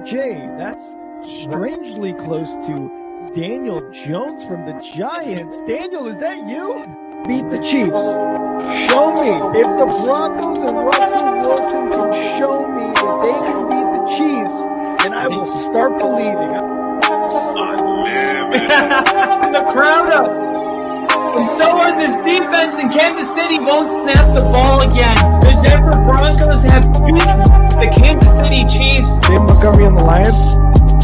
OBJ. That's strangely close to Daniel Jones from the Giants. Daniel, is that you? Beat the Chiefs. Show me. If the Broncos and Russell Wilson can show me that they can beat the Chiefs, then I will start believing. The crowd up. And so are this defense, and Kansas City won't snap the ball again. The Denver Broncos have beaten the Kansas City Chiefs. David Montgomery on the Lions.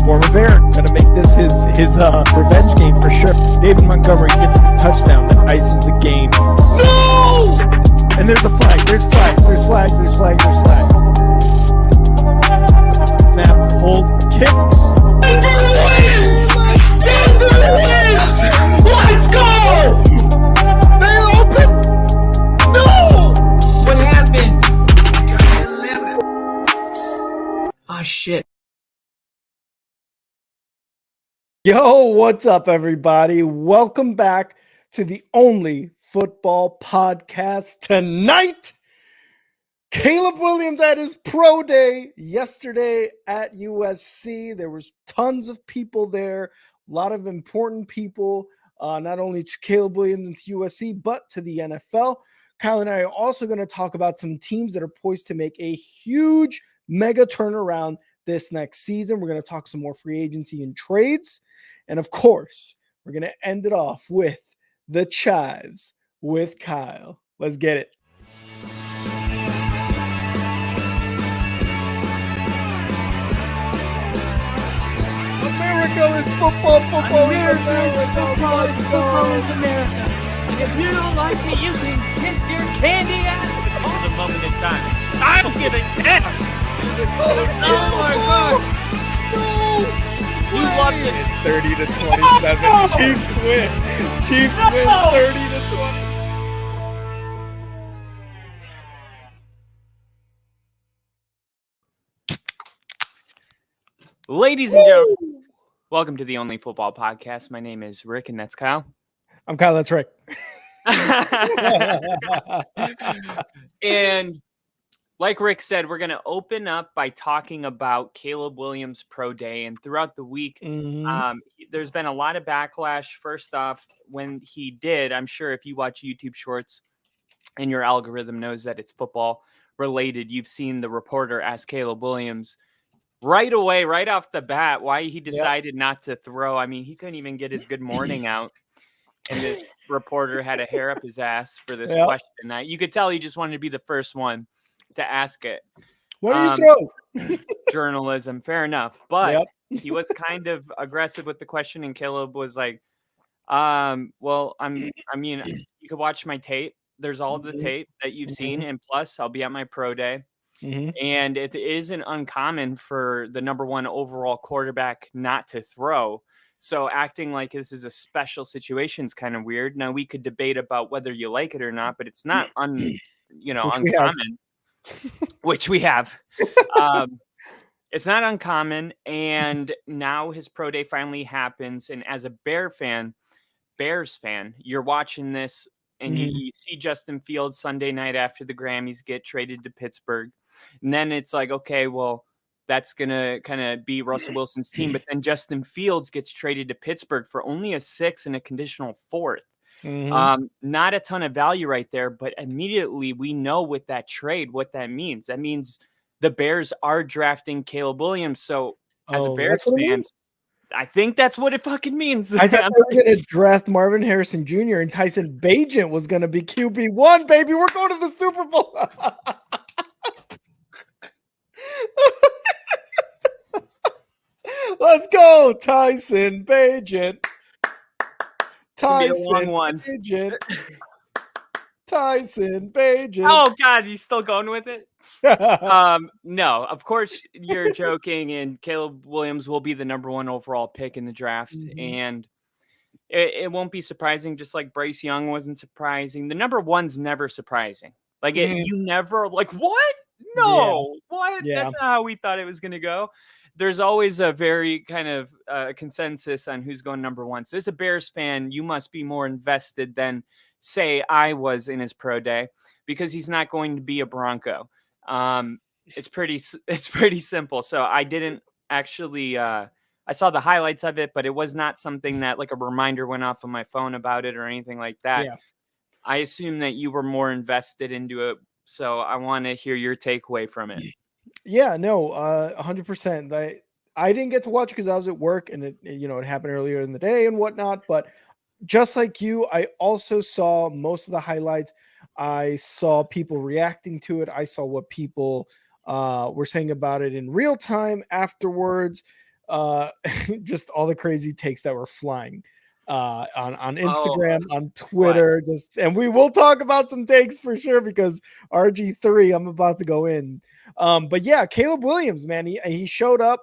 Former Bear, gonna make this his revenge game for sure. David Montgomery gets the touchdown that ices the game. No! And there's a flag. There's flag. There's flag. There's flag. There's flag. Snap. Hold. Kick. Denver wins! Denver wins! Let's go! They open. No! What happened? Oh shit. Yo, what's up, everybody? Welcome back to the only football podcast tonight. Caleb Williams at his pro day yesterday at USC. There was tons of people there, a lot of important people, not only to Caleb Williams and to USC, but to the NFL. Kyle and I are also going to talk about some teams that are poised to make a huge mega turnaround this next season. We're going to talk some more free agency and trades. And of course, we're going to end it off with the Chives with Kyle. Let's get it. America is football. Football is America. Football is America. And if you don't like it, you can kiss your candy ass. For the moment in time. I don't give a damn. Oh my God. No. You love this. 30 to 27. No! Chiefs win. Chiefs No! win 30 to 20. Ladies and gentlemen, welcome to the Only Football Podcast. My name is Rick, and that's Kyle. I'm Kyle. That's Rick. And like Rick said, we're going to open up by talking about Caleb Williams' pro day. And throughout the week, there's been a lot of backlash. First off, when he did, I'm sure if you watch YouTube Shorts and your algorithm knows that it's football related, you've seen the reporter ask Caleb Williams right away, right off the bat, why he decided not to throw. I mean, he couldn't even get his good morning out. And this reporter had a hair up his ass for this question. That you could tell he just wanted to be the first one to ask it. What do you throw? Journalism, fair enough. But he was kind of aggressive with the question, and Caleb was like, well, I mean, you could watch my tape. There's all of the tape that you've seen, and plus I'll be at my pro day. And it isn't uncommon for the number one overall quarterback not to throw. So acting like this is a special situation is kind of weird. Now, we could debate about whether you like it or not, but it's not uncommon. Which we have. It's not uncommon, and now his pro day finally happens. And as a Bears fan, you're watching this, and you see Justin Fields Sunday night after the Grammys get traded to Pittsburgh, and then it's like, okay, well, that's gonna kind of be Russell Wilson's team, but then Justin Fields gets traded to Pittsburgh for only a 6th and a conditional 4th. Not a ton of value right there, but immediately we know with that trade what that means. That means the Bears are drafting Caleb Williams. So as a Bears fan, I think that's what it fucking means. I thought they were going to draft Marvin Harrison Jr. and Tyson Bagent was going to be QB1, baby. We're going to the Super Bowl. Let's go, Tyson Bagent. Tyson Bagent. Tyson Bagent. Oh God, he's still going with it? No, of course you're joking, and Caleb Williams will be the number one overall pick in the draft, and it won't be surprising, just like Bryce Young wasn't surprising. The number one's never surprising. Like you never like what? No, what? That's not how we thought it was gonna go. There's always a very kind of consensus on who's going number one. So as a Bears fan, you must be more invested than, say, I was in his pro day, because he's not going to be a Bronco. It's pretty simple. So I didn't actually I saw the highlights of it, but it was not something that like a reminder went off on my phone about it or anything like that. Yeah. I assume that you were more invested into it, so I want to hear your takeaway from it. Yeah, no, 100%. I didn't get to watch because I was at work, and it happened earlier in the day and whatnot. But just like you, I also saw most of the highlights. I saw people reacting to it. I saw what people were saying about it in real time afterwards. Uh, just all the crazy takes that were flying on Instagram, on Twitter. And we will talk about some takes for sure because RG3, I'm about to go in. But yeah, Caleb Williams, man, he showed out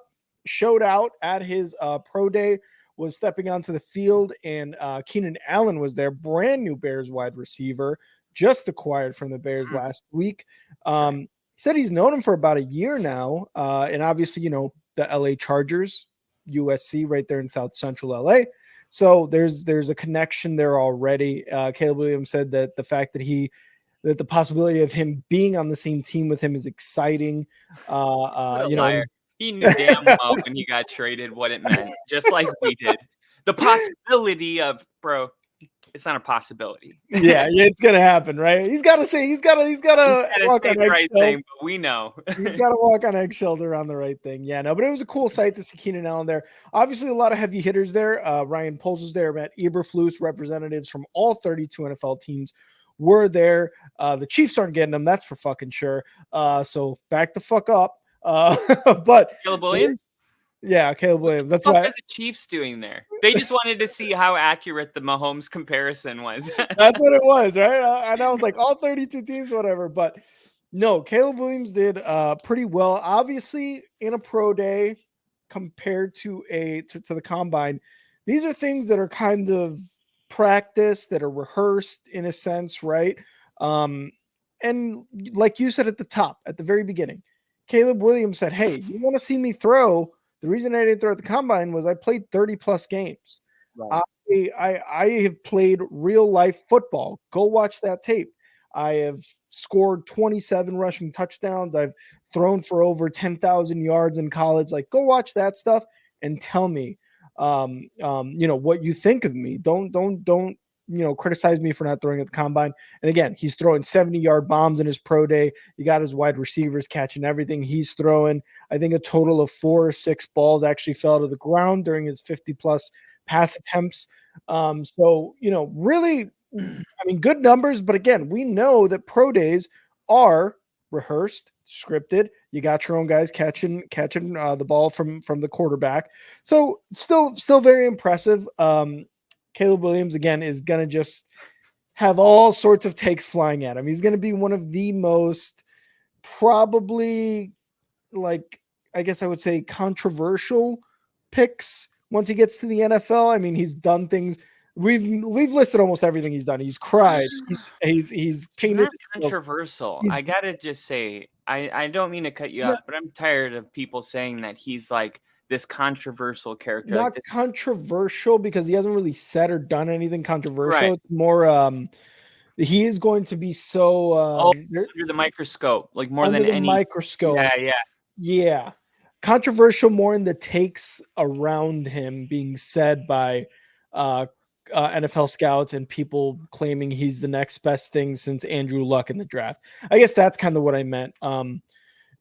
at his pro day, was stepping onto the field, and Keenan Allen was there, brand new Bears wide receiver, just acquired from the Bears last week. He said he's known him for about a year now, and obviously, the LA Chargers, USC, right there in South Central LA. So there's a connection there already. Caleb Williams said that the fact that the possibility of him being on the same team with him is exciting. What a liar. He knew damn well when he got traded what it meant, just like we did. The possibility of, bro, it's not a possibility. Yeah, it's gonna happen, right? He's got to walk on eggshells. Right thing, but we know he's got to walk on eggshells around the right thing. Yeah, no, but it was a cool sight to see Keenan Allen there. Obviously, a lot of heavy hitters there. Ryan Poles was there. Matt Eberflus, representatives from all 32 NFL teams were there. The Chiefs aren't getting them, that's for fucking sure. So back the fuck up. But Caleb Williams. Yeah, Caleb Williams. That's what why are the Chiefs doing there? They just wanted to see how accurate the Mahomes comparison was. That's what it was, right? And I was like, all 32 teams, whatever. But no, Caleb Williams did pretty well. Obviously, in a pro day compared to the combine, these are things that are kind of practice, that are rehearsed in a sense, right? And like you said at the very beginning, Caleb Williams said, "Hey, you want to see me throw? The reason I didn't throw at the combine was I played 30 plus games. Right. I have played real life football. Go watch that tape. I have scored 27 rushing touchdowns. I've thrown for over 10,000 yards in college. Like, go watch that stuff and tell me, what you think of me. Don't criticize me for not throwing at the combine." And again, he's throwing 70-yard bombs in his pro day. You got his wide receivers catching everything he's throwing. I think a total of 4 or 6 balls actually fell to the ground during his 50-plus pass attempts. So, really, good numbers. But again, we know that pro days are rehearsed, scripted. You got your own guys catching the ball from the quarterback. So still very impressive. Caleb Williams, again, is going to just have all sorts of takes flying at him. He's going to be one of the most probably, like, I guess I would say, controversial picks once he gets to the NFL. I mean, he's done things. We've listed almost everything he's done. He's cried. He's painted. It's not controversial. I gotta just say, I don't mean to cut you off, but I'm tired of people saying that he's like this controversial character. Not controversial because he hasn't really said or done anything controversial. Right. It's more he is going to be so under the microscope, like more than any microscope. Yeah. Controversial more in the takes around him being said by NFL scouts and people claiming he's the next best thing since Andrew Luck in the draft. I guess that's kind of what I meant.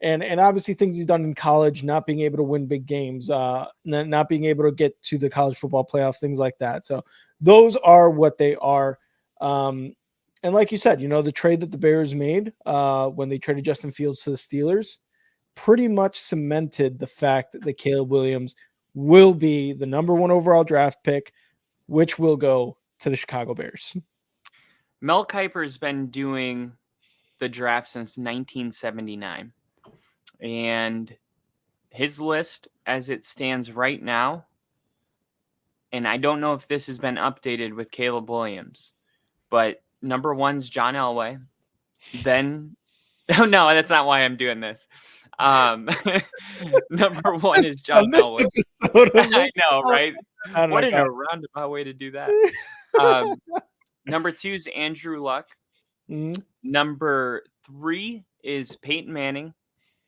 And obviously things he's done in college, not being able to win big games, not being able to get to the college football playoffs, things like that. So those are what they are. And like you said, the trade that the Bears made when they traded Justin Fields to the Steelers pretty much cemented the fact that Caleb Williams will be the number 1 overall draft pick, which will go to the Chicago Bears. Mel Kiper's been doing the draft since 1979. And his list as it stands right now, and I don't know if this has been updated with Caleb Williams, but number 1's John Elway. Then, oh no, that's not why I'm doing this. Number 1 is John Elway. I know, right? What a roundabout way to do that. Number 2 is Andrew Luck. Mm-hmm. Number 3 is Peyton Manning.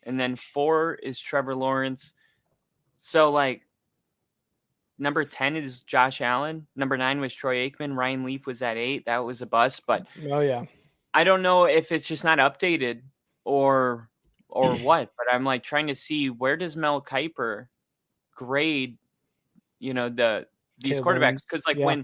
And then 4 is Trevor Lawrence. So like number 10 is Josh Allen. Number 9 was Troy Aikman. Ryan Leaf was at 8. That was a bust, but Oh yeah. I don't know if it's just not updated or what, but I'm like trying to see where does Mel Kiper grade, these Caleb quarterbacks, Williams. because like Yeah.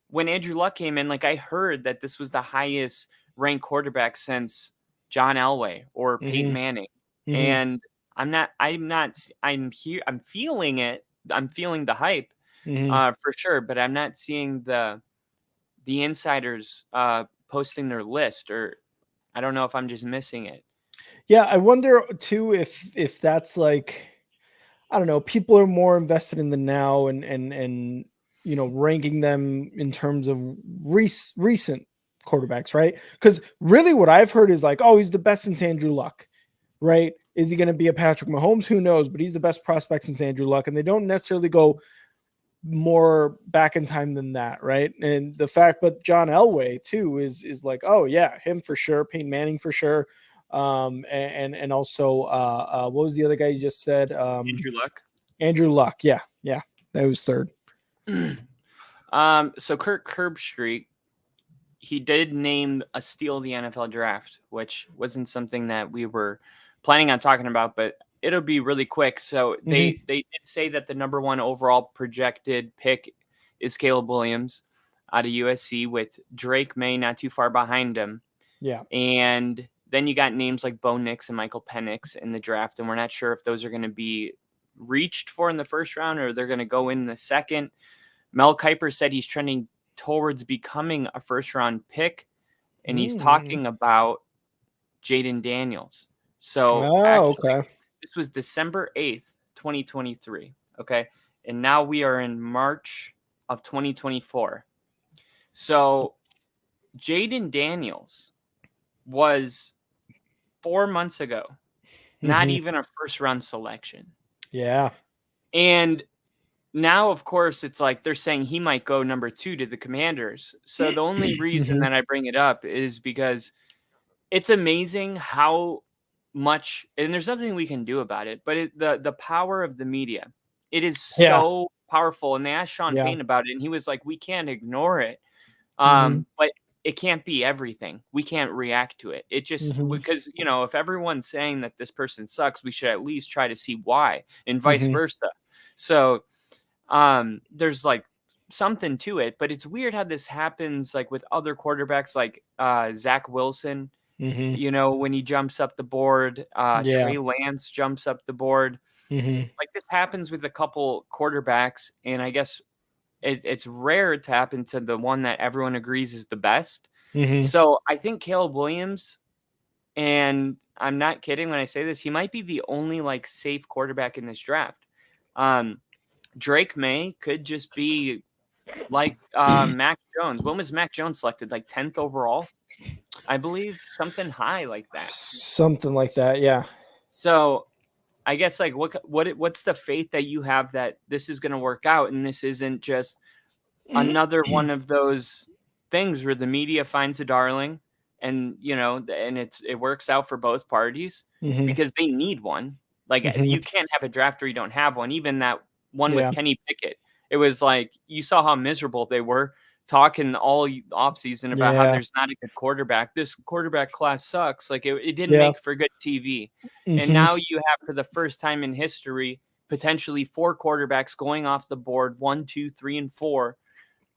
when Andrew Luck came in, like I heard that this was the highest ranked quarterback since John Elway or Peyton Manning, and I'm here. I'm feeling it. I'm feeling the hype, for sure, but I'm not seeing the insiders posting their list, or I don't know if I'm just missing it. Yeah, I wonder too if that's like, I don't know, people are more invested in the now and ranking them in terms of recent quarterbacks, right? Because really what I've heard is like, oh, he's the best since Andrew Luck, right? Is he going to be a Patrick Mahomes? Who knows? But he's the best prospect since Andrew Luck, and they don't necessarily go more back in time than that, right? And the fact, but John Elway too is like, oh yeah, him for sure, Peyton Manning for sure, and also what was the other guy you just said? Andrew Luck. Andrew Luck, yeah, that was third. So Kirk Herbstreit, he did name a steal of the NFL draft, which wasn't something that we were planning on talking about, but it'll be really quick. So they did say that the number 1 overall projected pick is Caleb Williams out of USC, with Drake May not too far behind him. Yeah. And then you got names like Bo Nix and Michael Penix in the draft, and we're not sure if those are going to be reached for in the first round or they're going to go in the second. Mel Kiper said he's trending towards becoming a first-round pick, and he's talking about Jaden Daniels. So actually, this was December 8th, 2023, okay? And now we are in March of 2024. So Jaden Daniels was 4 months ago, not even a first-round selection. Yeah. And now, of course, it's like they're saying he might go number 2 to the Commanders. So the only reason that I bring it up is because it's amazing how much, and there's nothing we can do about it, but the power of the media, it is so powerful. And they asked Sean Payne about it, and he was like, we can't ignore it. But it can't be everything. We can't react to it. It just, because, if everyone's saying that this person sucks, we should at least try to see why, and vice versa. So there's like something to it, but it's weird how this happens, like with other quarterbacks, like Zach Wilson, when he jumps up the board, Trey Lance jumps up the board. Like this happens with a couple quarterbacks, and I guess it's rare to happen to the one that everyone agrees is the best. So I think Caleb Williams, and I'm not kidding when I say this, he might be the only like safe quarterback in this draft. Drake May could just be like Mac Jones. When was Mac Jones selected? Like 10th overall, I believe, something high like that. Something like that, yeah. So I guess like what's the faith that you have that this is going to work out, and this isn't just another one of those things where the media finds a darling, and and it works out for both parties because they need one. Like you can't have a draft where you don't have one. Even that one with Kenny Pickett, it was like you saw how miserable they were talking all offseason about how there's not a good quarterback. This quarterback class sucks. Like it didn't make for good TV. And now you have, for the first time in history, potentially 4 quarterbacks going off the board, 1, 2, 3, and 4.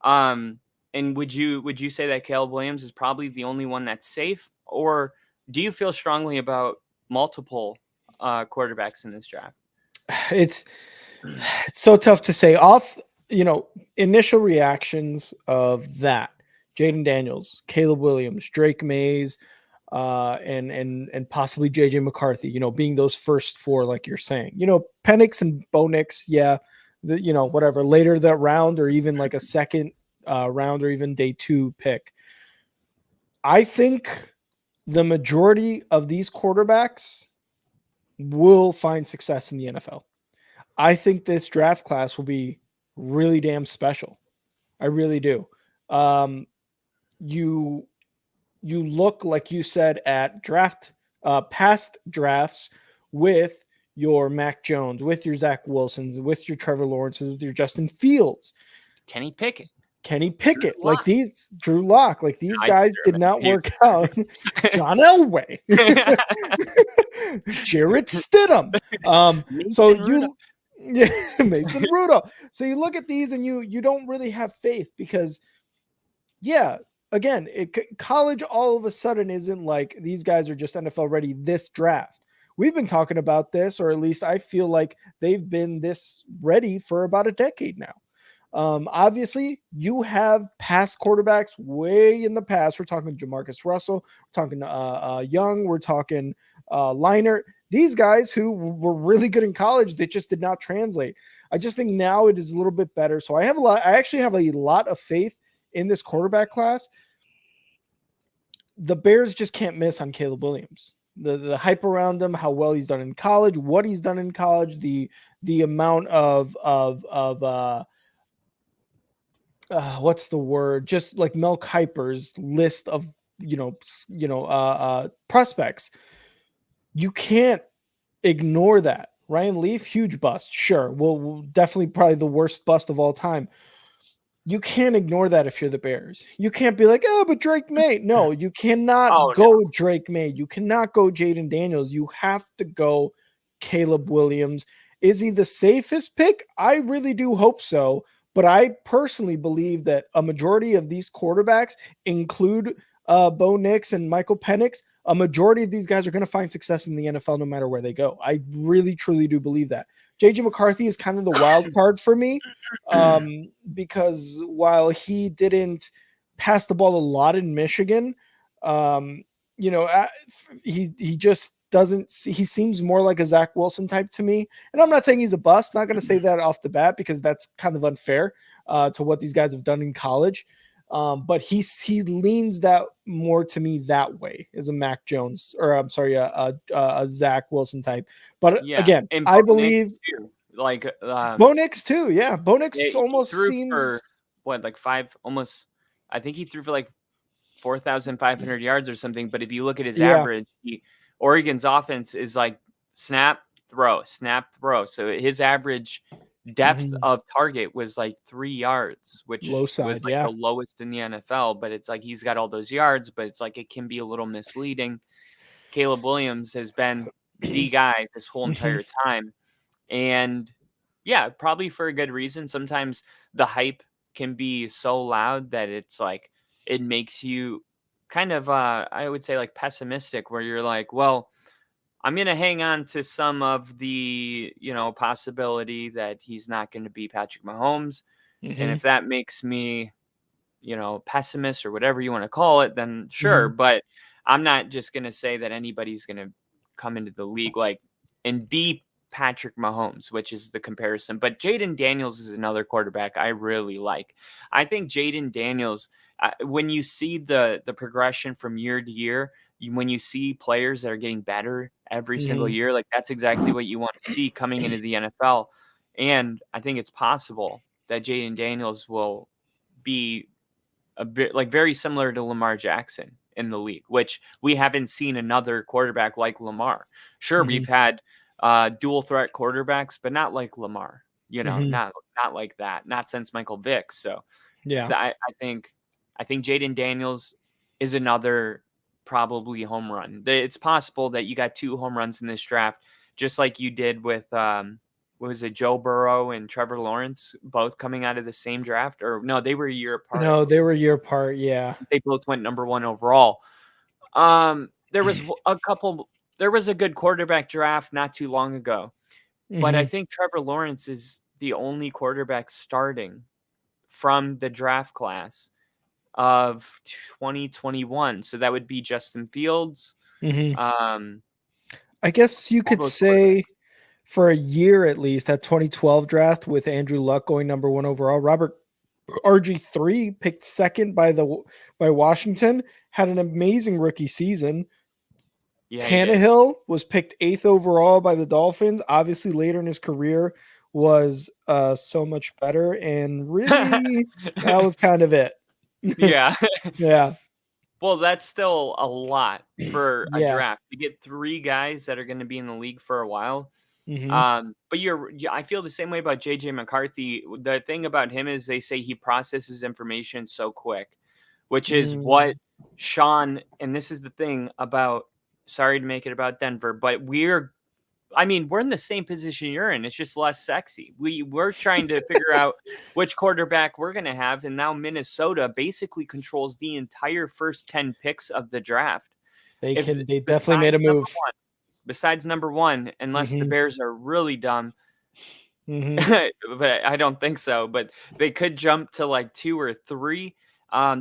And would you say that Caleb Williams is probably the only one that's safe, or do you feel strongly about multiple quarterbacks in this draft? It's so tough to say. Off, initial reactions of that, Jaden Daniels, Caleb Williams, Drake Mays, and possibly JJ McCarthy, being those first 4, like you're saying, Penix and Bo Nix, whatever, later that round, or even like a second round, or even day 2 pick. I think the majority of these quarterbacks will find success in the NFL. I think this draft class will be really damn special. I really do. You look, like you said, at past drafts with your Mac Jones, with your Zach Wilsons, with your Trevor Lawrences, with your Justin Fields, Kenny Pickett, like these Drew Lock, like these guys did not work out. John Elway, Jarrett Stidham. Mason Rudolph. So you look at these and you don't really have faith because, again, college all of a sudden isn't like these guys are just NFL ready this draft. We've been talking about this, or at least I feel like they've been this ready for about a decade now. Obviously, you have past quarterbacks way in the past. We're talking Jamarcus Russell, we're talking Young, we're talking Leinart. These guys who were really good in college, they just did not translate. I just think now it is a little bit better. So I actually have a lot of faith in this quarterback class. The Bears just can't miss on Caleb Williams. The hype around him, how well he's done in college, what he's done in college, the amount of what's the word? Just like Mel Kiper's list of prospects. You can't ignore that. Ryan Leaf, huge bust. Sure. Well, definitely probably the worst bust of all time. You can't ignore that if you're the Bears. You can't be like, oh, but Drake May. No, you cannot Drake May. You cannot go Jaden Daniels. You have to go Caleb Williams. Is he the safest pick? I really do hope so. But I personally believe that a majority of these quarterbacks include Bo Nix and Michael Penix. A majority of these guys are going to find success in the NFL no matter where they go. I really, truly do believe that. J.J. McCarthy is kind of the wild card for me because while he didn't pass the ball a lot in Michigan, he just doesn't – he seems more like a Zach Wilson type to me. And I'm not saying he's a bust. Not going to say that off the bat because that's kind of unfair to what these guys have done in college. But he leans that more to me that way as a Mac Jones, or I'm sorry, a Zach Wilson type. But again, I believe like Bo Nix too. Yeah, Bo Nix almost seems for I think he threw for like 4,500 yards or something. But if you look at his average, Oregon's offense is like snap, throw, snap, throw. So his average depth of target was like 3 yards, which was like the lowest in the NFL. But it's like he's got all those yards, but it's like it can be a little misleading. Caleb Williams has been the guy this whole entire time. And probably for a good reason. Sometimes the hype can be so loud that it's like it makes you kind of I would say like pessimistic, where you're like, well, I'm going to hang on to some of the, possibility that he's not going to be Patrick Mahomes. And if that makes me, pessimist or whatever you want to call it, then sure. But I'm not just going to say that anybody's going to come into the league and be Patrick Mahomes, which is the comparison. But Jaden Daniels is another quarterback I really like. I think Jaden Daniels, when you see the progression from year to year, when you see players that are getting better every single year, like that's exactly what you want to see coming into the NFL. And I think it's possible that Jaden Daniels will be a bit like very similar to Lamar Jackson in the league, which we haven't seen another quarterback like Lamar. Sure, we've had dual threat quarterbacks, but not like Lamar, not like that, not since Michael Vick. So I think Jaden Daniels is another probably home run. It's possible that you got 2 home runs in this draft, just like you did with what was it, Joe Burrow and Trevor Lawrence, both coming out of the same draft. Or no, they were a year apart. No, they were a year apart. Yeah, they both went number 1 overall. There was a good quarterback draft not too long ago, but I think Trevor Lawrence is the only quarterback starting from the draft class of 2021. So that would be Justin Fields. I guess you could say for a year at least, that 2012 draft with Andrew Luck going number 1 overall, Robert RG3 picked second by Washington, had an amazing rookie season. Tannehill was picked 8th overall by the Dolphins. Obviously later in his career was so much better, and really that was kind of it. Yeah. Yeah. Well, that's still a lot for a draft. To get 3 guys that are going to be in the league for a while, But I feel the same way about JJ McCarthy. The thing about him is they say he processes information so quick, which is what Sean, and this is the thing about, sorry to make it about Denver, but we're in the same position you're in. It's just less sexy. We're trying to figure out which quarterback we're going to have. And now Minnesota basically controls the entire first 10 picks of the draft. They definitely made a move. Besides number one, unless the Bears are really dumb. But I don't think so. But they could jump to like 2 or 3.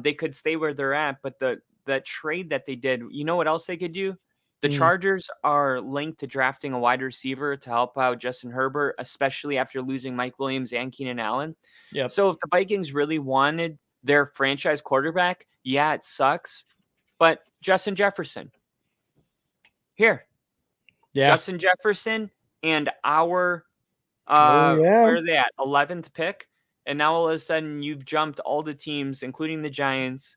They could stay where they're at. But the trade that they did, you know what else they could do? The Chargers are linked to drafting a wide receiver to help out Justin Herbert, especially after losing Mike Williams and Keenan Allen. Yep. So if the Vikings really wanted their franchise quarterback, yeah, it sucks. But Justin Jefferson. Here. Yeah. Justin Jefferson and our where are they at? 11th pick. And now all of a sudden you've jumped all the teams, including the Giants,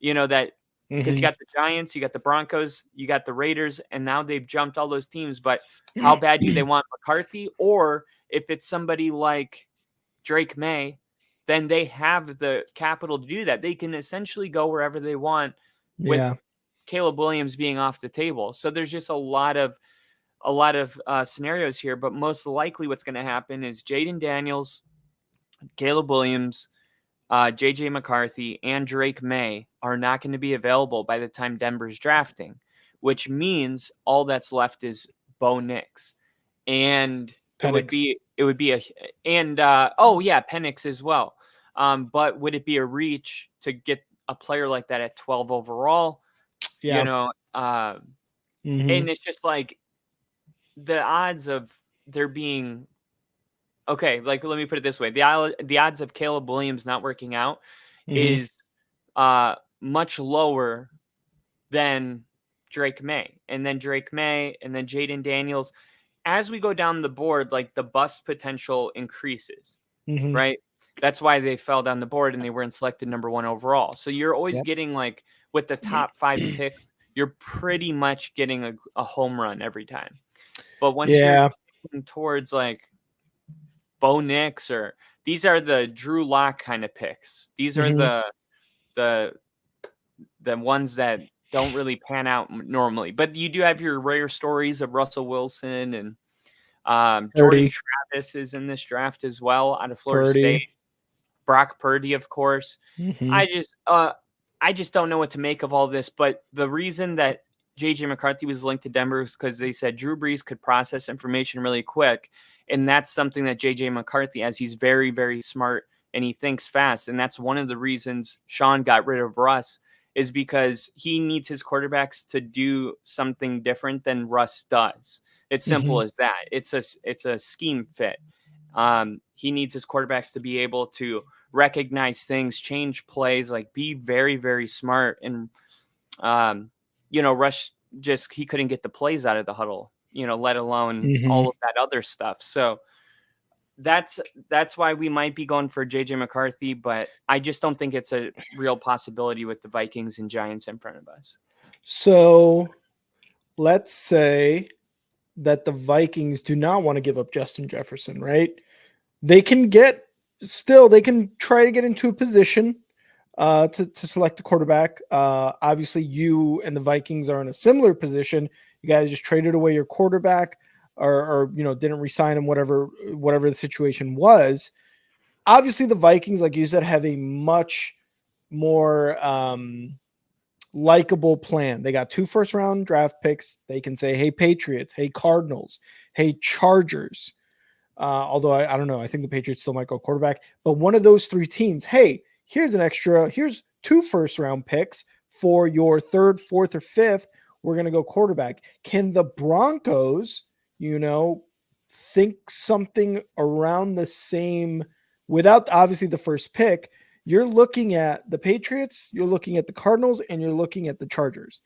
that because you got the Giants, you got the Broncos, you got the Raiders, and now they've jumped all those teams. But how bad do they want McCarthy? Or if it's somebody like Drake May, then they have the capital to do that. They can essentially go wherever they want with Caleb Williams being off the table. So there's just a lot of scenarios here, but most likely what's going to happen is Jaden Daniels, Caleb Williams, JJ McCarthy, and Drake May are not going to be available by the time Denver's drafting, which means all that's left is Bo Nix. And Penix. Penix as well. But would it be a reach to get a player like that at 12 overall? Yeah. And it's just like the odds of there being okay, like let me put it this way. The odds of Caleb Williams not working out is much lower than Drake May. And then Drake May and then Jaden Daniels. As we go down the board, like the bust potential increases, right? That's why they fell down the board and they weren't selected number 1 overall. So you're always getting like with the top 5 pick, you're pretty much getting a home run every time. But once you're getting towards like Bo Nix or these are the Drew Lock kind of picks. These are the ones that don't really pan out normally. But you do have your rare stories of Russell Wilson and Jordan Travis is in this draft as well out of Florida State. Brock Purdy, of course. I just don't know what to make of all this. But the reason that JJ McCarthy was linked to Denver is because they said Drew Brees could process information really quick. And that's something that JJ McCarthy has. He's very, very smart and he thinks fast. And that's one of the reasons Sean got rid of Russ is because he needs his quarterbacks to do something different than Russ does. It's simple as that. It's a scheme fit. He needs his quarterbacks to be able to recognize things, change plays, like be very, very smart. And, Russ he couldn't get the plays out of the huddle, let alone all of that other stuff. So that's why we might be going for JJ McCarthy, but I just don't think it's a real possibility with the Vikings and Giants in front of us. So let's say that the Vikings do not want to give up Justin Jefferson, right? They can try to get into a position to select a quarterback. Obviously you and the Vikings are in a similar position. You guys just traded away your quarterback or didn't re-sign him, whatever the situation was. Obviously the Vikings, like you said, have a much more likable plan. They got 2 first-round draft picks. They can say, hey, Patriots, hey, Cardinals, hey, Chargers. Although I don't know. I think the Patriots still might go quarterback. But one of those 3 teams, hey, here's 2 first-round picks for your 3rd, 4th, or 5th. We're going to go quarterback. Can the Broncos, think something around the same without obviously the first pick? You're looking at the Patriots, you're looking at the Cardinals, and you're looking at the Chargers.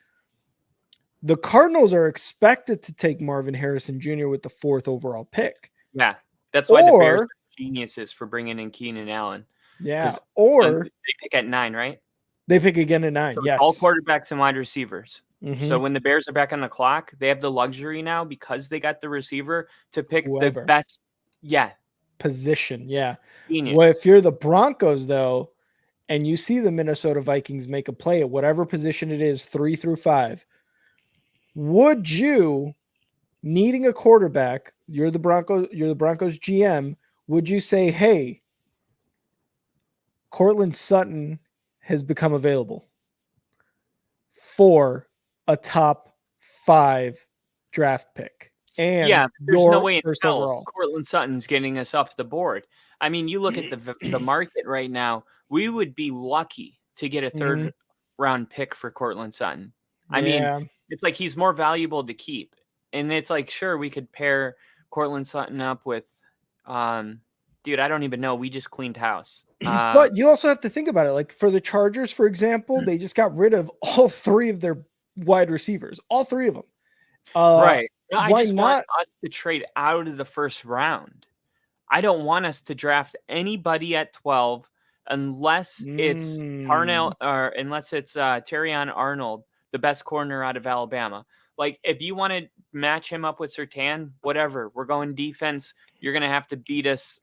The Cardinals are expected to take Marvin Harrison Jr. with the 4th overall pick. Yeah, that's why the Bears are geniuses for bringing in Keenan Allen. Yeah, or they pick at 9, right? They pick again at 9, so yes. All quarterbacks and wide receivers. So when the Bears are back on the clock, they have the luxury now because they got the receiver to pick the best. Yeah. Position. Yeah. Genius. Well, if you're the Broncos, though, and you see the Minnesota Vikings make a play at whatever position it is, 3 through 5, would you, needing a quarterback, you're the Broncos GM, would you say, hey, Cortland Sutton has become available for a top 5 draft pick? And yeah, there's no way in first hell overall. Cortland Sutton's getting us up the board. I mean, you look at the market right now, we would be lucky to get a third round pick for Cortland Sutton. I mean, it's like he's more valuable to keep. And it's like, sure, we could pair Cortland Sutton up with dude, I don't even know. We just cleaned house. But you also have to think about it. Like for the Chargers, for example, they just got rid of all 3 of their wide receivers, all 3 of them. Right. No, why I just not want us to trade out of the first round. I don't want us to draft anybody at 12 unless it's Tarnell or unless it's Terrion Arnold, the best corner out of Alabama. Like if you want to match him up with Surtain, whatever, we're going defense. You're going to have to beat us,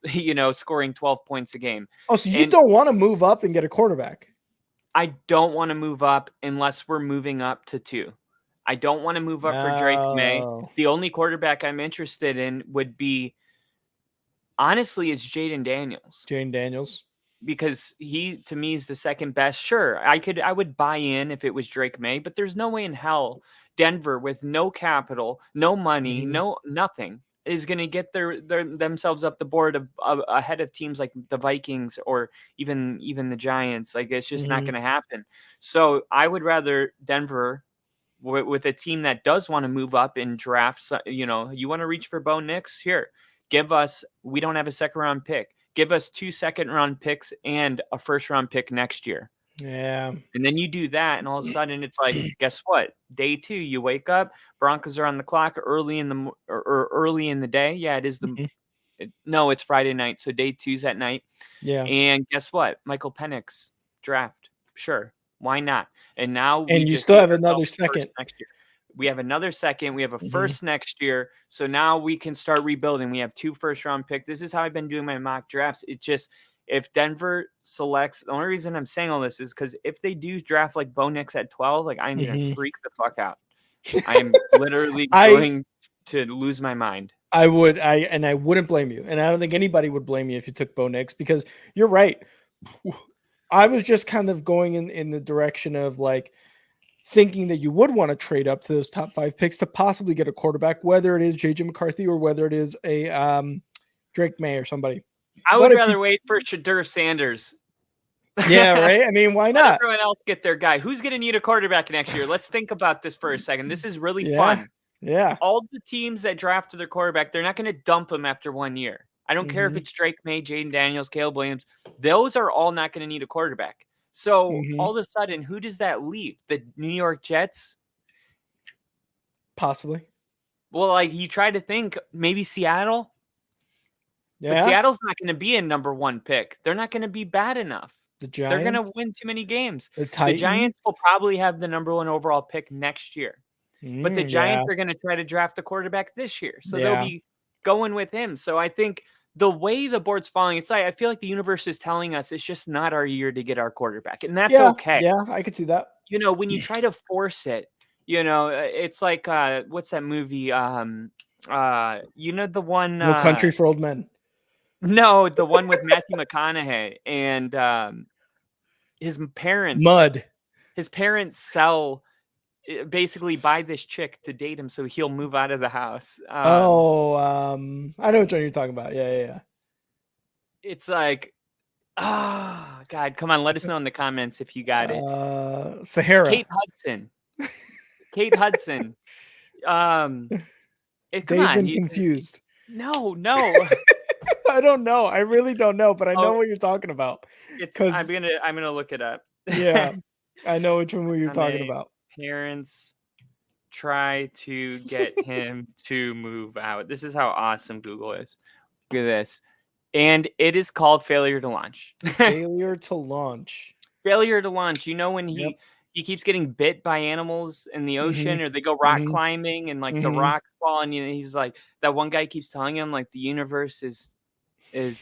scoring 12 points a game. Oh, so you don't want to move up and get a quarterback? I don't want to move up unless we're moving up to 2. I don't want to move up for Drake May. The only quarterback I'm interested in would be, honestly, it's Jaden Daniels. Because he, to me, is the second best. Sure, I would buy in if it was Drake May, but there's no way in hell Denver, with no capital, no money, no nothing, is going to get themselves up the board ahead of teams like the Vikings or even the Giants. Like it's just not going to happen. So I would rather Denver with a team that does want to move up in drafts. You want to reach for Bo Nix? Here, give us. We don't have a second round pick. Give us 2 second-round picks and a first-round pick next year. Yeah. And then you do that, and all of a sudden it's like, guess what? Day 2, you wake up, Broncos are on the clock early in the day. Yeah, it is no, it's Friday night, so day 2's at night. Yeah. And guess what? Michael Penix draft. Sure, why not? And now you still have another second next year. We have another second. We have a first next year. So now we can start rebuilding. We have 2 first-round picks. This is how I've been doing my mock drafts. It just, if Denver selects, the only reason I'm saying all this is because if they do draft like Bo Nix at 12, like I'm going to freak the fuck out. I am literally going to lose my mind. I wouldn't blame you. And I don't think anybody would blame you if you took Bo Nix, because you're right. I was just kind of going in the direction of like, thinking that you would want to trade up to those top 5 picks to possibly get a quarterback, whether it is JJ McCarthy or whether it is a Drake May or somebody. I would rather wait for Shadur Sanders. Yeah, right? I mean, why not? Let everyone else get their guy. Who's going to need a quarterback next year? Let's think about this for a second. This is really fun. Yeah. All the teams that drafted their quarterback, they're not going to dump him after 1 year. I don't care if it's Drake May, Jaden Daniels, Caleb Williams. Those are all not going to need a quarterback. So all of a sudden, who does that leave? The New York Jets? Possibly. Well, like you try to think maybe Seattle. Yeah. But Seattle's not going to be a number 1 pick. They're not going to be bad enough. The Giants. They're going to win too many games. The Giants will probably have the number 1 overall pick next year. But the Giants are going to try to draft the quarterback this year. So they'll be going with him. So I think the way the board's falling, it's like I feel like the universe is telling us it's just not our year to get our quarterback. And that's okay. Yeah, I could see that. When you try to force it, it's like what's that movie? The one No Country for Old Men. No, the one with Matthew McConaughey and his parents. Mud. His parents basically buy this chick to date him so he'll move out of the house. I know what you're talking about. Yeah. It's like, God, come on, let us know in the comments if you got it. Sahara. Kate Hudson. Dazed and confused. No. I don't know. I really don't know, but I know what you're talking about. I'm gonna look it up. Yeah, I know which one you're talking about. Parents try to get him to move out. This is how awesome Google is. Look at this. And it is called Failure to Launch. Failure to Launch. Failure to Launch. When he he keeps getting bit by animals in the ocean, or they go rock climbing and like the rocks fall, and he's like, that one guy keeps telling him like the universe is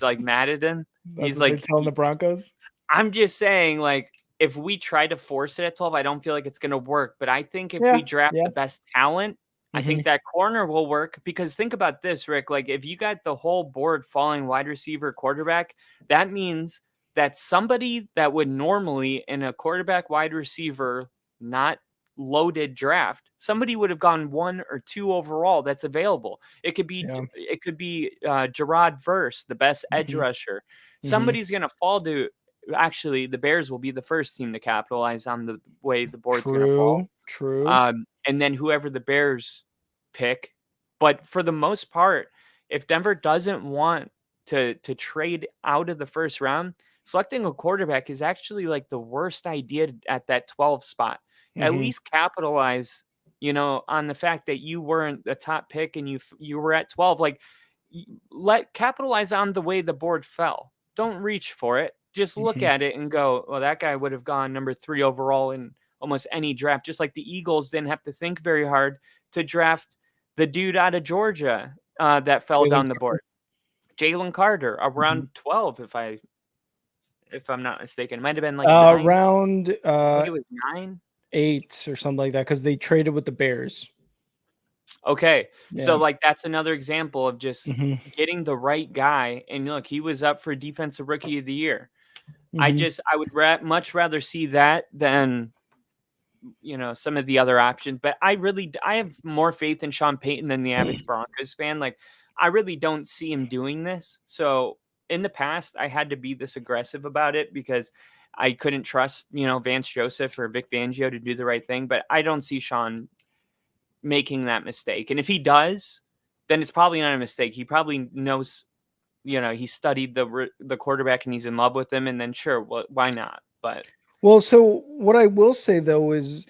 like mad at him. That's He's what they're like, telling the Broncos. I'm just saying, like, if we try to force it at 12, I don't feel like it's going to work. But I think if we draft the best talent, I think that corner will work. Because think about this, Rick. Like, if you got the whole board falling wide receiver, quarterback, that means that somebody that would normally in a quarterback, wide receiver, not loaded draft, somebody would have gone 1 or 2 overall. That's available. It could be Gerard Verse, the best edge rusher. Somebody's going to fall to. Actually, the Bears will be the first team to capitalize on the way the board's going to fall. True. And then whoever the Bears pick. But for the most part, if Denver doesn't want to trade out of the first round, selecting a quarterback is actually like the worst idea at that 12 spot. At least capitalize, on the fact that you weren't the top pick and you were at 12. Like, capitalize on the way the board fell. Don't reach for it. Just look at it and go, well, that guy would have gone number 3 overall in almost any draft. Just like the Eagles didn't have to think very hard to draft the dude out of Georgia that fell down the board. Jalen Carter, around 12, if I'm not mistaken. It might have been like 9. Around I think it was 9. 8 or something like that, because they traded with the Bears. Okay. So like that's another example of just getting the right guy. And look, he was up for Defensive Rookie of the Year. I would much rather see that than some of the other options. But I have more faith in Sean Payton than the average Broncos fan. Like, I really don't see him doing this. So in the past, I had to be this aggressive about it because I couldn't trust, Vance Joseph or Vic Fangio to do the right thing. But I don't see Sean making that mistake. And if he does, then it's probably not a mistake. He probably knows, he studied the quarterback and he's in love with him. And then sure, why not? But so what I will say though is,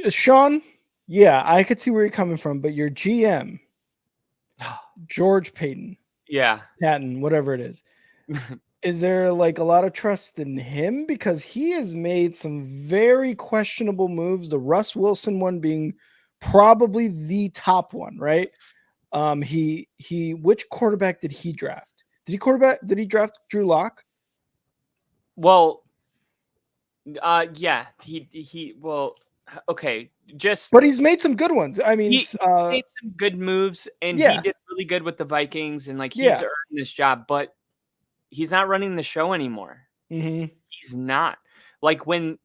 Sean, I could see where you're coming from, but your GM, George Payton, Patton, whatever it is there like a lot of trust in him? Because he has made some very questionable moves, the Russ Wilson one being probably the top one, right? Which quarterback did he draft? Did he draft Drew Lock? Well, okay, but he's made some good ones. I mean, he made some good moves, and he did really good with the Vikings, and like he's earned this job, but he's not running the show anymore. He's not. Like when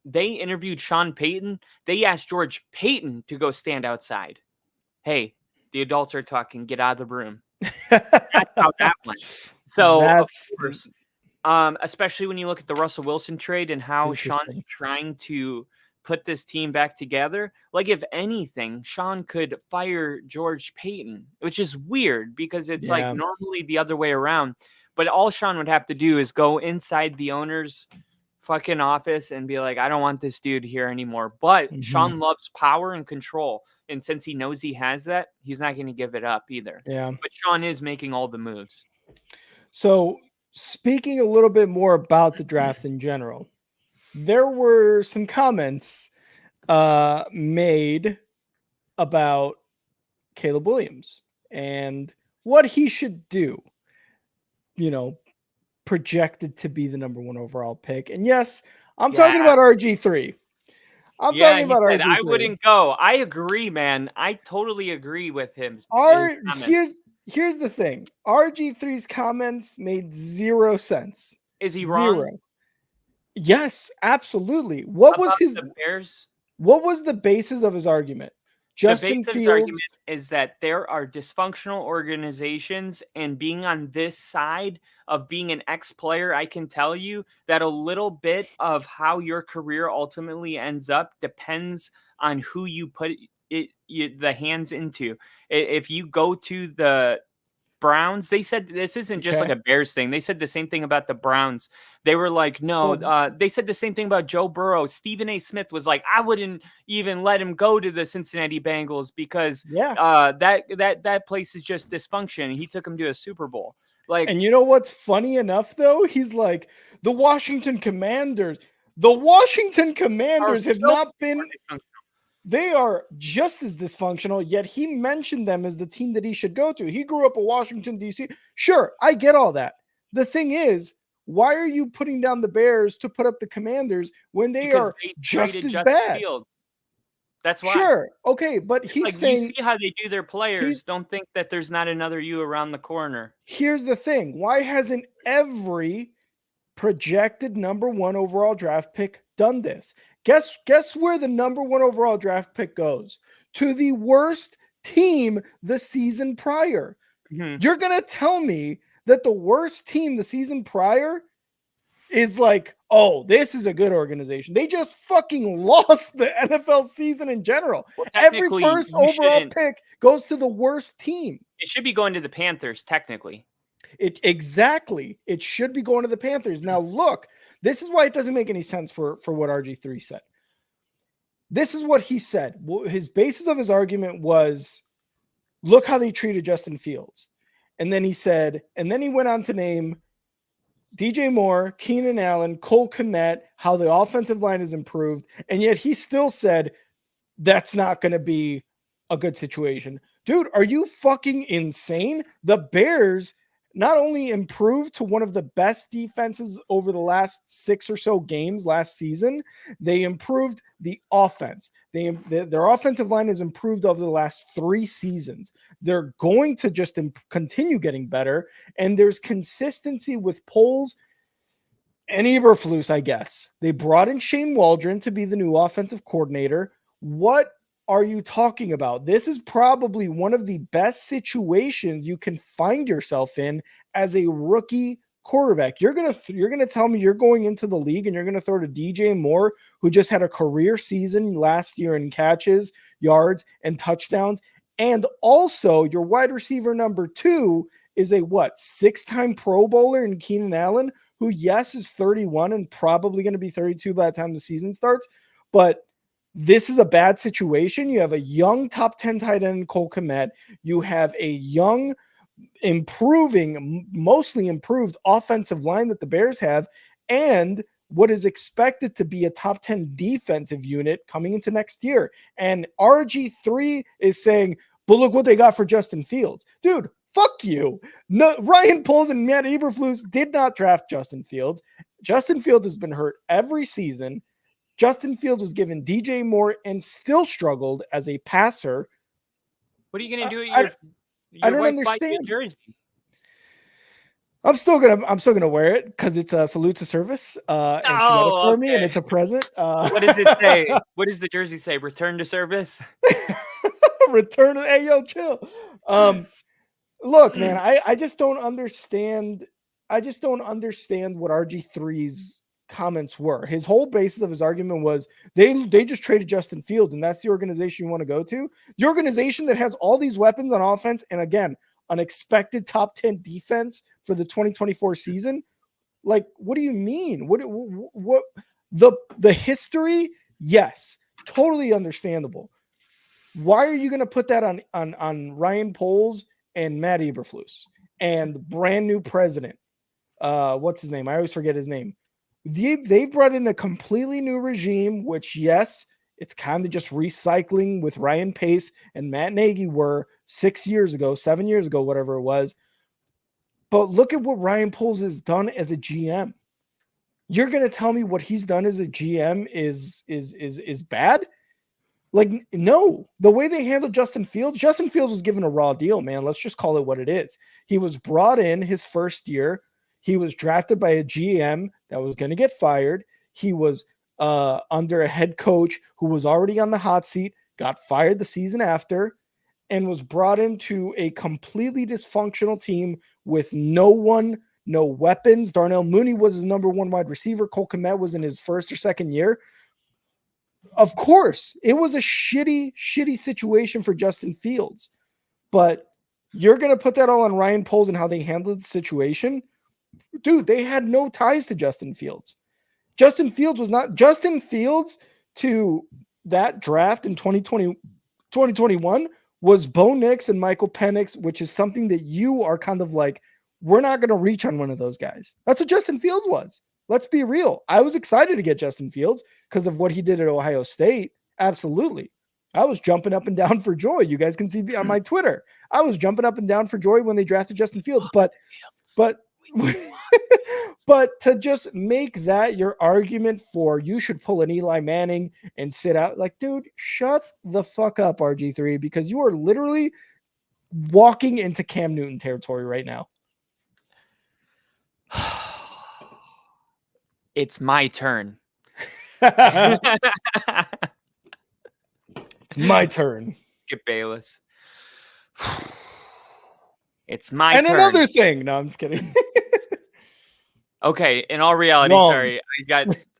they interviewed Sean Payton, they asked George Payton to go stand outside. Hey, the adults are talking. Get out of the room. That's how that went. So, of course, especially when you look at the Russell Wilson trade and how Sean's trying to put this team back together. Like, if anything, Sean could fire George Payton, which is weird because it's like normally the other way around. But all Sean would have to do is go inside the owner's fucking office and be like, I don't want this dude here anymore. But Sean loves power and control. And since he knows he has that, he's not going to give it up either. Yeah. But Sean is making all the moves. So speaking a little bit more about the draft in general, there were some comments made about Caleb Williams and what he should do, projected to be the number 1 overall pick. And yes, I'm talking about RG3. I'm talking about RG3. I wouldn't go. I agree, man. I totally agree with him. Here's the thing. RG3's comments made 0 sense. Is he wrong? Yes, absolutely. What was the Bears? What was the basis of his argument? Justin Fields' argument is that there are dysfunctional organizations, and being on this side of being an ex-player, I can tell you that a little bit of how your career ultimately ends up depends on who you put the hands into. If you go to the Browns, they said this isn't just like a Bears thing. They said the same thing about the Browns. They were like, no, they said the same thing about Joe Burrow. Stephen A. Smith was like, I wouldn't even let him go to the Cincinnati Bengals because that place is just dysfunction. He took him to a Super Bowl. Like, and you know what's funny enough though? He's like, the Washington Commanders. The Washington Commanders have not been. Dysfunctional. They are just as dysfunctional, yet he mentioned them as the team that he should go to. He grew up in Washington, D.C. Sure, I get all that. The thing is, why are you putting down the Bears to put up the Commanders when they are just as bad? Fields. That's why. Sure. Okay, but he's like, saying... You see how they do their players. Don't think that there's not another you around the corner. Here's the thing. Why hasn't every projected number 1 overall draft pick done this? Guess where the number 1 overall draft pick goes? To the worst team the season prior. Mm-hmm. You're going to tell me that the worst team the season prior is like, oh, this is a good organization. They just fucking lost the NFL season in general. Well, every first overall pick goes to the worst team. It should be going to the Panthers, technically. Exactly. It should be going to the Panthers. Now, look, this is why it doesn't make any sense for what RG3 said. This is what he said. His basis of his argument was, look how they treated Justin Fields. And then he said, and then he went on to name DJ Moore, Keenan Allen, Cole Kmet, how the offensive line has improved. And yet he still said, that's not going to be a good situation. Dude, are you fucking insane? The Bears not only improved to one of the best defenses over the last 6 or so games last season, they improved the offense. Their offensive line has improved over the last 3 seasons. They're going to just continue getting better, and there's consistency with Poles and Eberflus, I guess. They brought in Shane Waldron to be the new offensive coordinator. What are you talking about? This is probably one of the best situations you can find yourself in as a rookie quarterback. You're gonna tell me you're going into the league and you're gonna throw to DJ Moore, who just had a career season last year in catches, yards, and touchdowns, and also your wide receiver number 2 is a 6-time Pro Bowler in Keenan Allen, who yes is 31 and probably going to be 32 by the time the season starts, but this is a bad situation. You have a young top 10 tight end, Cole Kmet. You have a young, mostly improved offensive line that the Bears have, and what is expected to be a top 10 defensive unit coming into next year. And RG3 is saying, but look what they got for Justin Fields. Dude, fuck you. No, Ryan Poles and Matt Eberflus did not draft Justin Fields. Justin Fields has been hurt every season. Justin Fields was given DJ Moore and still struggled as a passer. What are you going to do at your I don't understand. Jersey? I'm still gonna wear it because it's a salute to service. And she got it for me, and it's a present. What does it say? What does the jersey say? Return to service. Return to. Hey, yo, chill. Look, man, I just don't understand. I just don't understand what RG3's comments were. His whole basis of his argument was they just traded Justin Fields, and that's the organization you want to go to. The organization that has all these weapons on offense, and again, an expected top 10 defense for the 2024 season. Like, what do you mean? What the history? Yes, totally understandable. Why are you going to put that on Ryan Poles and Matt Eberflus and brand new president? What's his name? I always forget his name. They brought in a completely new regime, which, yes, it's kind of just recycling with Ryan Pace and Matt Nagy were 7 years ago, whatever it was. But look at what Ryan Poles has done as a GM. You're going to tell me what he's done as a GM is bad? Like, no. The way they handled Justin Fields was given a raw deal, man. Let's just call it what it is. He was brought in his first year. He was drafted by a GM that was going to get fired. He was under a head coach who was already on the hot seat, got fired the season after, and was brought into a completely dysfunctional team with no weapons. Darnell Mooney was his number 1 wide receiver. Cole Kmet was in his first or second year. Of course, it was a shitty situation for Justin Fields. But you're going to put that all on Ryan Poles and how they handled the situation? Dude, they had no ties to Justin Fields. Justin Fields to that draft in 2021 was Bo Nix and Michael Penix, which is something that you are kind of like, we're not going to reach on one of those guys. That's what Justin Fields was. let's be real. I was excited to get Justin Fields because of what he did at Ohio State. Absolutely. I was jumping up and down for joy. You guys can see me on my Twitter. I was jumping up and down for joy when they drafted Justin Fields, but but to just make that your argument for you should pull an Eli Manning and sit out, like, dude, shut the fuck up, RG3, because you are literally walking into Cam Newton territory right now. It's my turn. It's my turn. Skip Bayless. It's my turn. And another thing. No, I'm just kidding. Okay, in all reality, Wrong. sorry,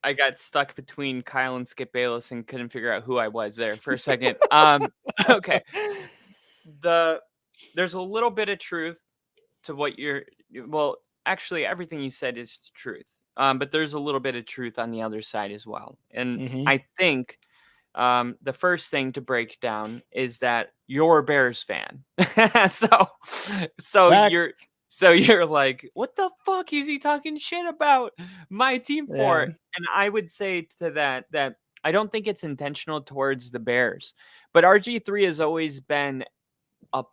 I got stuck between Kyle and Skip Bayless and couldn't figure out who I was there for a second. Okay, there's a little bit of truth to what actually everything you said is truth. But there's a little bit of truth on the other side as well. And I think the first thing to break down is that you're a Bears fan. so you're like, what the fuck is he talking shit about my team for? Yeah. And I would say to that I don't think it's intentional towards the Bears. But RG3 has always been an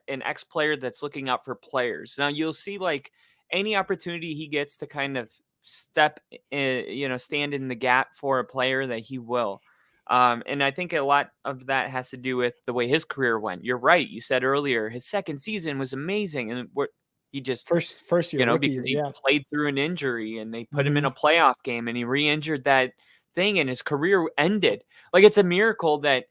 ex-player that's looking out for players. Now you'll see, like, any opportunity he gets to kind of stand in the gap for a player, that he will. And I think a lot of that has to do with the way his career went. You're right. You said earlier his second season was amazing, and he just first year, because he played through an injury, and they put him in a playoff game, and he re-injured that thing, and his career ended. Like, it's a miracle that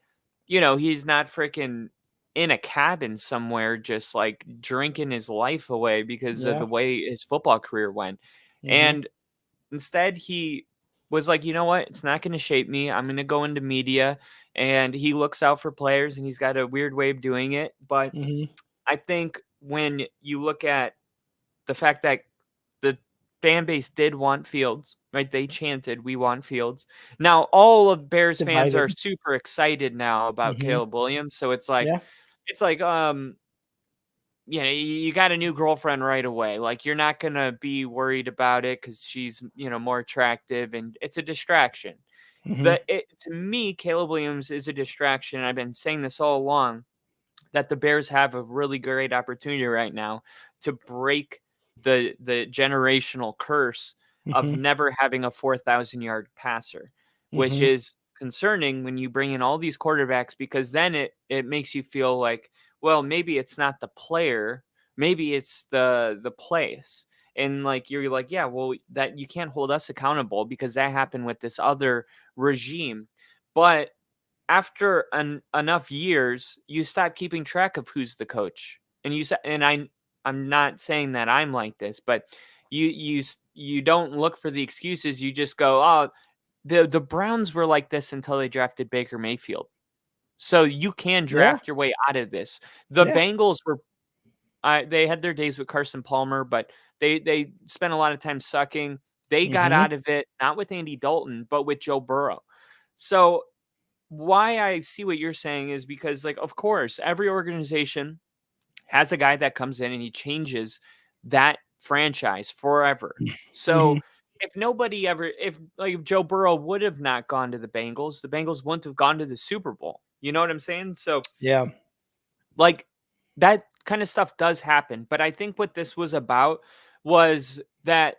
he's not freaking in a cabin somewhere just like drinking his life away because of the way his football career went. And instead he was like, you know what? It's not going to shape me. I'm going to go into media. And he looks out for players, and he's got a weird way of doing it. But I think when you look at the fact that the fan base did want Fields, right? They chanted, "We want Fields." Now, all of Bears fans are super excited now about Caleb Williams. So it's like, you got a new girlfriend right away. Like, you're not going to be worried about it because she's, more attractive, and it's a distraction. To me, Caleb Williams is a distraction. I've been saying this all along, that the Bears have a really great opportunity right now to break the generational curse of never having a 4,000-yard passer, which is concerning when you bring in all these quarterbacks, because then it makes you feel like, well, maybe it's not the player, maybe it's the place. And like, you're like, yeah, well, that you can't hold us accountable because that happened with this other regime. But after enough years, you stop keeping track of who's the coach. And I'm not saying that I'm like this, but you don't look for the excuses. You just go, oh, the Browns were like this until they drafted Baker Mayfield. So you can draft your way out of this. The Bengals were, they had their days with Carson Palmer, but they spent a lot of time sucking. They got out of it, not with Andy Dalton, but with Joe Burrow. So why I see what you're saying is because, like, of course, every organization has a guy that comes in and he changes that franchise forever. So if Joe Burrow would have not gone to the Bengals wouldn't have gone to the Super Bowl. You know what I'm saying? So like, that kind of stuff does happen. But I think what this was about was that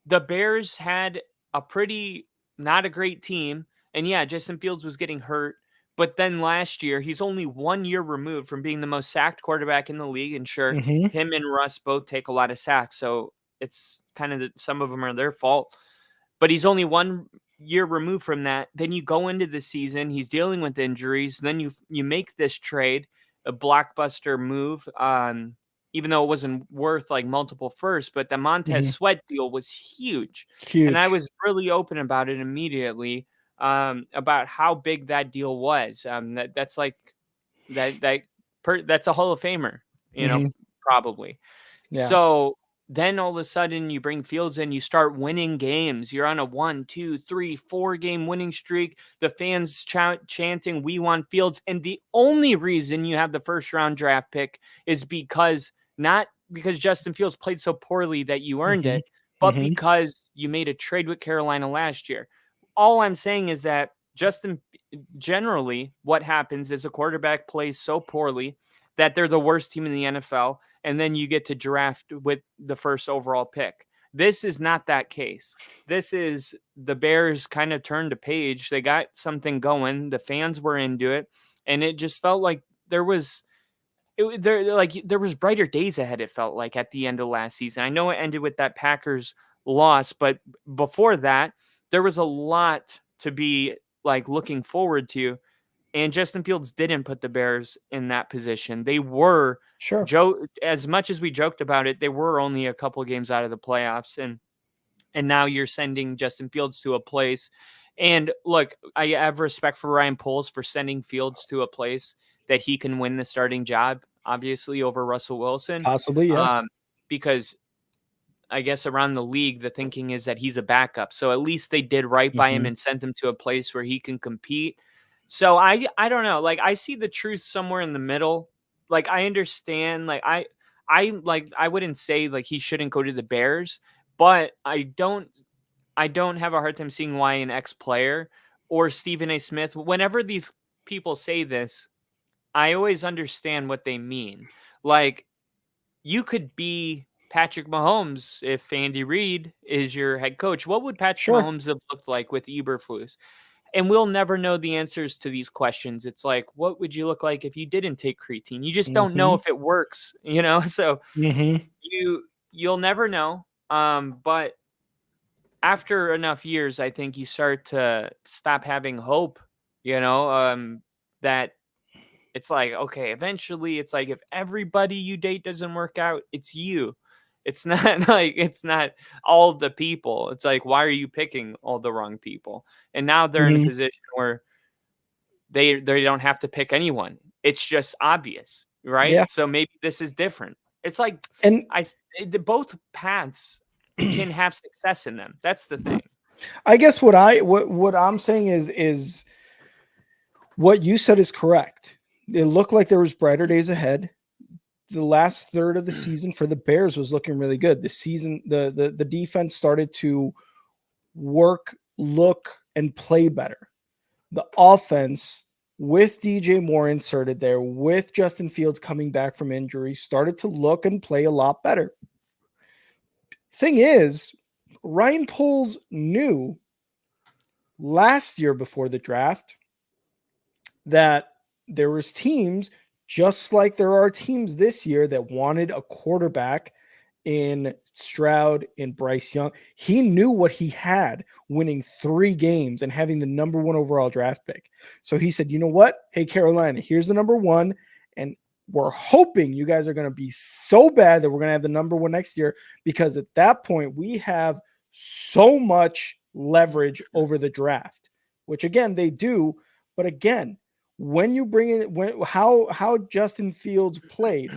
the Bears had a pretty not a great team. And yeah, Justin Fields was getting hurt. But then last year, he's only 1 year removed from being the most sacked quarterback in the league. And sure, him and Russ both take a lot of sacks. So it's kind of some of them are their fault. But he's only 1 year removed from that. Then you go into the season, he's dealing with injuries. Then you make this trade, a blockbuster move, even though it wasn't worth like multiple firsts. But the Montez Sweat deal was huge. And I was really open about it immediately. About how big that deal was. That's like that's a Hall of Famer, probably. Yeah. So then all of a sudden you bring Fields in, you start winning games. You're on a 1, 2, 3, 4 game winning streak. The fans chanting, "We want Fields." And the only reason you have the first round draft pick is not because Justin Fields played so poorly that you earned it, but because you made a trade with Carolina last year. All I'm saying is that generally what happens is a quarterback plays so poorly that they're the worst team in the NFL, and then you get to draft with the first overall pick. This is not that case. This is the Bears kind of turned a page. They got something going. The fans were into it, and it just felt like there was brighter days ahead, it felt like, at the end of last season. I know it ended with that Packers loss, but before that, there was a lot to be like looking forward to. And Justin Fields didn't put the Bears in that position. They were, as much as we joked about it, they were only a couple games out of the playoffs. And now you're sending Justin Fields to a place. And look, I have respect for Ryan Poles for sending Fields to a place that he can win the starting job, obviously, over Russell Wilson. Possibly, yeah. Because I guess around the league, the thinking is that he's a backup. So at least they did right by him and sent him to a place where he can compete. So I don't know. Like, I see the truth somewhere in the middle. Like, I understand. Like, I wouldn't say like he shouldn't go to the Bears, but I don't have a hard time seeing why an ex-player or Stephen A. Smith, whenever these people say this, I always understand what they mean. Like, you could be Patrick Mahomes if Andy Reid is your head coach. What would Patrick Mahomes have looked like with Eberflus? And we'll never know the answers to these questions. It's like, what would you look like if you didn't take creatine? You just don't know if it works, you know? So you'll never know. But after enough years, I think you start to stop having hope, you know, that it's like, okay, eventually it's like, if everybody you date doesn't work out, it's you. It's not like, it's not all the people. It's like, why are you picking all the wrong people? And now they're in a position where they don't have to pick anyone. It's just obvious, right? Yeah. So maybe this is different. It's like, both paths can have success in them. That's the thing. I guess what I'm saying is what you said is correct. It looked like there was brighter days ahead. The last third of the season for the Bears was looking really good. The defense started to work, look, and play better. The offense, with DJ Moore inserted there, with Justin Fields coming back from injury, started to look and play a lot better. Thing is, Ryan Poles knew last year before the draft that there was teams, just like there are teams this year, that wanted a quarterback in Stroud, in Bryce Young. He knew what he had winning 3 games and having the number 1 overall draft pick. So he said, you know what? Hey, Carolina, here's the number 1. And we're hoping you guys are going to be so bad that we're going to have the number 1 next year, because at that point we have so much leverage over the draft, which again, they do. But again, when you bring in how Justin Fields played,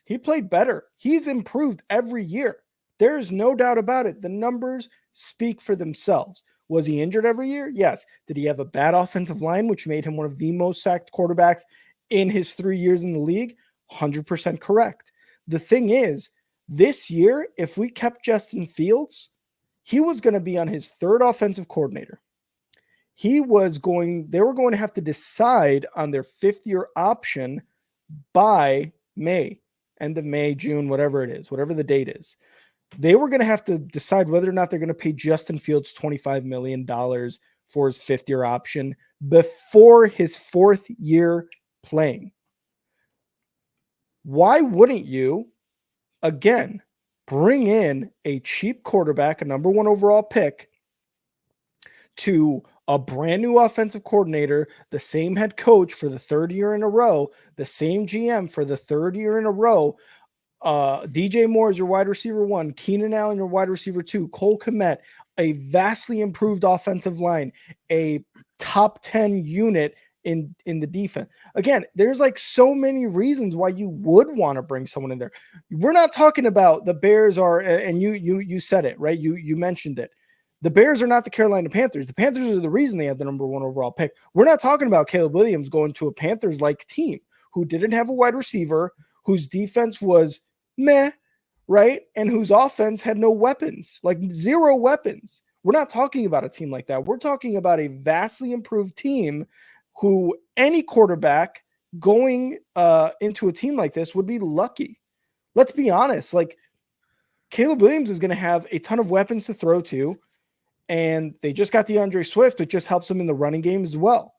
he played better. He's improved every year. There's no doubt about it. The numbers speak for themselves. Was he injured every year? Yes. Did he have a bad offensive line, which made him one of the most sacked quarterbacks in his 3 years in the league? 100% correct. The thing is, this year, if we kept Justin Fields, he was going to be on his 3rd offensive coordinator. They were going to have to decide on their 5th-year option by May, end of May, June, whatever it is, whatever the date is. They were going to have to decide whether or not they're going to pay Justin Fields $25 million for his 5th-year option before his 4th year playing. Why wouldn't you, again, bring in a cheap quarterback, a number 1 overall pick, to a brand new offensive coordinator, the same head coach for the 3rd year in a row, the same GM for the 3rd year in a row, DJ Moore is your wide receiver 1, Keenan Allen your wide receiver 2, Cole Kmet, a vastly improved offensive line, a top 10 unit in the defense. Again, there's like so many reasons why you would want to bring someone in there. We're not talking about the Bears are, and you said it, right? You mentioned it. The Bears are not the Carolina Panthers. The Panthers are the reason they had the number 1 overall pick. We're not talking about Caleb Williams going to a Panthers-like team who didn't have a wide receiver, whose defense was meh, right? And whose offense had no weapons, like zero weapons. We're not talking about a team like that. We're talking about a vastly improved team who any quarterback going into a team like this would be lucky. Let's be honest. Like, Caleb Williams is going to have a ton of weapons to throw to, and they just got DeAndre Swift, which just helps them in the running game as well.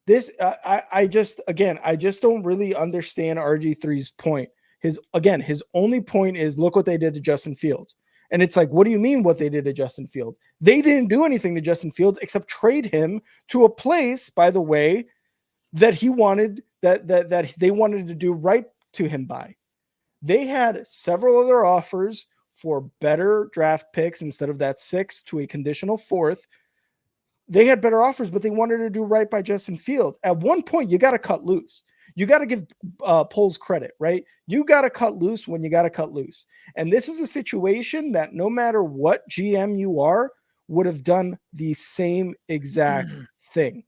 I just don't really understand RG3's point. His only point is, look what they did to Justin Fields. And it's like, what do you mean what they did to Justin Fields? They didn't do anything to Justin Fields except trade him to a place, by the way, that he wanted, that they wanted to do right to him by. They had several other offers for better draft picks instead of that 6th to a conditional 4th. They had better offers, but they wanted to do right by Justin Fields. At one point, you got to cut loose. You got to give Poles credit, right? You got to cut loose when you got to cut loose. And this is a situation that no matter what GM you are, would have done the same exact thing.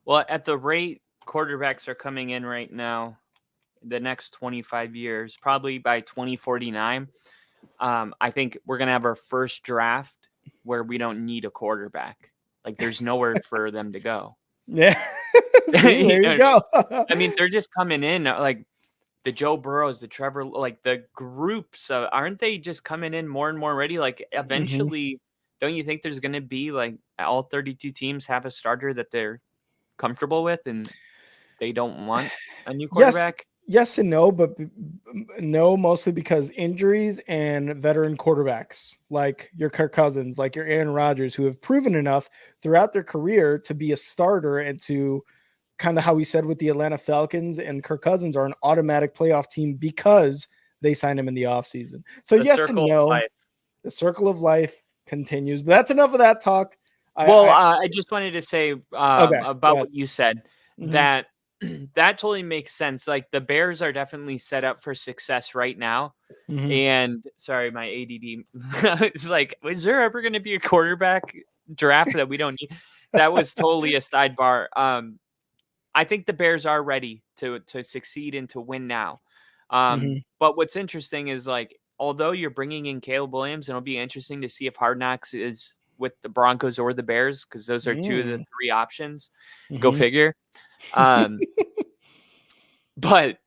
Well, at the rate quarterbacks are coming in right now, the next 25 years, probably by 2049, I think we're going to have our first draft where we don't need a quarterback. Like, there's nowhere for them to go. Yeah. See, there you go. I mean, they're just coming in like the Joe Burrows, the Trevor, like the groups, aren't they just coming in more and more ready? Like, eventually, don't you think there's going to be like all 32 teams have a starter that they're comfortable with and they don't want a new quarterback? Yes and no, but no, mostly because injuries and veteran quarterbacks like your Kirk Cousins, like your Aaron Rodgers, who have proven enough throughout their career to be a starter and to kind of how we said with the Atlanta Falcons, and Kirk Cousins are an automatic playoff team because they signed him in the offseason. So yes and no, the circle of life continues, but that's enough of that talk. I just wanted to say about what you said, that totally makes sense. Like, the Bears are definitely set up for success right now. And sorry, my ADD it's like, is there ever going to be a quarterback draft that we don't need? That was totally a sidebar. I think the Bears are ready to succeed and to win now. But what's interesting is, like, although you're bringing in Caleb Williams, and it'll be interesting to see if Hard Knocks is with the Broncos or the Bears, because those are 2 of the 3 options. Go figure. But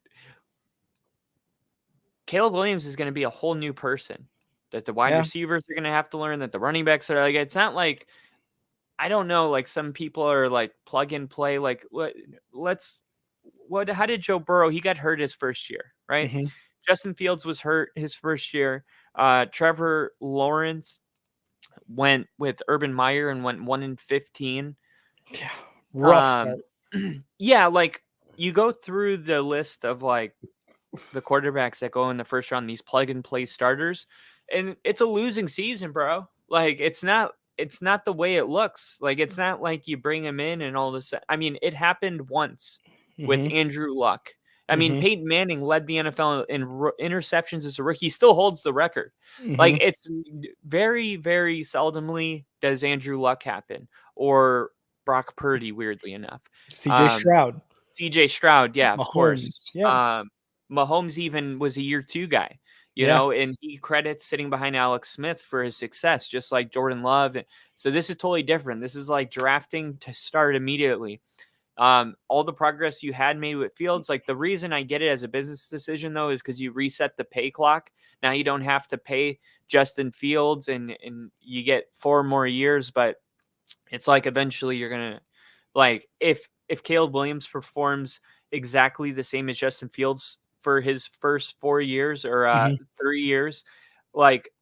Caleb Williams is going to be a whole new person that the wide receivers are going to have to learn, that the running backs are like, it's not like, I don't know, like some people are like plug and play. Like, how did Joe Burrow? He got hurt his first year, right? Justin Fields was hurt his first year. Trevor Lawrence went with Urban Meyer and went 1-15. Yeah, rough start. Yeah, like, you go through the list of like the quarterbacks that go in the first round, these plug and play starters, and it's a losing season, bro. Like, it's not the way it looks. Like, it's not like you bring him in and all this. I mean, it happened once with Andrew Luck. I mean, Peyton Manning led the NFL in interceptions as a rookie. He still holds the record. Like, it's very, very seldomly does Andrew Luck happen, or Brock Purdy, weirdly enough. CJ Stroud, yeah, of course. Yeah. Mahomes even was a year 2 guy, you know, and he credits sitting behind Alex Smith for his success, just like Jordan Love. So this is totally different. This is like drafting to start immediately. All the progress you had made with Fields, like, the reason I get it as a business decision, though, is because you reset the pay clock. Now you don't have to pay Justin Fields, and you get 4 more years, but it's like eventually you're going to, like, if Caleb Williams performs exactly the same as Justin Fields for his first 4 years or 3 years, like,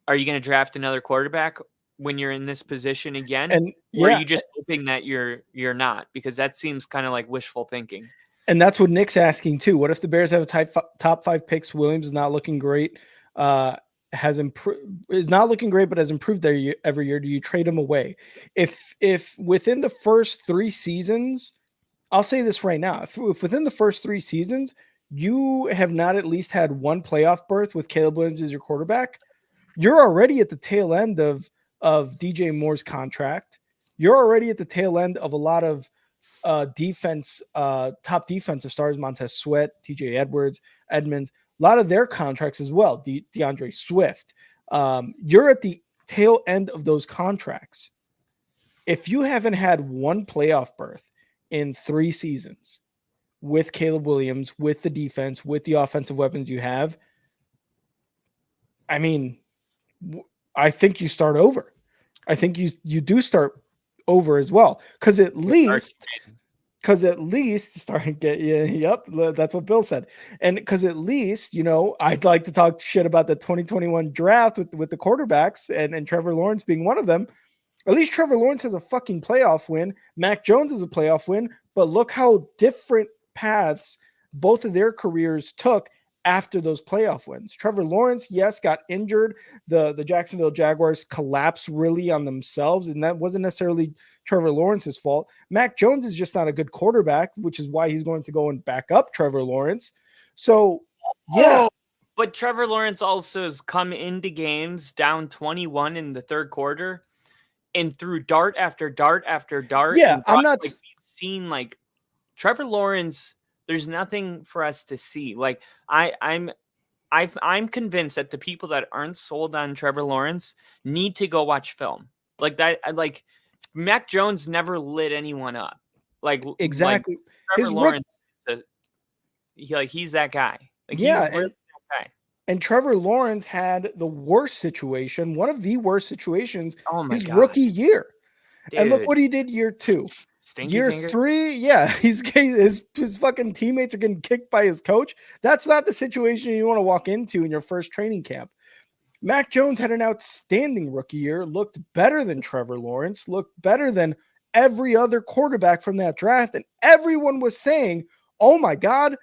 are you going to draft another quarterback when you're in this position again? Or are you just hoping that you're not? Because that seems kind of like wishful thinking. And that's what Nick's asking too. What if the Bears have a top 5 picks? Williams is not looking great. Is not looking great, but has improved every year. Do you trade him away? If within the first 3 seasons, I'll say this right now, if within the first 3 seasons, you have not at least had 1 playoff berth with Caleb Williams as your quarterback, you're already at the tail end of DJ Moore's contract. You're already at the tail end of a lot of top defensive stars, Montez Sweat, TJ Edmonds. a lot of their contracts as well. DeAndre Swift. You're at the tail end of those contracts. If you haven't had one playoff berth in 3 seasons with Caleb Williams, with the defense, with the offensive weapons you have, I mean, I think you start over. I think you do start over as well, because at least starting get yep, that's what Bill said. And because at least, I'd like to talk shit about the 2021 draft with the quarterbacks and Trevor Lawrence being one of them. At least Trevor Lawrence has a fucking playoff win. Mac Jones has a playoff win, but look how different paths both of their careers took after those playoff wins. Trevor Lawrence, yes, got injured. The Jacksonville Jaguars collapsed really on themselves, and that wasn't necessarily Trevor Lawrence's fault. Mac Jones is just not a good quarterback, which is why he's going to go and back up Trevor Lawrence. So, yeah. But Trevor Lawrence also has come into games down 21 in the third quarter and threw dart after dart after dart. Yeah, I'm not we've seen like Trevor Lawrence. There's nothing for us to see. Like I'm convinced that the people that aren't sold on Trevor Lawrence need to go watch film. Like that. Like Mac Jones never lit anyone up. Like exactly. Like Trevor Lawrence, he's that guy. Like yeah, he's really that guy. And Trevor Lawrence had the worst situation, one of the worst situations, his God. Rookie year. Dude. And look what he did year 2. Stinky year finger. 3, yeah, his fucking teammates are getting kicked by his coach. That's not the situation you want to walk into in your first training camp. Mac Jones had an outstanding rookie year, looked better than Trevor Lawrence, looked better than every other quarterback from that draft, and everyone was saying, oh my God,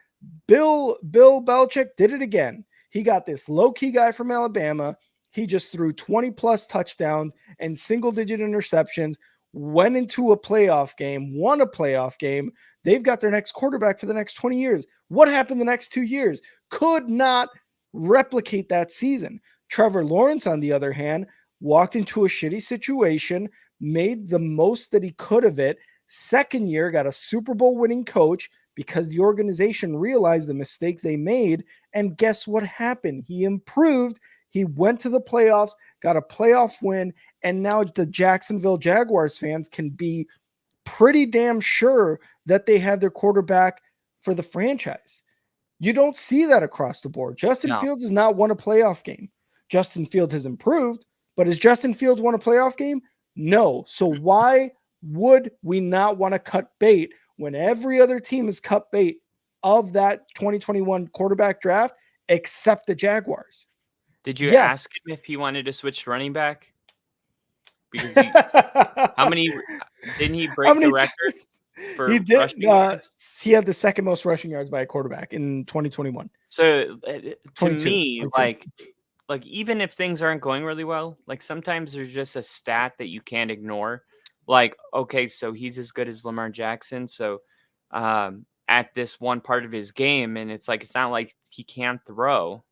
Bill Belichick did it again. He got this low-key guy from Alabama. He just threw 20-plus touchdowns and single-digit interceptions, went into a playoff game, won a playoff game. They've got their next quarterback for the next 20 years. What happened the next 2 years? Could not replicate that season. Trevor Lawrence, on the other hand, walked into a shitty situation, made the most that he could of it. Second year, got a Super Bowl winning coach because the organization realized the mistake they made. And guess what happened? He improved. He went to the playoffs, got a playoff win, and now the Jacksonville Jaguars fans can be pretty damn sure that they have their quarterback for the franchise. You don't see that across the board. Justin Fields has not won a playoff game. Justin Fields has improved, but has Justin Fields won a playoff game? No. So why would we not want to cut bait when every other team has cut bait of that 2021 quarterback draft except the Jaguars? Did you ask him if he wanted to switch to running back? Because how many didn't he break the record for he did, rushing yards? He had the second most rushing yards by a quarterback in 2021. So to me, like even if things aren't going really well, like sometimes there's just a stat that you can't ignore. Like, okay, so he's as good as Lamar Jackson. So at this one part of his game, and it's like it's not like he can't throw.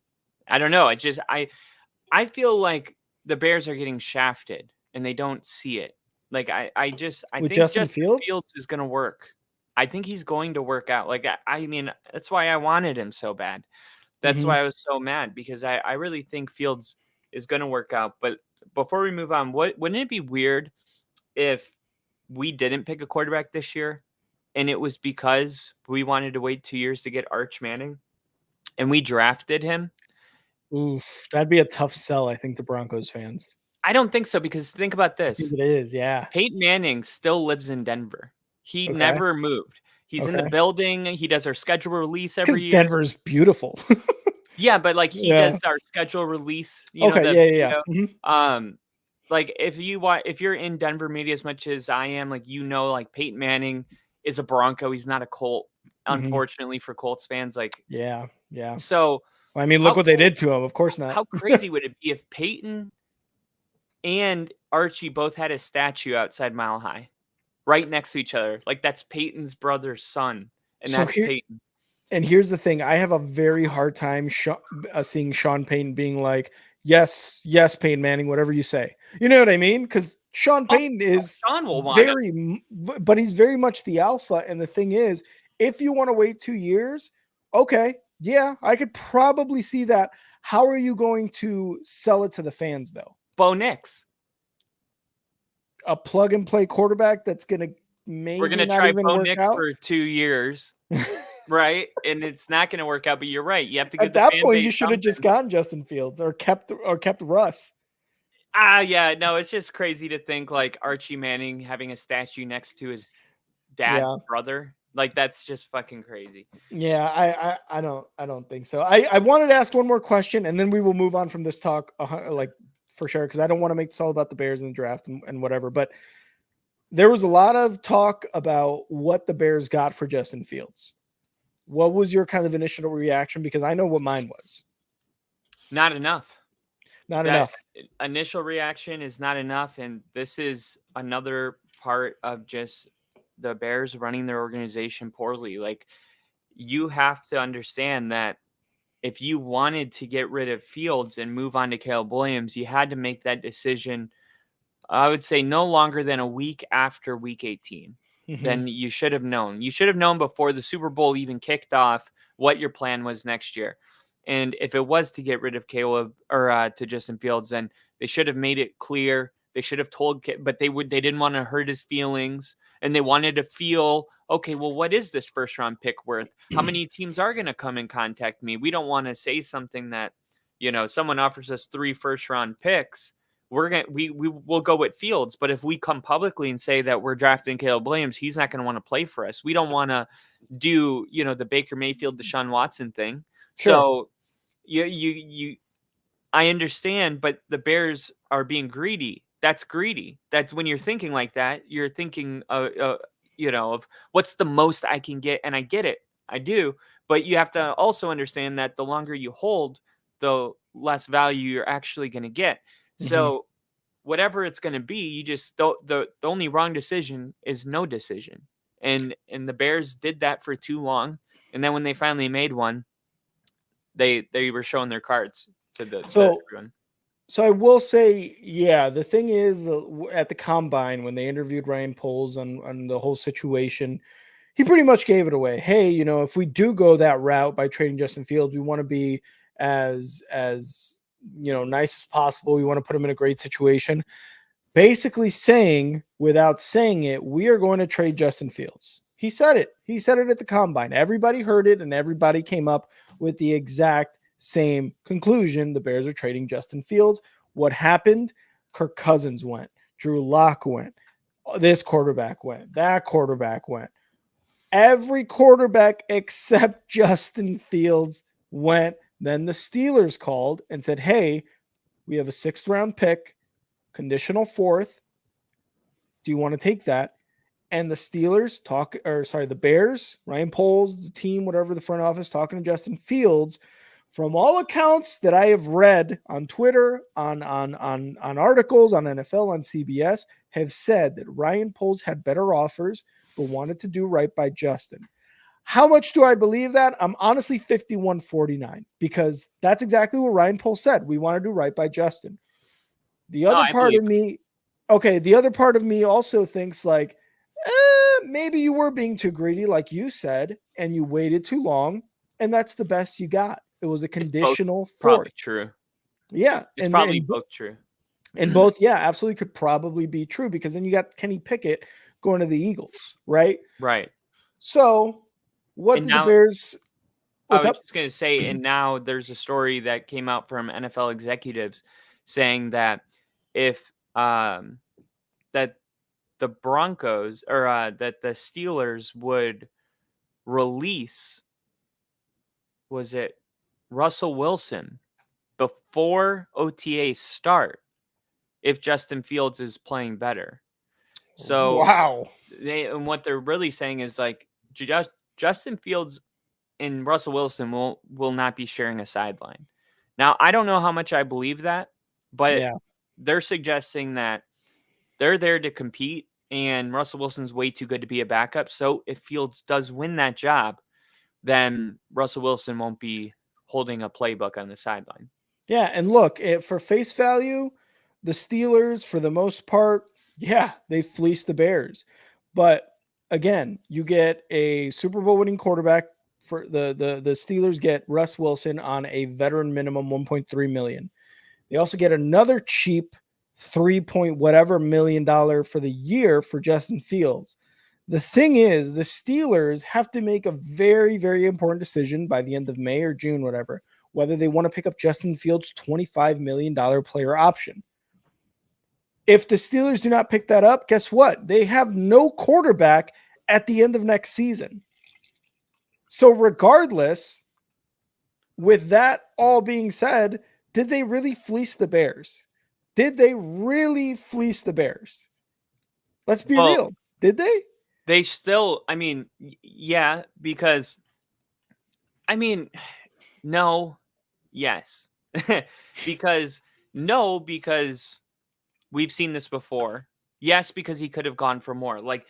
I don't know. I feel like the Bears are getting shafted and they don't see it. Like I think Justin Fields is going to work. I think he's going to work out. Like, I mean, that's why I wanted him so bad. That's why I was so mad, because I really think Fields is going to work out. But before we move on, wouldn't it be weird if we didn't pick a quarterback this year and it was because we wanted to wait 2 years to get Arch Manning and we drafted him? Oof, that'd be a tough sell, I think, to Broncos fans. I don't think so, because think about this. I think it is, yeah. Peyton Manning still lives in Denver. He never moved. He's in the building. He does our schedule release every year. Denver's beautiful. Yeah, but like he does our schedule release. Like if you're in Denver media as much as I am, like like Peyton Manning is a Bronco. He's not a Colt. Unfortunately for Colts fans, like yeah. So I mean, look what they did to him. Of course not. How crazy would it be if Peyton and Archie both had a statue outside Mile High, right next to each other? Like that's Peyton's brother's son, and that's Peyton. And here's the thing: I have a very hard time seeing Sean Payton being like, "Yes, Peyton Manning, whatever you say." You know what I mean? Because Sean Payton is but he's very much the alpha. And the thing is, if you want to wait 2 years, okay, Yeah, I could probably see that. How are you going to sell it to the fans, though? Bo Nix. A plug-and-play quarterback that's going to We're maybe going to not try even Bo work Nix out? for 2 years, right? And it's not going to work out, but you're right. You have to give At the that fan point, base you should have just something. gotten Justin Fields or kept Russ. Yeah, no, it's just crazy to think like Archie Manning having a statue next to his dad's brother. Like that's just fucking crazy. Yeah, I don't think so. I wanted to ask one more question, and then we will move on from this talk, like for sure, because I don't want to make this all about the Bears and the draft and whatever. But there was a lot of talk about what the Bears got for Justin Fields. What was your kind of initial reaction? Because I know what mine was. Not enough. Not enough. Initial reaction is not enough, and this is another part of just the Bears running their organization poorly. Like you have to understand that if you wanted to get rid of Fields and move on to Caleb Williams, you had to make that decision, I would say, no longer than a week after week 18. Then you should have known. You should have known before the Super Bowl even kicked off what your plan was next year. And if it was to get rid of Caleb or to Justin Fields, then they should have made it clear. They should have told, but they didn't want to hurt his feelings, and they wanted to feel, okay, well, what is this first round pick worth? How many teams are going to come and contact me? We don't want to say something that, someone offers us 3 first round picks. We'll go with Fields, but if we come publicly and say that we're drafting Caleb Williams, he's not going to want to play for us. We don't want to do, the Baker Mayfield, Deshaun Watson thing. Sure. So I understand, but the Bears are being greedy. That's greedy. That's when you're thinking like that, you're thinking, of what's the most I can get. And I get it. I do. But you have to also understand that the longer you hold, the less value you're actually going to get. So whatever it's going to be, you just the only wrong decision is no decision. And the Bears did that for too long. And then when they finally made one, they were showing their cards to everyone. So I will say, yeah, the thing is at the combine when they interviewed Ryan Poles on the whole situation, he pretty much gave it away. Hey, if we do go that route by trading Justin Fields, we want to be as nice as possible. We want to put him in a great situation. Basically saying, without saying it, we are going to trade Justin Fields. He said it. He said it at the combine. Everybody heard it, and everybody came up with the exact same conclusion. The Bears are trading Justin Fields. What happened? Kirk Cousins went. Drew Lock went. This quarterback went. That quarterback went. Every quarterback except Justin Fields went. Then the Steelers called and said, hey, we have a 6th round pick, conditional 4th. Do you want to take that? And the the Bears, Ryan Poles, the team, whatever, the front office, talking to Justin Fields. From all accounts that I have read on Twitter, on articles, on NFL, on CBS, have said that Ryan Poles had better offers, but wanted to do right by Justin. How much do I believe that? I'm honestly 51-49 because that's exactly what Ryan Poles said. We want to do right by Justin. The other part of me also thinks like, maybe you were being too greedy, like you said, and you waited too long, and that's the best you got. It was a conditional 4th. Probably true. Yeah. It's probably both true. And both, yeah, absolutely could probably be true because then you got Kenny Pickett going to the Eagles, right? Right. So what did the Bears... I was just going to say, and now there's a story that came out from NFL executives saying that if that the Broncos or that the Steelers would release, was it Russell Wilson before OTAs start if Justin Fields is playing better. So wow. And what they're really saying is like Justin Fields and Russell Wilson will not be sharing a sideline. Now, I don't know how much I believe that, but they're suggesting that they're there to compete and Russell Wilson's way too good to be a backup. So if Fields does win that job, then Russell Wilson won't be holding a playbook on the sideline. Yeah, and look, for face value, the Steelers, for the most part, they fleeced the Bears. But again, you get a Super Bowl winning quarterback for the Steelers get Russ Wilson on a veteran minimum $1.3 million. They also get another cheap $3 whatever million for the year for Justin Fields. The thing is, the Steelers have to make a very, very important decision by the end of May or June, whatever, whether they want to pick up Justin Fields' $25 million player option. If the Steelers do not pick that up, guess what? They have no quarterback at the end of next season. So regardless, with that all being said, did they really fleece the Bears? Did they really fleece the Bears? Let's be real. Did they? They still, yeah, because, no, yes. because we've seen this before. Yes, because he could have gone for more. Like,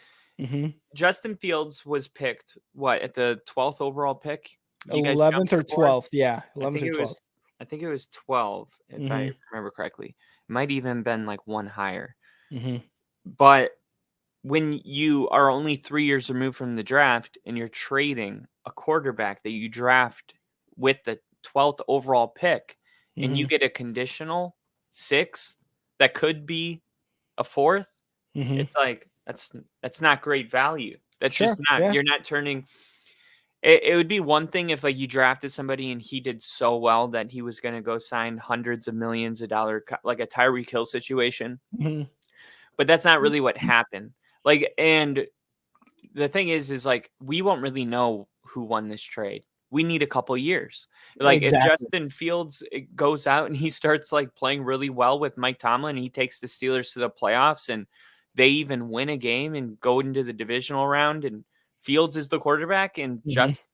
Justin Fields was picked, at the 12th overall pick? 11th or 12th, yeah. 11th or 12th. I think it was 12, if I remember correctly. It might even been like one higher. But when you are only 3 years removed from the draft and you're trading a quarterback that you draft with the 12th overall pick and you get a conditional 6th that could be a 4th, it's like, that's not great value. That's just not, you're not turning. It would be one thing if like you drafted somebody and he did so well that he was going to go sign hundreds of millions of dollars, like a Tyreek Hill situation. But that's not really what happened. Like, and the thing is like, we won't really know who won this trade. We need a couple years. Like if Justin Fields goes out and he starts like playing really well with Mike Tomlin, he takes the Steelers to the playoffs and they even win a game and go into the divisional round and Fields is the quarterback and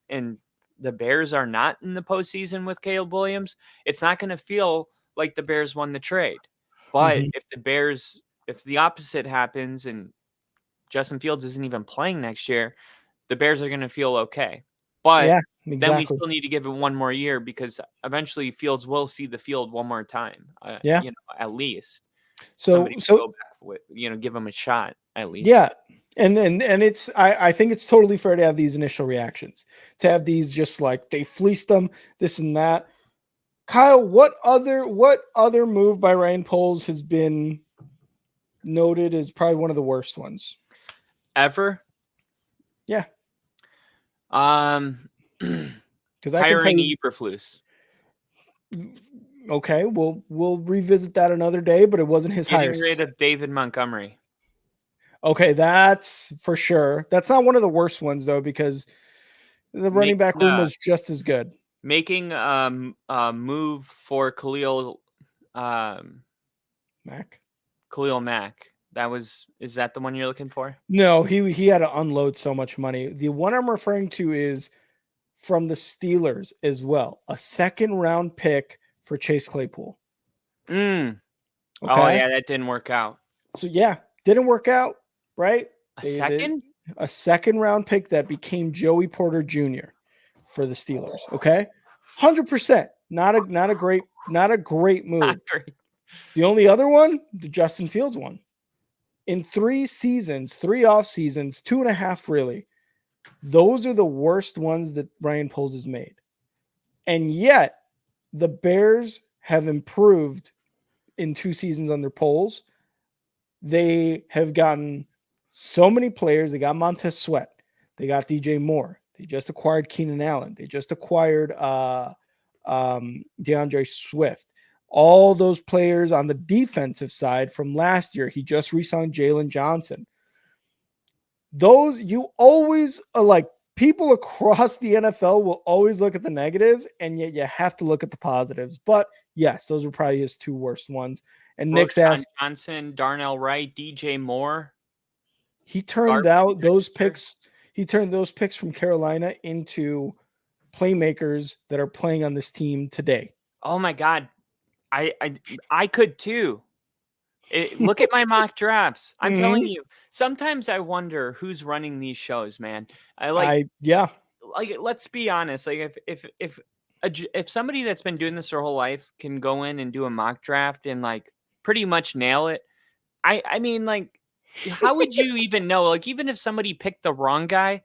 and the Bears are not in the postseason with Caleb Williams, it's not going to feel like the Bears won the trade. But if the opposite happens and Justin Fields isn't even playing next year, the Bears are going to feel okay. But then we still need to give it one more year because eventually Fields will see the field one more time. At least. So go back with, give him a shot at least. Yeah. And it's, I think it's totally fair to have these initial reactions, to have these just like they fleeced them, this and that. Kyle, what other move by Ryan Poles has been noted as probably one of the worst ones ever? Yeah. Because hiring Eberflus. Okay, we'll revisit that another day, but it wasn't his hire. Getting rid of David Montgomery. Okay, that's for sure. That's not one of the worst ones though, because the running back room was just as good. Making a move for Khalil Mack. Khalil Mack. Is that the one you're looking for? No, he had to unload so much money. The one I'm referring to is from the Steelers as well. A 2nd round pick for Chase Claypool. Okay. Oh yeah, that didn't work out. So yeah, didn't work out, right? A 2nd round pick that became Joey Porter Jr. for the Steelers. Okay. 100%. Not a great move. Not great. The only other one, the Justin Fields one. In 3 seasons, 3 off seasons, 2.5 really. Those are the worst ones that Ryan Poles has made. And yet the Bears have improved in 2 seasons under Poles. They have gotten so many players. They got Montez Sweat. They got DJ Moore. They just acquired Keenan Allen. They just acquired DeAndre Swift. All those players on the defensive side from last year. He just re-signed Jalen Johnson. Those you always like people across the NFL will always look at the negatives, and yet you have to look at the positives. But yes, those were probably his 2 worst ones. And Nick's asked Johnson, Darnell Wright, DJ Moore. He turned those picks from Carolina into playmakers that are playing on this team today. Oh my God. I could too. Look at my mock drafts. I'm telling you, sometimes I wonder who's running these shows, man. Like, let's be honest. Like if somebody that's been doing this their whole life can go in and do a mock draft and like pretty much nail it. I mean, like, how would you even know? Like, even if somebody picked the wrong guy,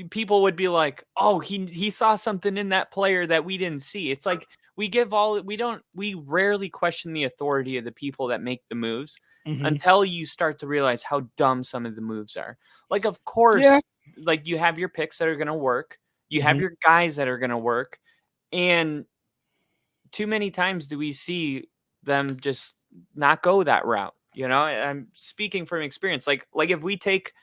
people would be like, oh, he saw something in that player that we didn't see. It's like we rarely question the authority of the people that make the moves until you start to realize how dumb some of the moves are. Like, of course, like you have your picks that are going to work. You have your guys that are going to work. And too many times do we see them just not go that route. You know, I'm speaking from experience. Like if we take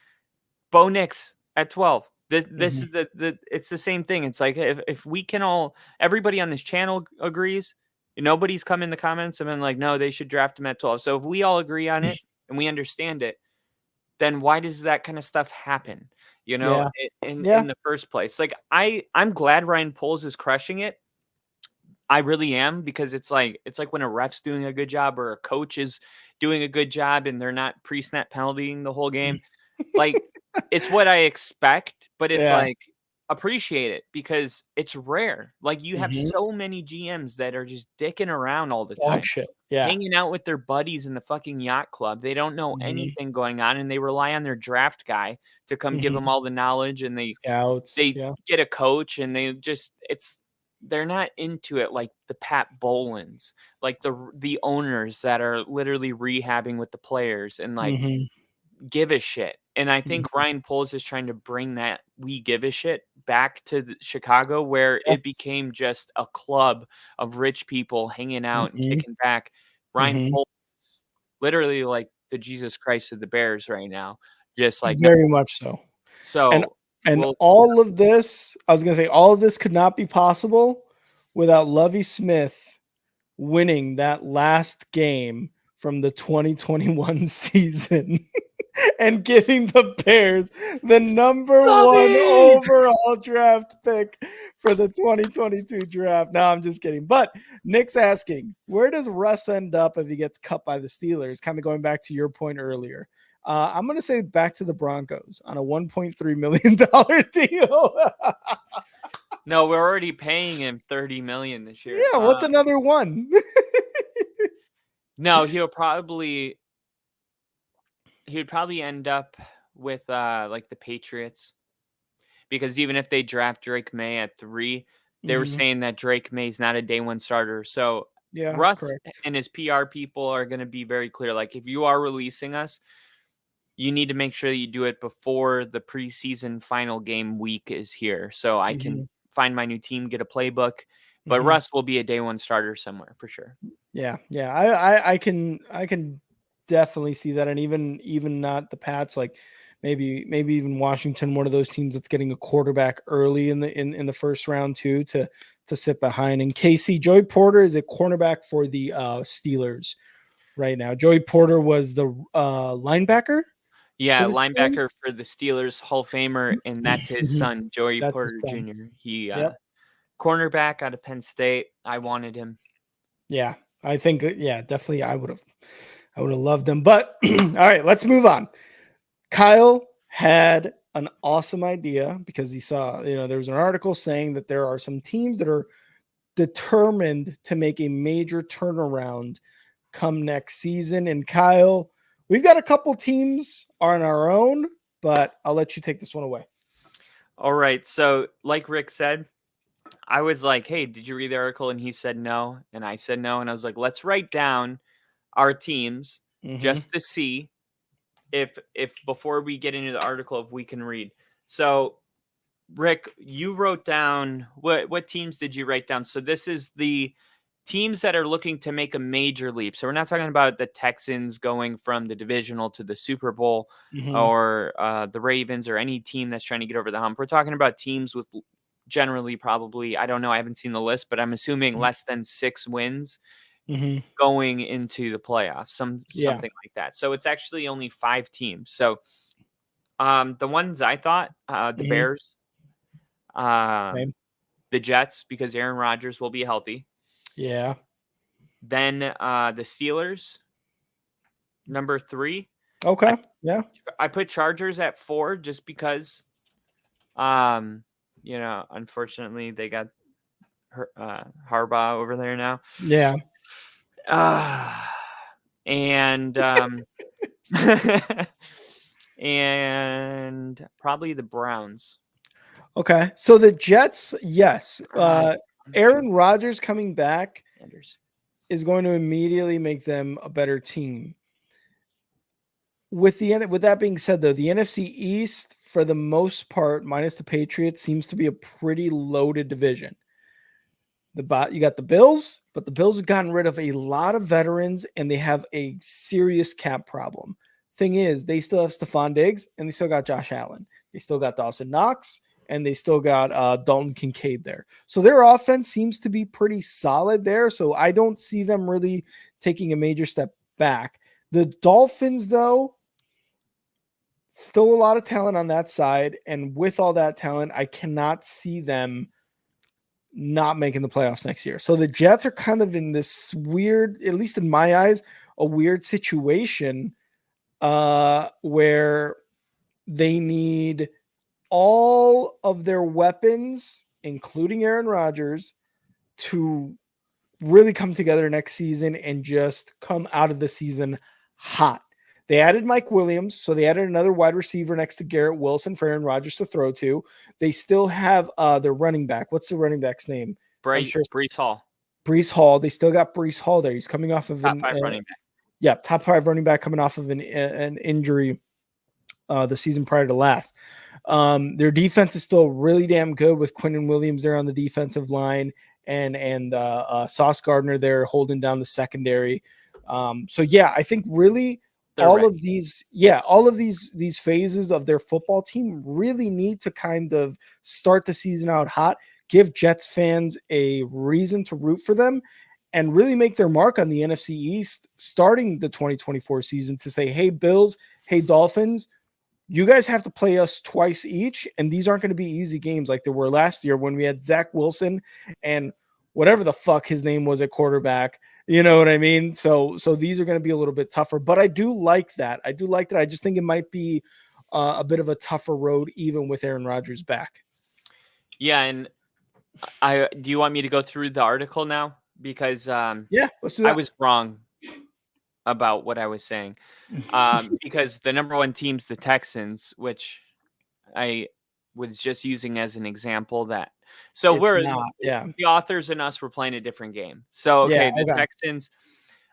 Bo Nix at 12, this is it's the same thing. It's like if we can all, everybody on this channel agrees, nobody's come in the comments and been like, no, they should draft him at 12. So if we all agree on it and we understand it, then why does that kind of stuff happen? You know, in the first place? Like I'm glad Ryan Poles is crushing it. I really am, because it's like when a ref's doing a good job or a coach is doing a good job and they're not pre-snap penaltying the whole game. Like, it's what I expect, but it's like, appreciate it, because it's rare. Like, you have so many GMs that are just dicking around all the time, hanging out with their buddies in the fucking yacht club. They don't know anything going on, and they rely on their draft guy to come give them all the knowledge, and they get a coach, and they're not into it like the Pat Bolins, like the owners that are literally rehabbing with the players and like give a shit. And I think Ryan Poles is trying to bring that we give a shit back to Chicago, where it became just a club of rich people hanging out and kicking back. Ryan Poles is literally like the Jesus Christ of the Bears right now. Just like very much so. So and all of this, I was going to say, all of this could not be possible without Lovie Smith winning that last game from the 2021 season and giving the Bears the number one overall draft pick for the 2022 draft. No, I'm just kidding. But Nick's asking, where does Russ end up if he gets cut by the Steelers? Kind of going back to your point earlier. I'm going to say back to the Broncos on a $1.3 million deal. No, we're already paying him $30 million this year. Yeah, what's another one? No, he would probably end up with like the Patriots, because even if they draft Drake May at 3, they were saying that Drake May's not a day one starter. So Russ and his PR people are going to be very clear. Like, if you are releasing us, you need to make sure that you do it before the preseason final game week is here, so I can find my new team, get a playbook. But Russ will be a day one starter somewhere for sure. Yeah. I can definitely see that, and even not the Pats, like maybe even Washington, one of those teams that's getting a quarterback early in the first round too, to sit behind. And KC, Joey Porter is a cornerback for the Steelers right now. Joey Porter was the linebacker. Yeah, linebacker for the Steelers, Hall of Famer, and that's his son, Joey Porter Jr. He cornerback out of Penn State. I wanted him. Yeah, I think definitely I would have loved him. But all right, let's move on. Kyle had an awesome idea because he saw, there was an article saying that there are some teams that are determined to make a major turnaround come next season. And Kyle, we've got a couple teams on our own, but I'll let you take this one away. All right. So like Rick said, I was like, hey, did you read the article? And he said no. And I said no. And I was like, let's write down our teams just to see if before we get into the article, if we can read. So Rick, you wrote down, what teams did you write down? So this is the teams that are looking to make a major leap. So we're not talking about the Texans going from the divisional to the Super Bowl or the Ravens or any team that's trying to get over the hump. We're talking about teams with generally probably, I don't know, I haven't seen the list, but I'm assuming less than 6 wins going into the playoffs, something like that. So it's actually only 5 teams. So the ones I thought, the Bears, the Jets, because Aaron Rodgers will be healthy. Yeah. Then the Steelers, number 3. Okay. I put Chargers at 4 just because, unfortunately they got Harbaugh over there now. Yeah. And and probably the Browns. Okay. So the Jets, yes. Aaron Rodgers coming back is going to immediately make them a better team. With that being said, though, the NFC East, for the most part, minus the Patriots, seems to be a pretty loaded division. You got the Bills, but the Bills have gotten rid of a lot of veterans, and they have a serious cap problem. Thing is, they still have Stephon Diggs, and they still got Josh Allen. They still got Dawson Knox, and they still got Dalton Kincaid there. So their offense seems to be pretty solid there. So I don't see them really taking a major step back. The Dolphins, though, still a lot of talent on that side. And with all that talent, I cannot see them not making the playoffs next year. So the Jets are kind of in this weird, at least in my eyes, a weird situation where they need all of their weapons, including Aaron Rodgers, to really come together next season and just come out of the season hot. They added Mike Williams, so they added another wide receiver next to Garrett Wilson for Aaron Rodgers to throw to. They still have their running back. What's the running back's name? Breece Hall. Breece Hall. They still got Breece Hall there. He's coming off of top 5 running back. Yeah, top 5 running back coming off of an injury the season prior to last. Their defense is still really damn good with Quinnen Williams there on the defensive line and Sauce Gardner there holding down the secondary. So yeah, I think really all of these phases of their football team really need to kind of start the season out hot, give Jets fans a reason to root for them, and really make their mark on the NFC East starting the 2024 season to say, hey, Bills, hey, Dolphins, you guys have to play us twice each, and these aren't going to be easy games like they were last year when we had Zach Wilson and whatever the fuck his name was at quarterback. You know what I mean? So these are going to be a little bit tougher, but I do like that. I just think it might be a bit of a tougher road, even with Aaron Rodgers back. Yeah, and do you want me to go through the article now? Because yeah, let's do that. I was wrong about what I was saying. Because the number 1 team's the Texans, which I was just using as an example that. So the authors and us were playing a different game. So, the Texans,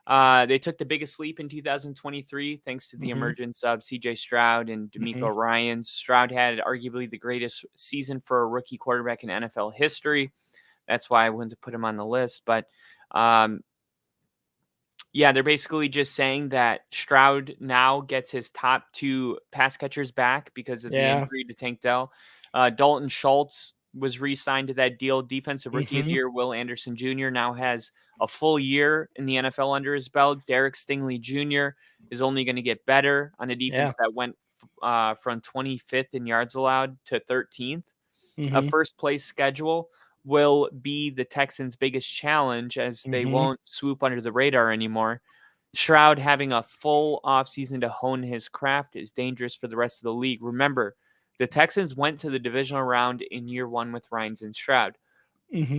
they took the biggest leap in 2023 thanks to the emergence of CJ Stroud and DeMeco Ryans. Stroud had arguably the greatest season for a rookie quarterback in NFL history. That's why I wanted to put him on the list. But they're basically just saying that Stroud now gets his top 2 pass catchers back because of the injury to Tank Dell. Dalton Schultz was re-signed to that deal. Defensive Rookie of the Year, Will Anderson Jr. now has a full year in the NFL under his belt. Derek Stingley Jr. is only going to get better on a defense that went from 25th in yards allowed to 13th. A first-place schedule will be the Texans' biggest challenge as they won't swoop under the radar anymore. Stroud having a full offseason to hone his craft is dangerous for the rest of the league. Remember, the Texans went to the divisional round in year 1 with Ryans and Stroud.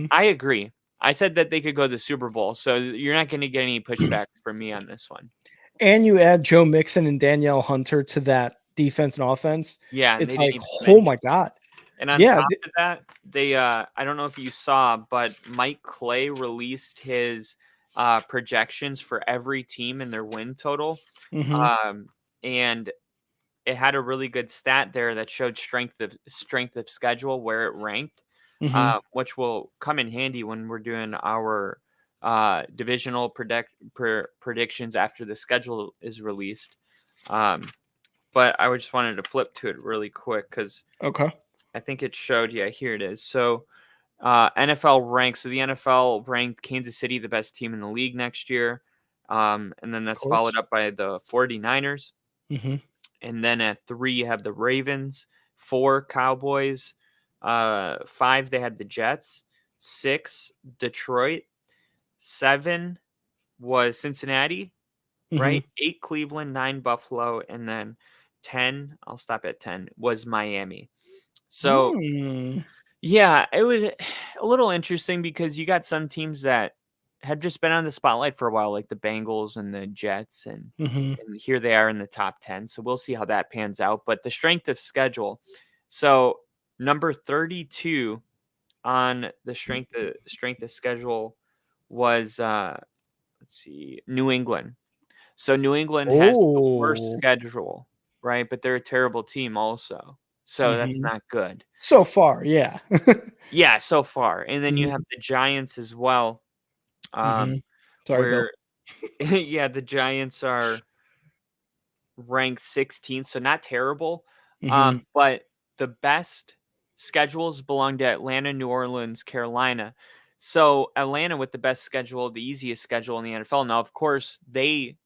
I agree. I said that they could go to the Super Bowl, so you're not going to get any pushback from me on this one. And you add Joe Mixon and Danielle Hunter to that defense and offense. Yeah, it's like, oh my God. And on top of that, they I don't know if you saw, but Mike Clay released his projections for every team and their win total. And it had a really good stat there that showed strength of schedule, where it ranked, which will come in handy when we're doing our divisional predictions after the schedule is released. But I just wanted to flip to it really quick because I think it showed. Yeah, here it is. So NFL ranks. So the NFL ranked Kansas City the best team in the league next year. And then that's followed up by the 49ers. And then at 3, you have the Ravens. 4, Cowboys. 5, they had the Jets. 6, Detroit. 7 was Cincinnati, right? 8, Cleveland. 9, Buffalo. And then 10, I'll stop at 10, was Miami. So, yeah, it was a little interesting because you got some teams that had just been on the spotlight for a while, like the Bengals and the Jets, and here they are in the top 10. So we'll see how that pans out. But the strength of schedule. So Number 32 on the strength of schedule was let's see, New England. So New England has the worst schedule, right? But they're a terrible team also. So that's not good. So far, yeah. Yeah, so far. And then you have the Giants as well. Sorry, where Bill. yeah, the Giants are ranked 16th, so not terrible. But the best schedules belong to Atlanta, New Orleans, Carolina. So Atlanta with the best schedule, the easiest schedule in the NFL. Now, of course, they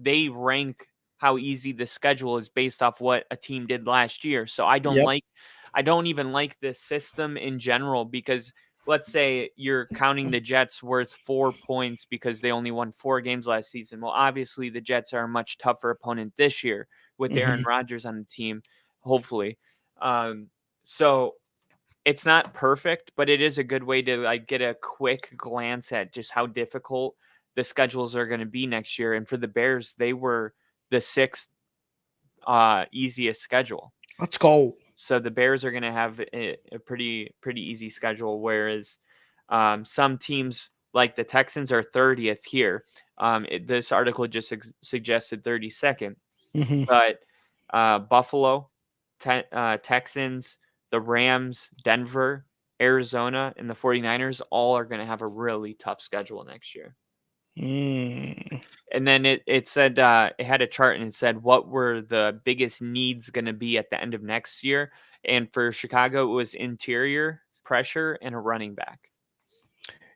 rank how easy the schedule is based off what a team did last year. So I don't even like this system in general, because let's say you're counting the Jets worth 4 points because they only won 4 games last season. Well, obviously the Jets are a much tougher opponent this year with Aaron Rodgers on the team, hopefully. So it's not perfect, but it is a good way to like get a quick glance at just how difficult the schedules are going to be next year. And for the Bears, they were the 6th easiest schedule. Let's go. So the Bears are going to have a pretty easy schedule, whereas some teams like the Texans are 30th here. This article just suggested 32nd, but Buffalo, Texans, the Rams, Denver, Arizona, and the 49ers all are going to have a really tough schedule next year. And then it said it had a chart and it said what were the biggest needs going to be at the end of next year. And for Chicago, it was interior pressure and a running back.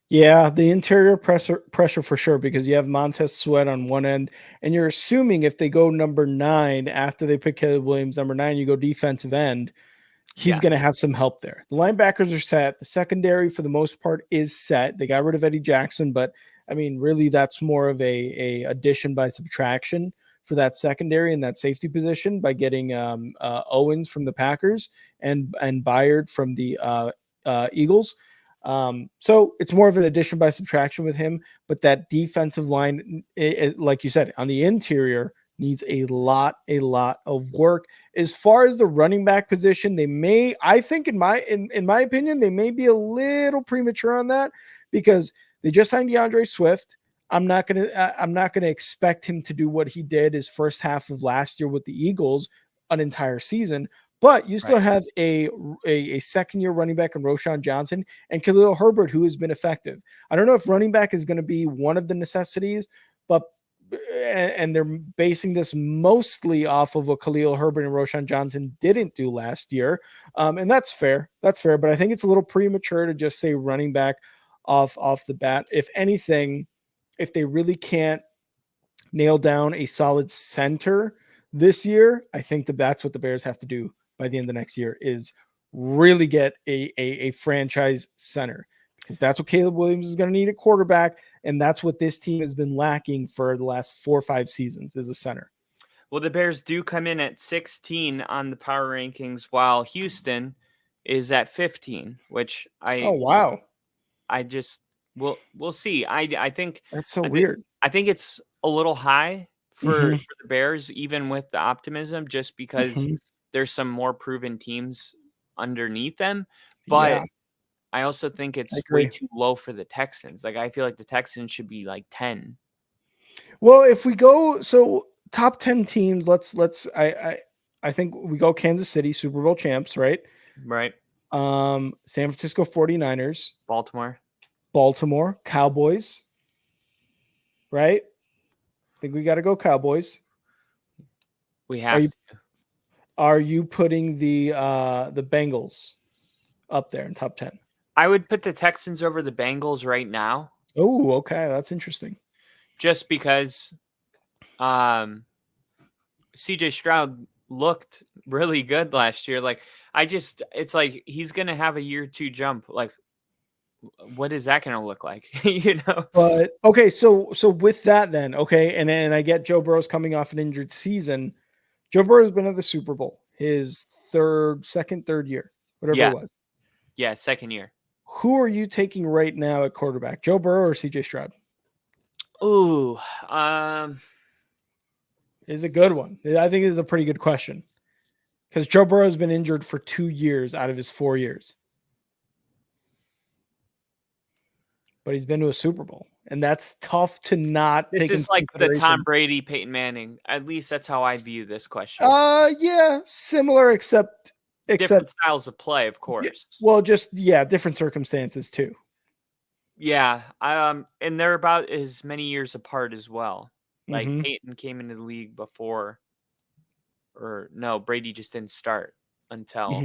Yeah, the interior pressure for sure, because you have Montez Sweat on one end, and you're assuming if they go number 9 after they pick Caleb Williams, number 9, you go defensive end. He's going to have some help there. The linebackers are set. The secondary, for the most part, is set. They got rid of Eddie Jackson, but I mean, really, that's more of a addition by subtraction for that secondary and that safety position by getting Owens from the Packers and Byard from the Eagles. So it's more of an addition by subtraction with him, but that defensive line, like you said, on the interior needs a lot of work. As far as the running back position, I think in my opinion, they may be a little premature on that, because they just signed DeAndre Swift. I'm not gonna expect him to do what he did his first half of last year with the Eagles, an entire season. But you still have a second-year running back in Roschon Johnson and Khalil Herbert, who has been effective. I don't know if running back is going to be one of the necessities, and they're basing this mostly off of what Khalil Herbert and Roschon Johnson didn't do last year. And that's fair. But I think it's a little premature to just say running back off the bat. If anything, if they really can't nail down a solid center this year, I think that's what the Bears have to do by the end of next year, is really get a franchise center, because that's what Caleb Williams is going to need at quarterback. And that's what this team has been lacking for the last 4 or 5 seasons, is a center. Well, the Bears do come in at 16 on the power rankings, while Houston is at 15, which wow. We'll see. I think that's so weird. I think it's a little high for the Bears, even with the optimism, just because there's some more proven teams underneath them. But I also think it's way too low for the Texans. Like, I feel like the Texans should be like 10. Well, if we go top 10 teams, I think we go Kansas City, Super Bowl champs, right? Right. San Francisco 49ers, Baltimore, Cowboys, right? I think we got to go Cowboys. We have to. Are you putting the Bengals up there in top 10? I would put the Texans over the Bengals right now. Oh, okay. That's interesting. Just because CJ Stroud looked really good last year. Like, it's like he's going to have a year 2 jump. Like, what is that going to look like? But okay. So with that then, okay. And I get Joe Burrow's coming off an injured season. Joe Burrow's been at the Super Bowl his third year, whatever it was. Yeah. Second year. Who are you taking right now at quarterback, Joe Burrow or CJ Stroud? Ooh, is a good one. I think it's a pretty good question, Because Joe Burrow has been injured for 2 years out of his 4 years. But he's been to a Super Bowl. And that's tough to not take into This is like the consideration. Tom Brady, Peyton Manning. At least that's how I view this question. Yeah, similar except different styles of play, of course. Well, just different circumstances too. Yeah, and they're about as many years apart as well. Like Peyton came into the league before, or no, Brady just didn't start until.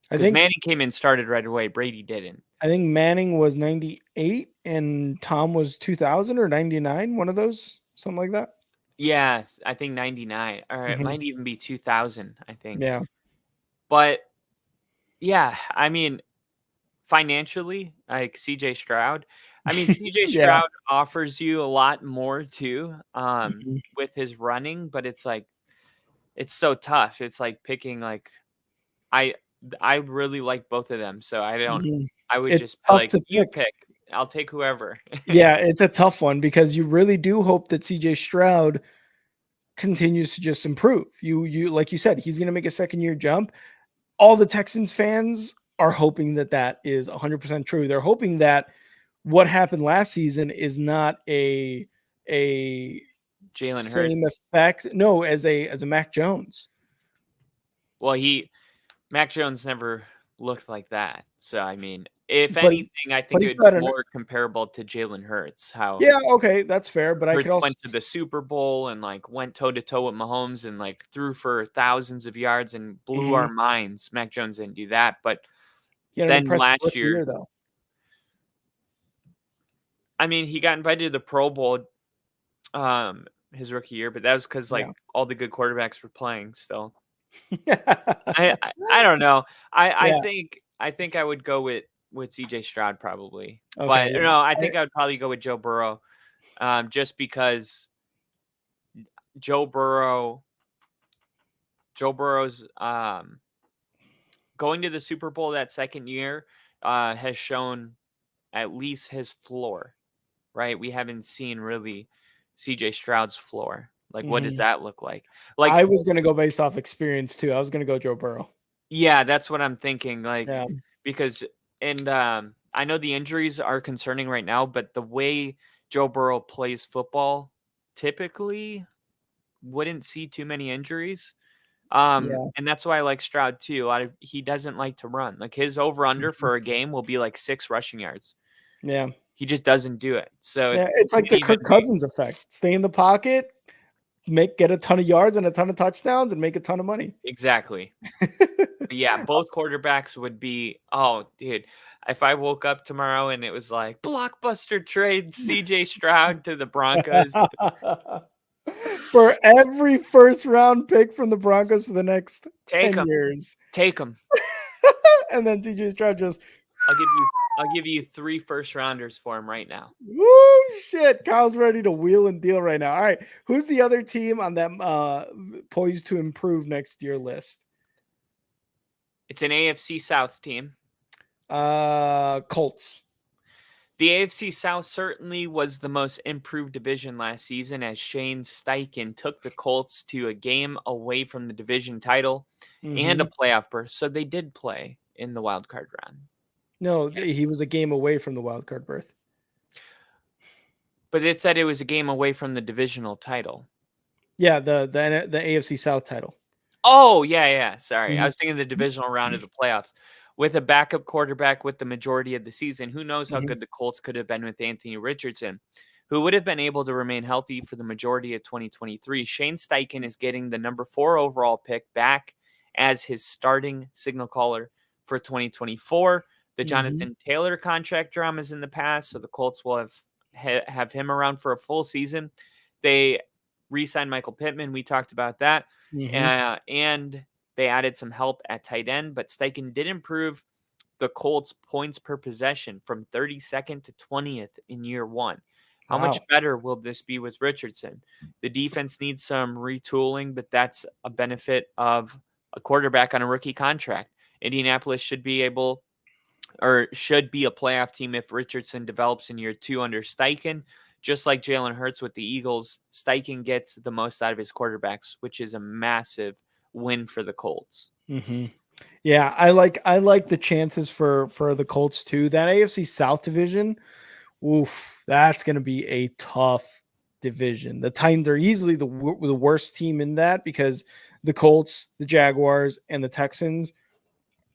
I think Manning came in, started right away. Brady didn't. I think Manning was 98 and Tom was 2000 or 99, one of those, something like that. Yeah, I think 99. Or it might even be 2000, I think. Yeah. But yeah, I mean, financially, like CJ Stroud. I mean, CJ Stroud offers you a lot more too, with his running, but it's like it's so tough. It's like picking like I really like both of them, so I don't. I would just be like, you pick. I'll take whoever. Yeah, it's a tough one because you really do hope that CJ Stroud continues to just improve. You like you said, he's going to make a second-year jump. All the Texans fans are hoping that is 100% true. They're hoping that what happened last season is not a Jalen Hurts same effect. No, as a Mac Jones. Well, Mac Jones never looked like that. So I mean, if anything, I think it would be more comparable to Jalen Hurts. Yeah, okay, that's fair. But Hurts I could also went to the Super Bowl and like went toe to toe with Mahomes and like threw for thousands of yards and blew our minds. Mac Jones didn't do that, but then last year, though. I mean, he got invited to the Pro Bowl his rookie year, but that was because like all the good quarterbacks were playing still. I don't know. I think I would go with CJ Stroud probably. Okay, but no, I think I would probably go with Joe Burrow. Just because Joe Burrow's going to the Super Bowl that second year has shown at least his floor, right? We haven't seen really CJ Stroud's floor. Like, what does that look like? Like, I was going to go based off experience too. I was going to go Joe Burrow. Yeah, that's what I'm thinking. Like, because I know the injuries are concerning right now, but the way Joe Burrow plays football typically wouldn't see too many injuries. And that's why I like Stroud too. He doesn't like to run. Like his over under for a game will be like 6 rushing yards. Yeah. He just doesn't do it. So it's like the Kirk Cousins effect. Stay in the pocket, get a ton of yards and a ton of touchdowns and make a ton of money. Exactly. Yeah, both quarterbacks would be, oh, dude, if I woke up tomorrow and it was like blockbuster trade CJ Stroud to the Broncos. For every first round pick from the Broncos for the next 10 years. Take them. And then CJ Stroud just I'll give you 3 first rounders for him right now. Woo, shit. Kyle's ready to wheel and deal right now. All right. Who's the other team on that poised to improve next year list? It's an AFC South team. Colts. The AFC South certainly was the most improved division last season as Shane Steichen took the Colts to a game away from the division title and a playoff berth. So they did play in the wild card round. No, he was a game away from the wild card berth. But it said it was a game away from the divisional title. Yeah, the AFC South title. Oh, yeah. Sorry. I was thinking the divisional round of the playoffs. With a backup quarterback with the majority of the season, who knows how good the Colts could have been with Anthony Richardson, who would have been able to remain healthy for the majority of 2023. Shane Steichen is getting the number 4 overall pick back as his starting signal caller for 2024. The Jonathan Taylor contract dramas in the past, so the Colts will have him around for a full season. They re-signed Michael Pittman. We talked about that. And they added some help at tight end, but Steichen did improve the Colts' points per possession from 32nd to 20th in year 1. How much better will this be with Richardson? The defense needs some retooling, but that's a benefit of a quarterback on a rookie contract. Indianapolis should be a playoff team if Richardson develops in year 2 under Steichen. Just like Jalen Hurts with the Eagles, Steichen gets the most out of his quarterbacks, which is a massive win for the Colts. Mm-hmm. Yeah, I like the chances for the Colts too. That AFC South division, oof, that's going to be a tough division. The Titans are easily the worst team in that because the Colts, the Jaguars, and the Texans.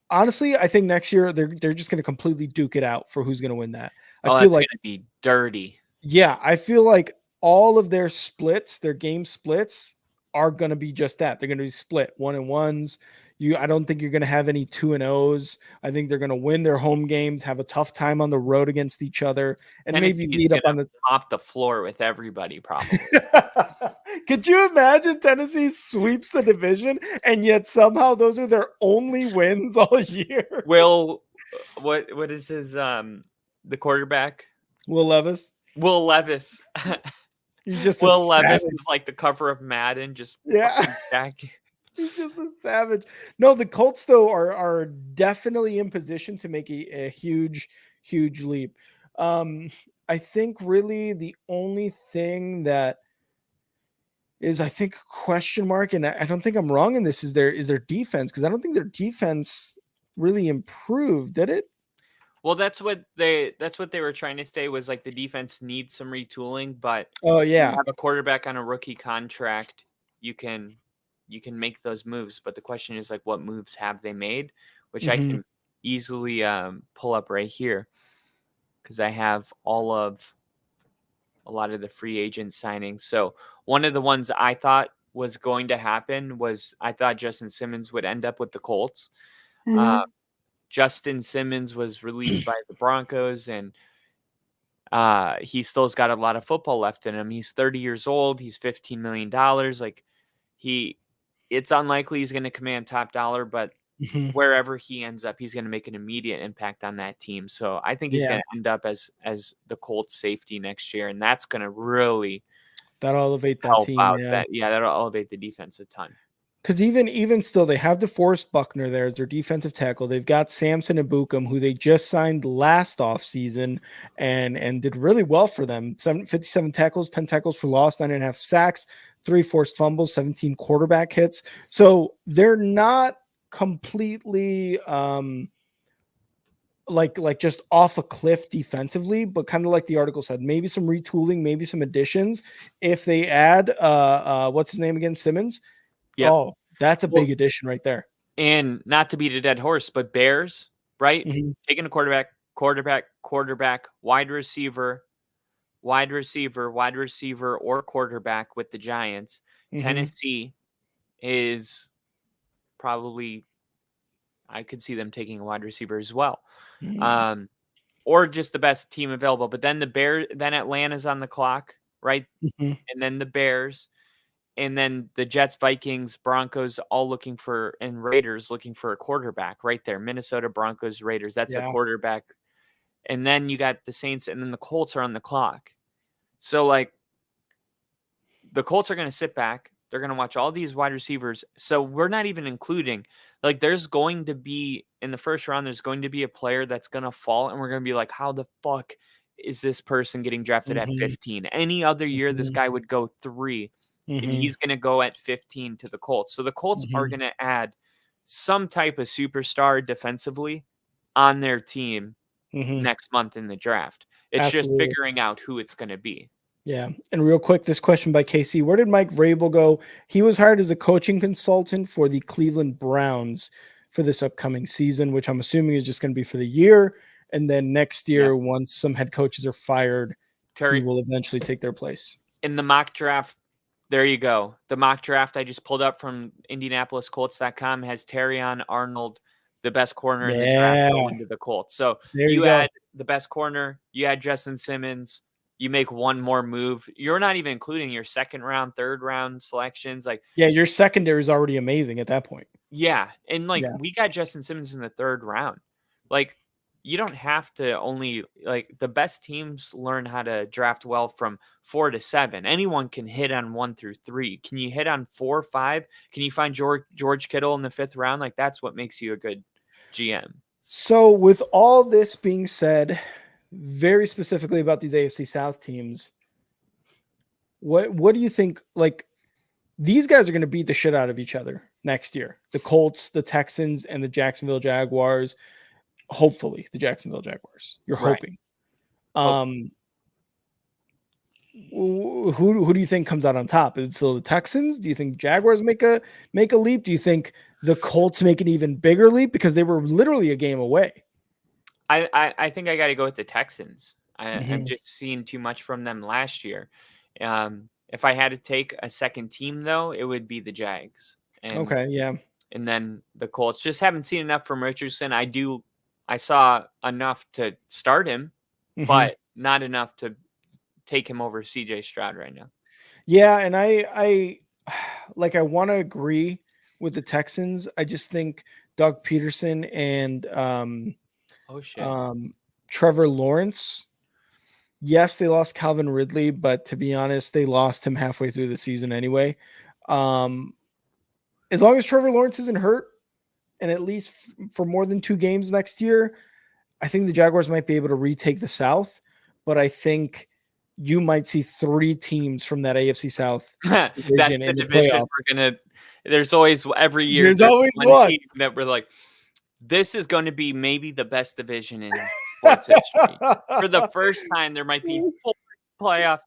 Honestly, I think next year they're just going to completely duke it out for who's going to win that. I feel that's like going to be dirty. Yeah, I feel like all of their splits, their game splits, are going to be just that. They're going to be split 1-1s. I don't think you're going to have any 2-0s. I think they're going to win their home games, have a tough time on the road against each other, and maybe lead up on the top the floor with everybody. Probably. Could you imagine Tennessee sweeps the division and yet somehow those are their only wins all year? What is his the quarterback? Will Levis. He's just Will Levis is like the cover of Madden, just He's just a savage. No, the Colts though are definitely in position to make a huge leap. I think really the only thing that is, I think, a question mark, and I don't think I'm wrong in this, is their defense, because I don't think their defense really improved, did it? Well, that's what they were trying to say, was like the defense needs some retooling, but you have a quarterback on a rookie contract, you can make those moves. But the question is, like, what moves have they made? Which I can easily pull up right here, because I have a lot of the free agent signings. So one of the ones I thought was going to happen was, I thought Justin Simmons would end up with the Colts. Justin Simmons was released by the Broncos, and he still's got a lot of football left in him. He's 30 years old. He's $15 million. Like, it's unlikely he's going to command top dollar, but wherever he ends up, he's going to make an immediate impact on that team. So I think he's going to end up as the Colts safety next year, and that's going to really that'll elevate that team. That'll elevate the defense a ton. Because even still, they have DeForest Buckner there as their defensive tackle. They've got Samson Ebukam, who they just signed last offseason and did really well for them. 57 tackles, 10 tackles for loss, 9.5 sacks, 3 forced fumbles, 17 quarterback hits. So they're not completely like just off a cliff defensively, but kind of like the article said, maybe some retooling, maybe some additions. If they add what's his name again, Simmons. Yep. Oh, that's a big addition right there. And not to beat a dead horse, but Bears, right? Taking a quarterback, wide receiver, or quarterback with the Giants. Tennessee is probably, I could see them taking a wide receiver as well. Or just the best team available. But then then Atlanta's on the clock, right? And then the Bears. And then the Jets, Vikings, Broncos, and Raiders looking for a quarterback right there. Minnesota, Broncos, Raiders. That's a quarterback. And then you got the Saints, and then the Colts are on the clock. So, like, the Colts are going to sit back. They're going to watch all these wide receivers. So we're not even including, like, there's going to be, in the first round, there's going to be a player that's going to fall, and we're going to be like, how the fuck is this person getting drafted at 15? Any other year, this guy would go 3. And he's going to go at 15 to the Colts. So the Colts are going to add some type of superstar defensively on their team next month in the draft. It's just figuring out who it's going to be. Yeah. And real quick, this question by KC, where did Mike Vrabel go? He was hired as a coaching consultant for the Cleveland Browns for this upcoming season, which I'm assuming is just going to be for the year. And then next year, once some head coaches are fired, he will eventually take their place. In the mock draft, there you go. The mock draft I just pulled up from IndianapolisColts.com has Terrion Arnold, the best corner in the draft, going to the Colts. So you add the best corner, you add Justin Simmons, you make one more move. You're not even including your second round, third round selections. Your secondary is already amazing at that point. Yeah. And we got Justin Simmons in the third round. You don't have to only, the best teams learn how to draft well from 4 to 7. Anyone can hit on 1 through 3. Can you hit on 4, 5? Can you find George Kittle in the 5th round? That's what makes you a good GM. So with all this being said, very specifically about these AFC South teams, what do you think? These guys are going to beat the shit out of each other. next year. The Colts, the Texans, and the Jacksonville Jaguars. Hopefully, the Jacksonville Jaguars. You're Right. hoping. Who do you think comes out on top? Is it still the Texans? Do you think Jaguars make a leap? Do you think the Colts make an even bigger leap because they were literally a game away? I think I got to go with the Texans. Mm-hmm. I've just seen too much from them last year. If I had to take a second team, though, it would be the Jags. Okay, yeah. And then the Colts. Just haven't seen enough from Richardson. I saw enough to start him, but not enough to take him over CJ Stroud right now. Yeah, and I want to agree with the Texans. I just think Doug Peterson and Trevor Lawrence. Yes, they lost Calvin Ridley, but to be honest, they lost him halfway through the season anyway. As long as Trevor Lawrence isn't hurt, and at least for more than 2 games next year, I think the Jaguars might be able to retake the South. But I think you might see 3 teams from that AFC South division in the playoff. There's always every year. There's always one team that we're like, this is going to be maybe the best division in sports history. For the first time, there might be 4 playoff.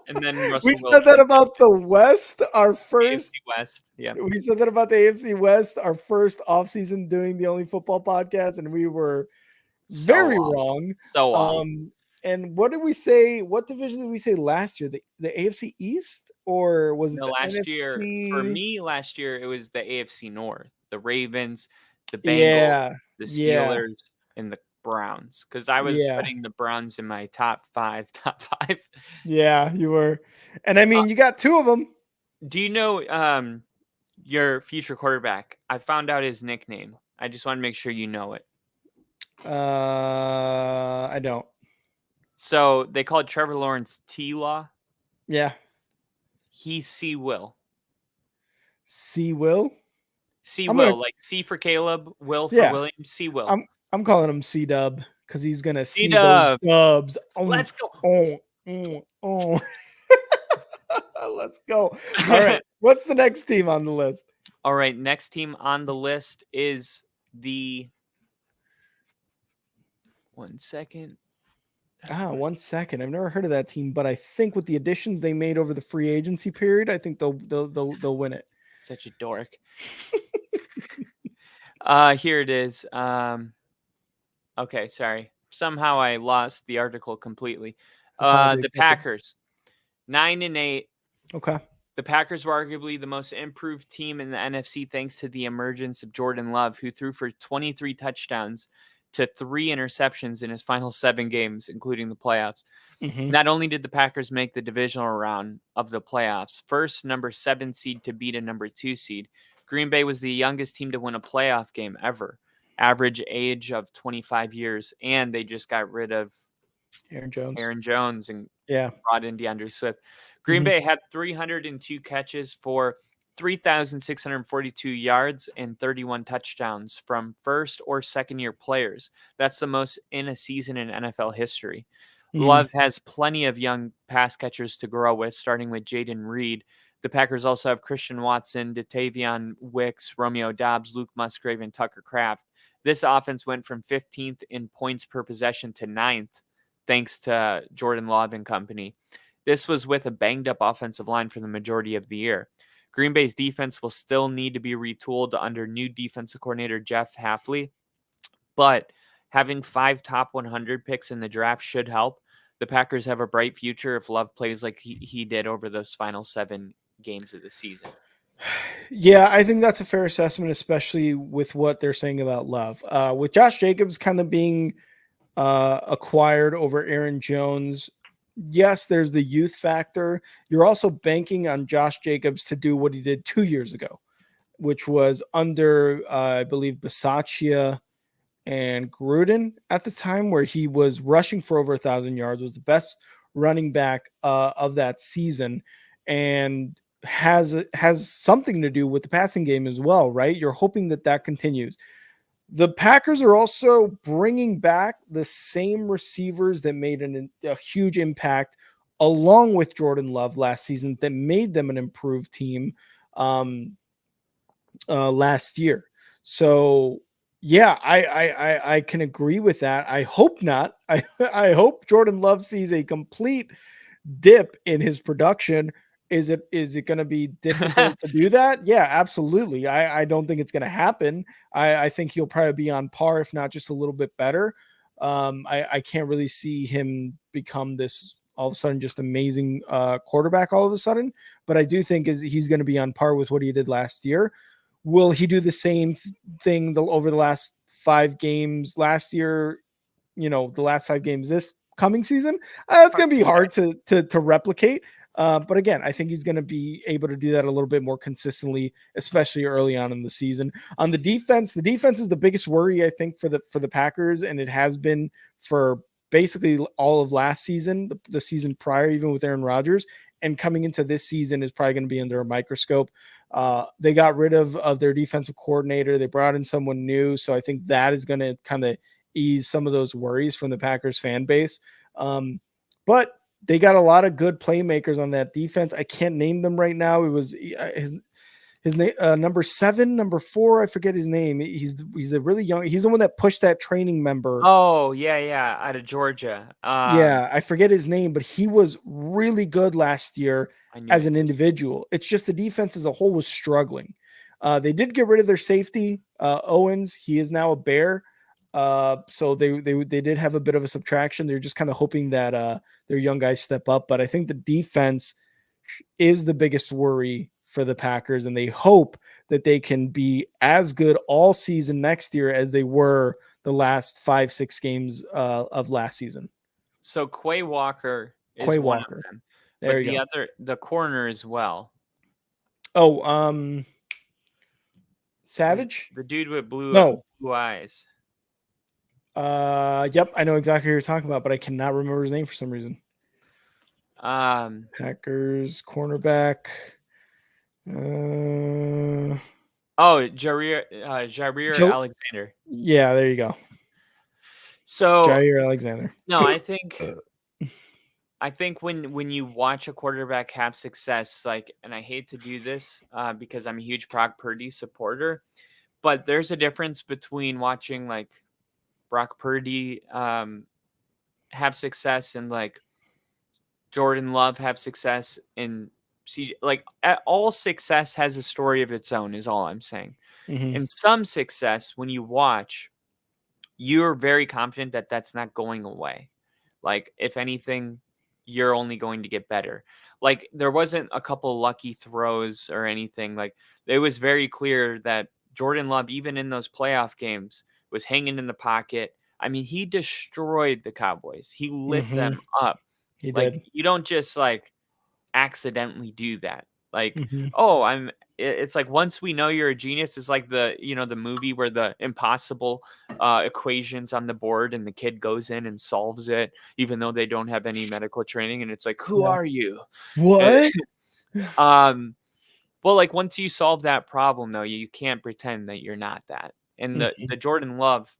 And then we said that about the West, our first AFC West. Yeah, we said that about the AFC West, our first offseason doing the Only Football podcast, and we were very wrong. So and what did we say? What division did we say last year? The AFC East, or was it the last NFC? year? For me, last year it was the AFC North, the Ravens, the Bengals, the Steelers, and the Browns. Because I was putting the Browns in my top five. Yeah, you were, and I mean, you got 2 of them. Do you know your future quarterback? I found out his nickname. I just want to make sure you know it. I don't. So they called Trevor Lawrence T-Law. Yeah. He's C-Will. C-Will? C-Will, like C for Caleb, Will for William, C-Will. I'm calling him C-Dub because he's going to see those dubs. Let's go. Let's go. All right. What's the next team on the list? All right. Next team on the list is the... 1 second. 1 second. I've never heard of that team, but I think with the additions they made over the free agency period, I think they'll win it. Such a dork. Here it is. Okay, sorry. Somehow I lost the article completely. The Packers, 9-8. Okay. The Packers were arguably the most improved team in the NFC thanks to the emergence of Jordan Love, who threw for 23 touchdowns to 3 interceptions in his final 7 games, including the playoffs. Not only did the Packers make the divisional round of the playoffs, first number 7 seed to beat a number 2 seed, Green Bay was the youngest team to win a playoff game ever, average age of 25 years, and they just got rid of Aaron Jones and brought in DeAndre Swift. Green Bay had 302 catches for 3,642 yards and 31 touchdowns from first or second year players. That's the most in a season in NFL history. Love has plenty of young pass catchers to grow with, starting with Jaden Reed. The Packers also have Christian Watson, Datavion Wicks, Romeo Doubs, Luke Musgrave, and Tucker Kraft. This offense went from 15th in points per possession to 9th, thanks to Jordan Love and company. This was with a banged-up offensive line for the majority of the year. Green Bay's defense will still need to be retooled under new defensive coordinator Jeff Hafley, but having 5 top 100 picks in the draft should help. The Packers have a bright future if Love plays like he did over those final 7 games of the season. Yeah, I think that's a fair assessment, especially with what they're saying about Love. With Josh Jacobs kind of being acquired over Aaron Jones, yes, there's the youth factor. You're also banking on Josh Jacobs to do what he did 2 years ago, which was under, I believe, Bisaccia and Gruden at the time, where he was rushing for over 1,000 yards, was the best running back of that season, and has something to do with the passing game as well, right? You're hoping that continues. The Packers are also bringing back the same receivers that made a huge impact along with Jordan Love last season that made them an improved team. last year. So yeah, I can agree with that. I hope not. I hope Jordan Love sees a complete dip in his production. Is it going to be difficult to do that? Yeah, absolutely. I don't think it's going to happen. I think he'll probably be on par, if not just a little bit better. I can't really see him become this all of a sudden just amazing quarterback all of a sudden, but I do think he's going to be on par with what he did last year. Will he do the same thing over the last 5 games last year? The last 5 games this coming season, it's going to be hard to replicate. But again, I think he's going to be able to do that a little bit more consistently, especially early on in the season. On the defense is the biggest worry, I think, for the Packers, and it has been for basically all of last season, the season prior, even with Aaron Rodgers. And coming into this season is probably going to be under a microscope. They got rid of their defensive coordinator. They brought in someone new. So I think that is going to kind of ease some of those worries from the Packers fan base. But they got a lot of good playmakers on that defense. I can't name them right now. It was his name, number 7, number 4. I forget his name. He's a really young. He's the one that pushed that training member. Oh yeah, out of Georgia. Yeah, I forget his name, but he was really good last year as an individual. It's just the defense as a whole was struggling. They did get rid of their safety, Owens. He is now a Bear. So they did have a bit of a subtraction. They're just kind of hoping that their young guys step up. But I think the defense is the biggest worry for the Packers, and they hope that they can be as good all season next year as they were the last 5-6 games of last season. So Quay Walker is one of them. There but you go. The corner as well. Oh, Savage? The dude with blue eyes. Yep, I know exactly who you're talking about, but I cannot remember his name for some reason. Packers cornerback. Jair Alexander. Yeah, there you go. So Jair Alexander. No, I think when you watch a quarterback have success, and I hate to do this because I'm a huge Brock Purdy supporter, but there's a difference between watching Brock Purdy have success and Jordan Love have success in CJ. All success has a story of its own, is all I'm saying. Mm-hmm. And some success, when you watch, you're very confident that that's not going away. If anything, you're only going to get better. There wasn't a couple lucky throws or anything. It was very clear that Jordan Love, even in those playoff games, was hanging in the pocket. I mean, he destroyed the Cowboys. He lit them up. He did. You don't just accidentally do that. Mm-hmm. It's once we know you're a genius, it's the movie where the impossible equations on the board and the kid goes in and solves it, even though they don't have any medical training. And it's who are you? What? Well, once you solve that problem, though, you can't pretend that you're not that. And the Jordan Love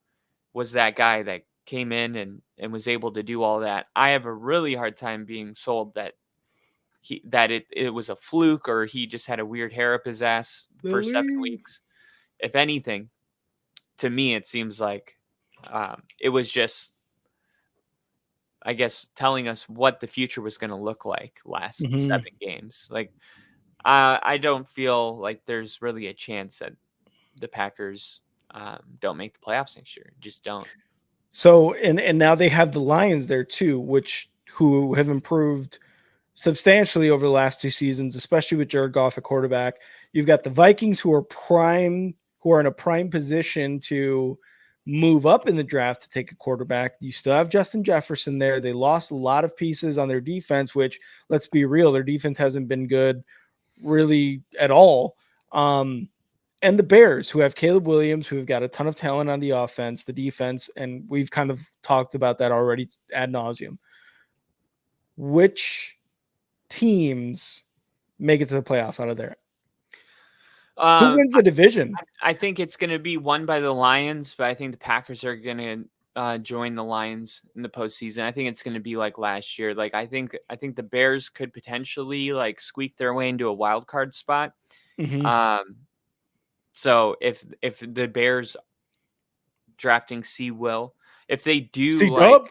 was that guy that came in and was able to do all that. I have a really hard time being sold that it was a fluke or he just had a weird hair up his ass for 7 weeks. If anything, to me, it seems like it was just, I guess, telling us what the future was going to look like last 7 games. I don't feel like there's really a chance that the Packers don't make the playoffs next year. Just don't. So, and now they have the Lions there too, who have improved substantially over the last 2 seasons, especially with Jared Goff at quarterback. You've got the Vikings who are in a prime position to move up in the draft to take a quarterback. You still have Justin Jefferson there. They lost a lot of pieces on their defense, which, let's be real, their defense hasn't been good really at all. And the Bears, who have Caleb Williams, who have got a ton of talent on the offense, the defense, and we've kind of talked about that already ad nauseum. Which teams make it to the playoffs out of there? Who wins the division? I think it's going to be won by the Lions, but I think the Packers are going to join the Lions in the postseason. I think it's going to be like last year. I think the Bears could potentially squeak their way into a wild card spot. Mm-hmm. So if the Bears drafting if they do C-Dub?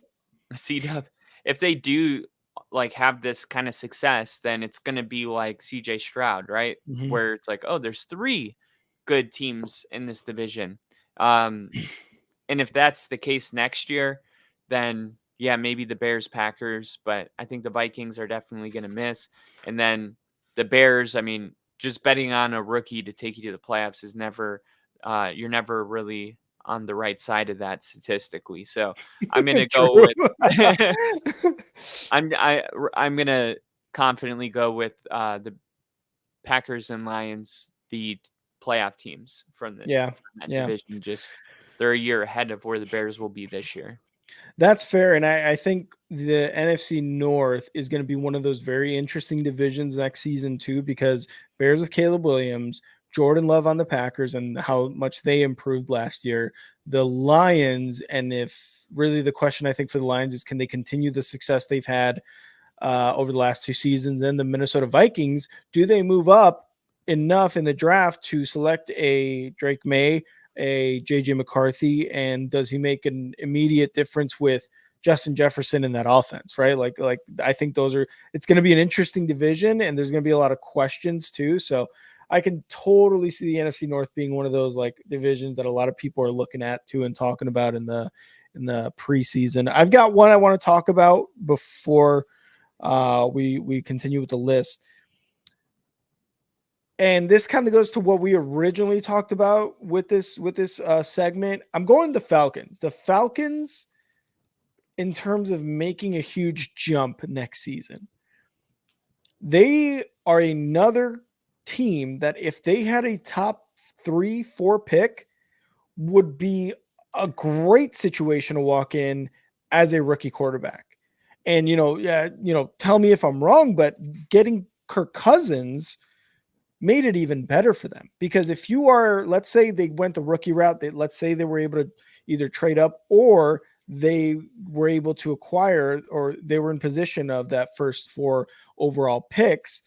C-Dub, if they do like have this kind of success, then it's going to be like CJ Stroud, right? Mhm. Where it's like, oh, there's 3 good teams in this division. And if that's the case next year, then yeah, maybe the Bears, Packers, but I think the Vikings are definitely going to miss. And then the Bears, I mean, just betting on a rookie to take you to the playoffs is never, you're never really on the right side of that statistically. So I'm going to go True. with, I'm going to confidently go with the Packers and Lions, the playoff teams from Yeah. that Yeah. division. Just they're a year ahead of where the Bears will be this year. That's fair. And I think the NFC North is going to be one of those very interesting divisions next season, too, because Bears with Caleb Williams, Jordan Love on the Packers, and how much they improved last year. The Lions, and if really the question I think for the Lions is, can they continue the success they've had over the last 2 seasons? And the Minnesota Vikings, do they move up enough in the draft to select a Drake May, a JJ McCarthy, and does he make an immediate difference with Justin Jefferson in that offense, right? Like I think it's going to be an interesting division, and there's going to be a lot of questions too. So I can totally see the NFC North being one of those like divisions that a lot of people are looking at too and talking about in the preseason. I've got one I want to talk about before we continue with the list. And this kind of goes to what we originally talked about with this segment. I'm going the Falcons. The Falcons, in terms of making a huge jump next season, they are another team that if they had a top 3-4 pick, would be a great situation to walk in as a rookie quarterback. And tell me if I'm wrong, but getting Kirk Cousins made it even better for them, because if you are, let's say they went the rookie route, let's say they were able to either trade up or they were able to acquire, or they were in position of that first 4 overall picks.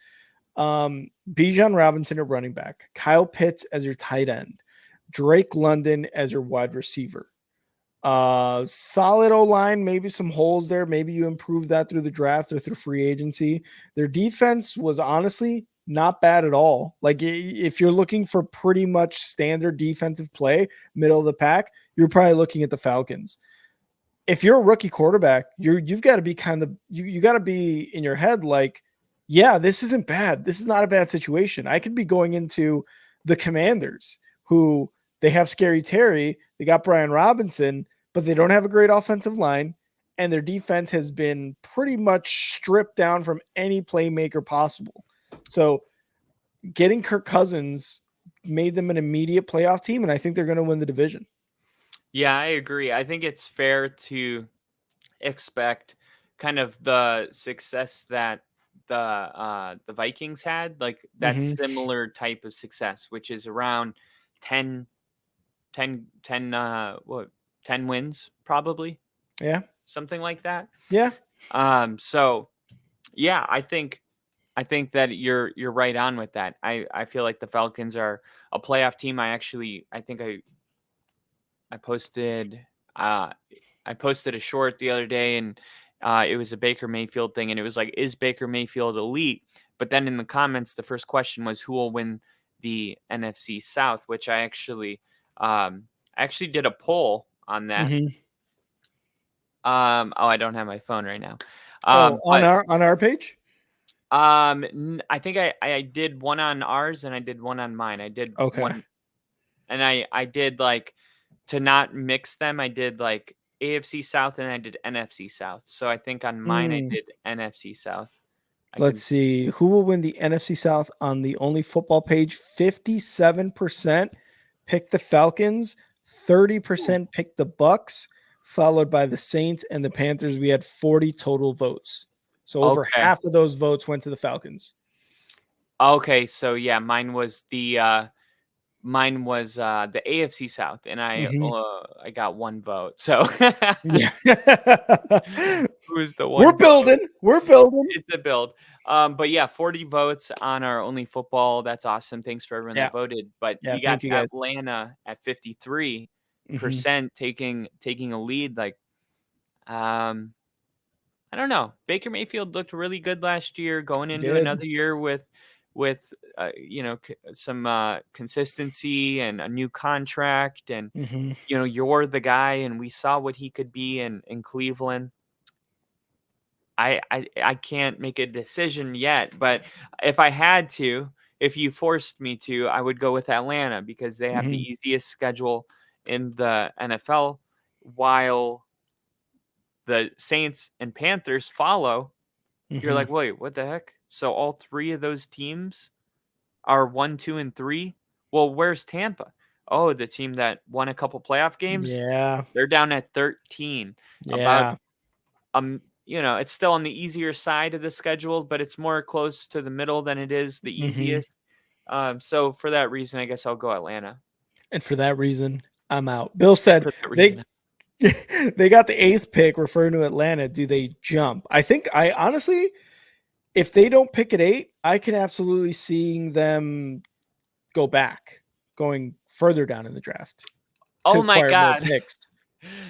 Bijan Robinson at running back, Kyle Pitts as your tight end, Drake London as your wide receiver. Solid O-line, maybe some holes there. Maybe you improve that through the draft or through free agency. Their defense was honestly not bad at all. Like if you're looking for pretty much standard defensive play, middle of the pack, you're probably looking at the Falcons. If you're a rookie quarterback, you've got to be you got to be in your head like, yeah, this isn't bad. This is not a bad situation. I could be going into the Commanders, who they have Scary Terry, they got Brian Robinson, but they don't have a great offensive line, and their defense has been pretty much stripped down from any playmaker possible. So getting Kirk Cousins made them an immediate playoff team, and I think they're going to win the division. Yeah, I agree. I think it's fair to expect kind of the success that the Vikings had, like that similar type of success, which is around 10 wins probably. Yeah. Something like that. Yeah. So yeah, I think that you're right on with that. I feel like the Falcons are a playoff team. I think I posted a short the other day, and it was a Baker Mayfield thing, and it was like, is Baker Mayfield elite? But then in the comments, the first question was, who will win the NFC South, which I actually did a poll on that. I don't have my phone right now. On our page? I think I did one on ours and I did one on mine. I did one, and I did like, to not mix them, I did like AFC South and I did NFC South. So I think on mine I did NFC South. Let's see. Who will win the NFC South on the Only Football page? 57% picked the Falcons, 30% picked the Bucks, followed by the Saints and the Panthers. We had 40 total votes. So over half of those votes went to the Falcons. Okay, so yeah, mine was the Mine was the AFC South, and I got 1 vote. So Yeah. who's the one? We're building. We're building. It's a build. But yeah, 40 votes on our Only Football. That's awesome. Thanks for everyone that voted. But Yeah, you got thank you guys. Atlanta at 53% taking a lead. Like, I don't know. Baker Mayfield looked really good last year, going into another year with some consistency and a new contract, and you're the guy, and we saw what he could be in Cleveland. I can't make a decision yet, but if I had to, if you forced me to, I would go with Atlanta because they have the easiest schedule in the NFL, while the Saints and Panthers follow. You're like, wait, what the heck? So all 3 of those teams are 1, 2, and 3. Well, where's Tampa? Oh, the team that won a couple playoff games. Yeah, they're down at 13. Yeah. About it's still on the easier side of the schedule, but it's more close to the middle than it is the easiest. So for that reason, I guess I'll go Atlanta. And for that reason, I'm out. Bill said they got the 8th pick, referring to Atlanta. Do they jump? I honestly, if they don't pick at 8, I can absolutely see them going further down in the draft. Oh my God. Picks.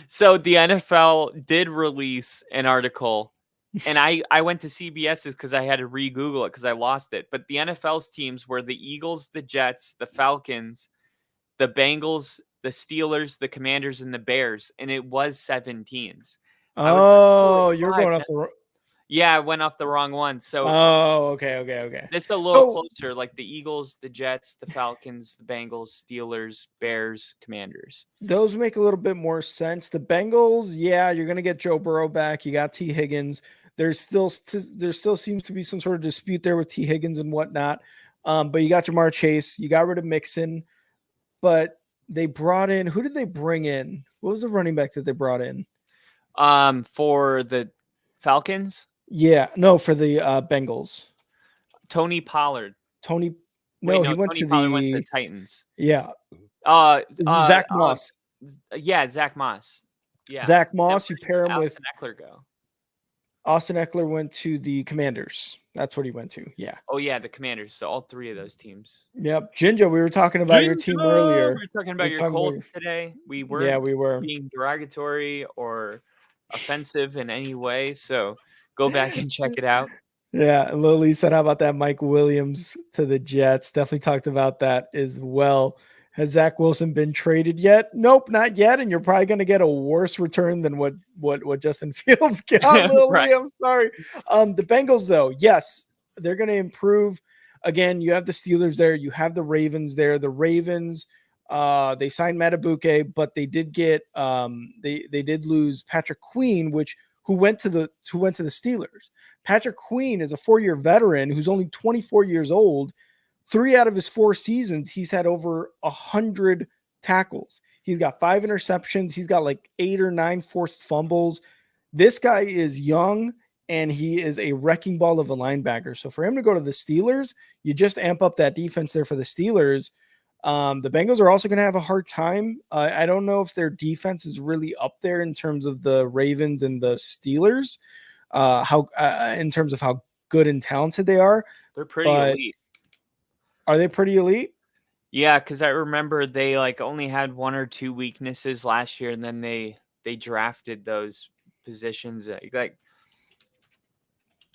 So the NFL did release an article, and I went to CBS's because I had to re-Google it because I lost it. But the NFL's teams were the Eagles, the Jets, the Falcons, the Bengals, the Steelers, the Commanders, and the Bears, and it was 7 teams. Oh, you're going off the. Yeah, I went off the wrong one. So. Oh, okay. It's a little closer, like the Eagles, the Jets, the Falcons, the Bengals, Steelers, Bears, Commanders. Those make a little bit more sense. The Bengals, yeah, you're going to get Joe Burrow back. You got T. Higgins. There still seems to be some sort of dispute there with T. Higgins and whatnot. But you got Jamar Chase. You got rid of Mixon. But they brought in, who did they bring in? What was the running back that they brought in? For the Falcons? Yeah, no, for the Bengals. Tony Pollard. He went to the Titans. Yeah. Zach Moss. Zach Moss. Yeah. Zach Moss, you pair him with Eckler go. Austin Eckler went to the Commanders. That's what he went to. Yeah. Oh, yeah, the Commanders. So all 3 of those teams. Yep. Ginger, we were talking about your team earlier. We were talking about your Colts today. We were being derogatory or offensive in any way. So go back and check it out. Yeah. Lily said, how about that Mike Williams to the Jets? Definitely talked about that as well. Has Zach Wilson been traded yet? Nope, not yet. And you're probably going to get a worse return than what Justin Fields got. Lily, right. I'm sorry. The Bengals, though, yes, they're going to improve. Again, you have the Steelers there. You have the Ravens there. The Ravens, they signed Matabuke, but they did get they did lose Patrick Queen, who went to the Steelers. Patrick Queen is a 4-year veteran who's only 24 years old. 3 out of his 4 seasons, he's had over 100 tackles. He's got 5 interceptions. He's got like 8 or 9 forced fumbles. This guy is young, and he is a wrecking ball of a linebacker. So for him to go to the Steelers, you just amp up that defense there for the Steelers. The Bengals are also going to have a hard time. I don't know if their defense is really up there in terms of the Ravens and the Steelers, in terms of how good and talented they are. They're pretty elite. Are they pretty elite? Yeah, because I remember they only had 1 or 2 weaknesses last year, and then they drafted those positions.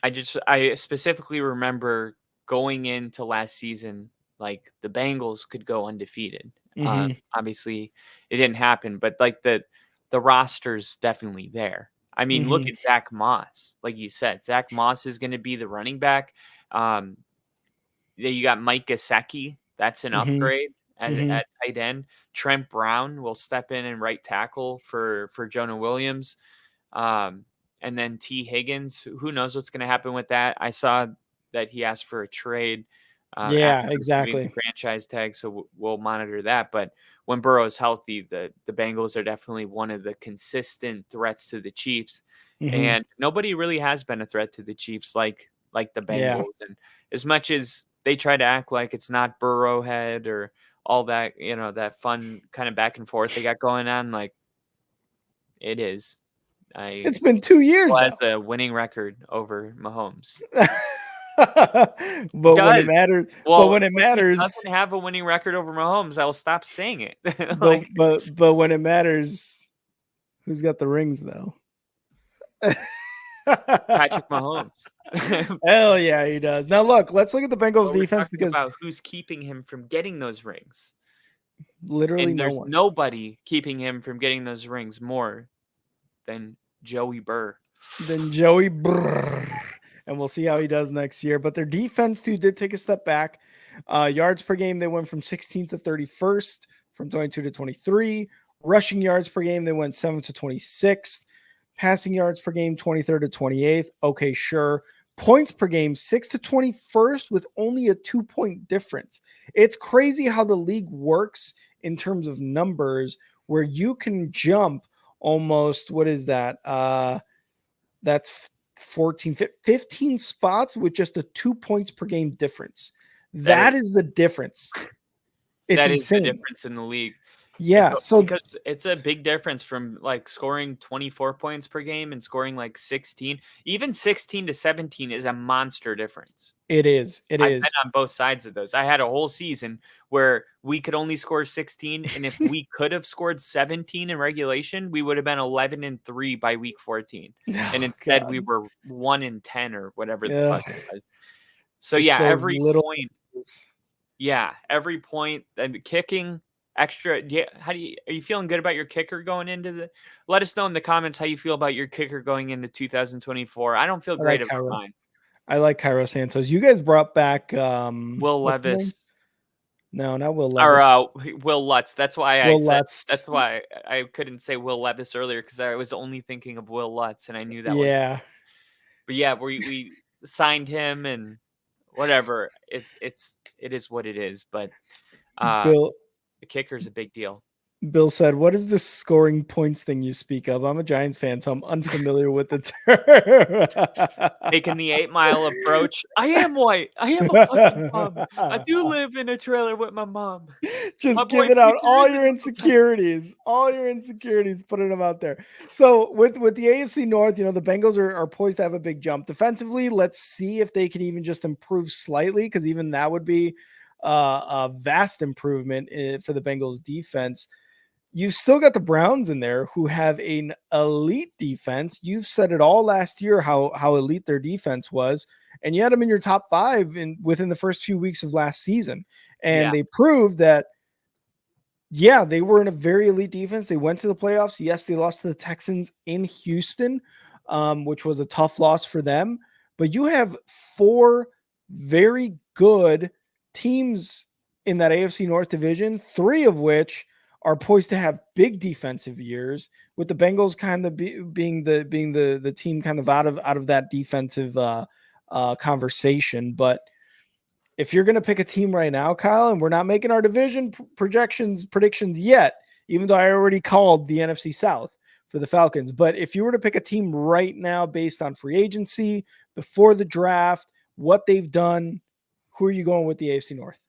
I specifically remember going into last season, the Bengals could go undefeated. Obviously, it didn't happen, but the roster's definitely there. I mean, look at Zach Moss. Like you said, Zach Moss is going to be the running back. You got Mike Gesicki. That's an upgrade at tight end. Trent Brown will step in and right tackle for Jonah Williams. And then T. Higgins. Who knows what's going to happen with that? I saw that he asked for a trade. Exactly. The franchise tag, so we'll monitor that. But when Burrow is healthy, the Bengals are definitely one of the consistent threats to the Chiefs. And nobody really has been a threat to the Chiefs like the Bengals. And as much as they try to act like it's not Burrowhead or all that, that fun kind of back and forth they got going on. Like, it is. It's been 2 years Has though. a winning record over Mahomes. But when it matters, Well, when it if he matters, doesn't have a winning record over Mahomes, I'll stop saying it. but when it matters, who's got the rings though? Patrick Mahomes. Hell yeah, he does. Now look, let's look at the Bengals defense because about who's keeping him from getting those rings. Literally, and no there's one. Nobody keeping him from getting those rings more than Joey Burr. And we'll see how he does next year. But their defense too did take a step back. Yards per game, they went from 16th to 31st, from 22 to 23. Rushing yards per game, they went 7th to 26th. Passing yards per game, 23rd to 28th. Okay, sure. Points per game, 6th to 21st with only a 2-point difference. It's crazy how the league works in terms of numbers, where you can jump almost, what is that? That's 14, 15 spots with just a 2 points per game difference. That is the difference. It's that insane. Is the difference in the league. Yeah. So because it's a big difference from like scoring 24 points per game and scoring like 16, even 16 to 17 is a monster difference. It is. I've been on both sides of those. I had a whole season where we could only score 16. And if we could have scored 17 in regulation, we would have been 11-3 by week 14. And instead we were 1-10 or whatever the fuck it was. So it's every point. Yeah. Every point and kicking extra. Yeah. Are you feeling good about your kicker going into let us know in the comments how you feel about your kicker going into 2024. I don't feel great about mine. I like Cairo Santos. You guys brought back Will Levis. No, not Will Levis. Or Will Lutz. That's why Lutz. That's why I couldn't say Will Levis earlier, because I was only thinking of Will Lutz, and I knew that was. But yeah, we signed him and whatever. It is what it is. But Bill, the kicker is a big deal. Bill said, "What is this scoring points thing you speak of? I'm a Giants fan, so I'm unfamiliar with the term." Taking the 8 Mile approach. I am white. I am a fucking bum. I do live in a trailer with my mom. Just giving out all your insecurities, putting them out there. So with the AFC North, the Bengals are poised to have a big jump defensively. Let's see if they can even just improve slightly, because even that would be a vast improvement for the Bengals defense. You've still got the Browns in there, who have an elite defense. You've said it all last year how elite their defense was, and you had them in your top 5 within the first few weeks of last season. And they proved that, they were in a very elite defense. They went to the playoffs. Yes, they lost to the Texans in Houston, which was a tough loss for them. But you have 4 very good teams in that AFC North division, 3 of which are poised to have big defensive years, with the Bengals kind of being the team kind of out of that defensive conversation. But if you're going to pick a team right now, Kyle, and we're not making our division predictions yet, even though I already called the NFC South for the Falcons. But if you were to pick a team right now based on free agency, before the draft, what they've done, who are you going with the AFC North?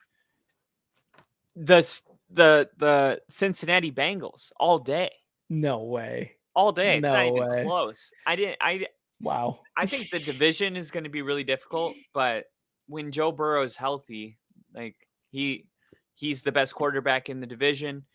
The Cincinnati Bengals all day. No way. All day. It's not even close. Wow. I think the division is going to be really difficult, but when Joe Burrow is healthy, like he's the best quarterback in the division.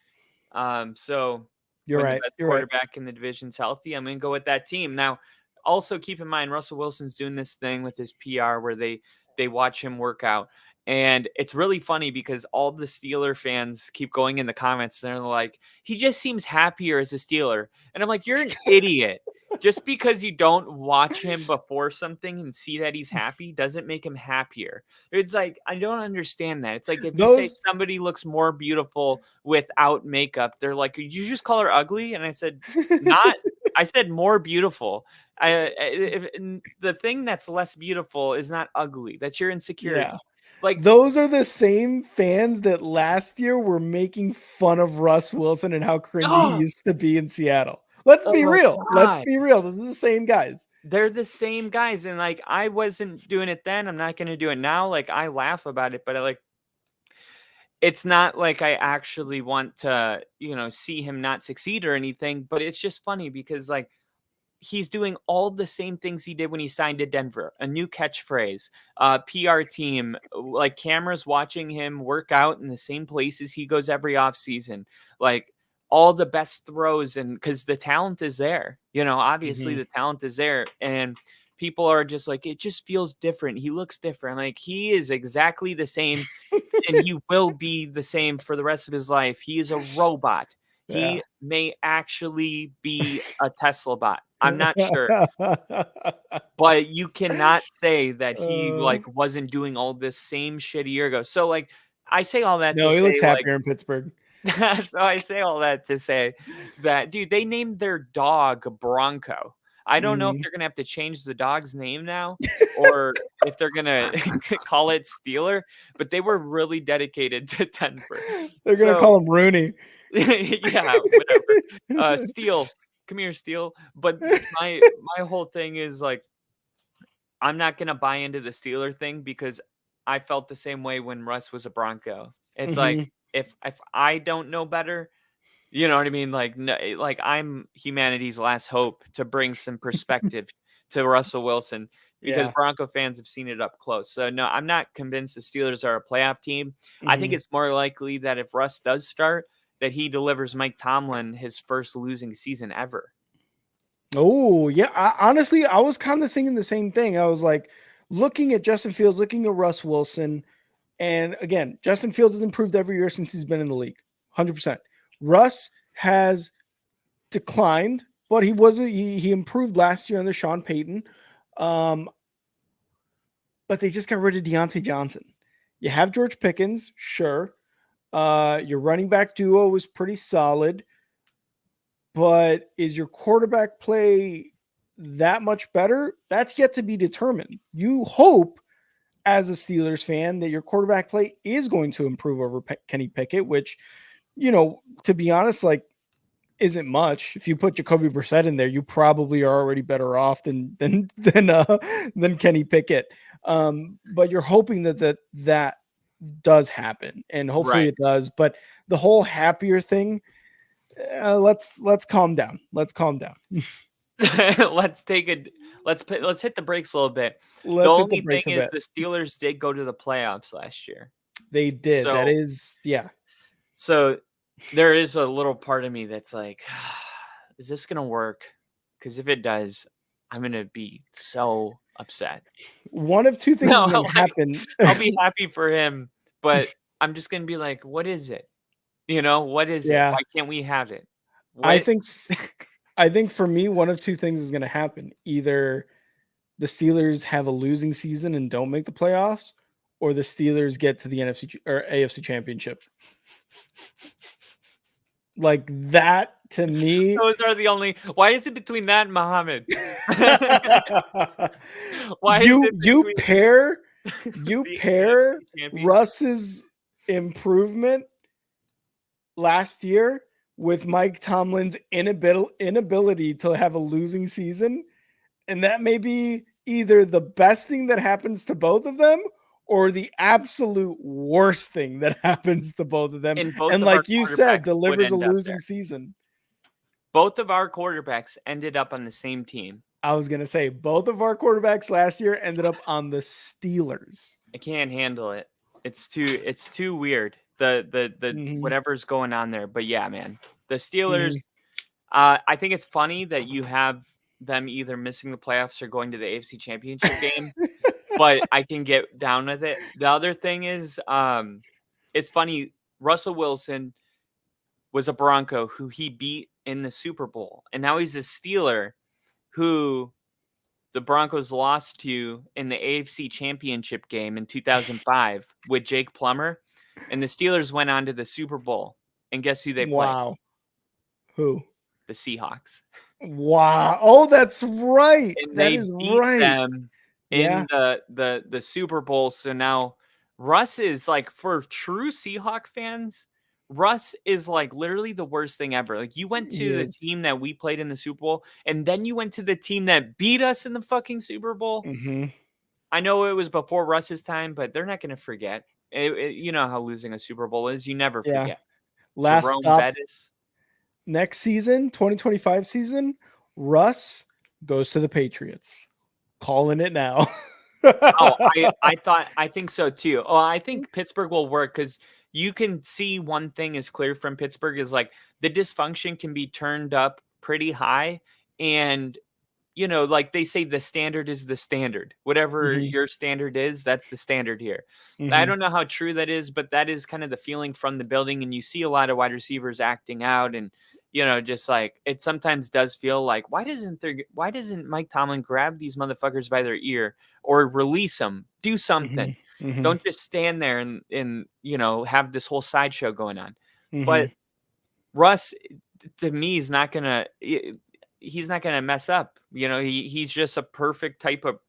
So you're when right. The best quarterback in the division's healthy, I'm going to go with that team. Now, also keep in mind, Russell Wilson's doing this thing with his PR where they watch him work out. And it's really funny because all the Steeler fans keep going in the comments and they're like, he just seems happier as a Steeler. And I'm like, you're an idiot. Just because you don't watch him before something and see that he's happy doesn't make him happier. It's like, I don't understand that. It's like if you say somebody looks more beautiful without makeup, they're like, did you just call her ugly? And I said, I said more beautiful. The thing that's less beautiful is not ugly. That's your insecurity. Yeah. Like, those are the same fans that last year were making fun of Russ Wilson and how cringy he used to be in Seattle. Let's be real. God. Let's be real. This is the same guys. They're the same guys. And like, I wasn't doing it then. I'm not going to do it now. Like, I laugh about it, but it's not like I actually want to, see him not succeed or anything, but it's just funny because like he's doing all the same things he did when he signed to Denver, a new catchphrase, PR team, like cameras watching him work out in the same places he goes every offseason, like all the best throws. And because the talent is there, obviously the talent is there. And people are just like, it just feels different. He looks different. Like he is exactly the same and he will be the same for the rest of his life. He is a robot. He may actually be a Tesla bot. I'm not sure. But you cannot say that he like wasn't doing all this same shit a year ago. So like I say all that No, to he say looks like happier in Pittsburgh. so I say all that to say that dude, they named their dog Bronco. I don't know if they're gonna have to change the dog's name now or if they're gonna call it Steeler, but they were really dedicated to Denver. They're gonna call him Rooney. Yeah, whatever. Steele, come here, Steele. But my whole thing is like, I'm not gonna buy into the Steeler thing because I felt the same way when Russ was a Bronco. It's like if I don't know better, you know what I mean? Like, no, like I'm humanity's last hope to bring some perspective to Russell Wilson because Bronco fans have seen it up close. So no, I'm not convinced the Steelers are a playoff team. I think it's more likely that if Russ does start, that he delivers Mike Tomlin his first losing season ever. Oh, yeah. Honestly, I was kind of thinking the same thing. I was like looking at Justin Fields, looking at Russ Wilson. And again, Justin Fields has improved every year since he's been in the league. 100%. Russ has declined, but he improved last year under Sean Payton. But they just got rid of Deontay Johnson. You have George Pickens, sure. Your running back duo was pretty solid. But is your quarterback play that much better? That's yet to be determined. You hope as a Steelers fan that your quarterback play is going to improve over Kenny Pickett, which, to be honest, like isn't much. If you put Jacoby Brissett in there, you probably are already better off than Kenny Pickett. But you're hoping that does happen, and hopefully it does. But the whole happier thing, let's calm down. Let's calm down. Let's hit the brakes a little bit. The only thing is the Steelers did go to the playoffs last year. They did. So, that is, yeah. So there is a little part of me that's like, is this going to work? Because if it does, I'm going to be so upset. One of two things is going to happen. I'll be happy for him, but I'm just going to be like, what is it? What is it? Why can't we have it? I think for me, one of two things is going to happen. Either the Steelers have a losing season and don't make the playoffs, or the Steelers get to the NFC or AFC Championship. Like that to me. Those are the only. Why is it between that and Muhammad? Why you pair Russ's improvement last year with Mike Tomlin's inability to have a losing season, and that may be either the best thing that happens to both of them or the absolute worst thing that happens to both of them. And like you said, delivers a losing season. Both of our quarterbacks ended up on the same team. I was going to say both of our quarterbacks last year ended up on the Steelers. I can't handle it. It's too weird. The whatever's going on there. But yeah, man, the Steelers, I think it's funny that you have them either missing the playoffs or going to the AFC Championship game. But I can get down with it. The other thing is, it's funny. Russell Wilson was a Bronco who he beat in the Super Bowl. And now he's a Steeler who the Broncos lost to in the AFC Championship game in 2005 with Jake Plummer. And the Steelers went on to the Super Bowl. And guess who they played? Wow. Who? The Seahawks. Wow. Oh, that's right. And that they is beat right. them in the Super Bowl. So now Russ is like, for true Seahawk fans, Russ is like literally the worst thing ever. Like you went to the team that we played in the Super Bowl, and then you went to the team that beat us in the fucking Super Bowl. Mm-hmm. I know it was before Russ's time, but they're not going to forget. You know how losing a Super Bowl is. You never forget. Last Jerome stop Bettis. next season, 2025 season, Russ goes to the Patriots. Calling it now. I think so too. Oh, I think Pittsburgh will work because you can see one thing is clear from Pittsburgh is like the dysfunction can be turned up pretty high. And, you know, like they say, the standard is the standard. Whatever your standard is, that's the standard here. I don't know how true that is, but that is kind of the feeling from the building. And you see a lot of wide receivers acting out and, you know, just like it sometimes does feel like, why doesn't Mike Tomlin grab these motherfuckers by their ear or release them, do something? Don't just stand there and, you know, have this whole sideshow going on. But Russ, to me, he's not gonna mess up. You know, he's just a perfect type of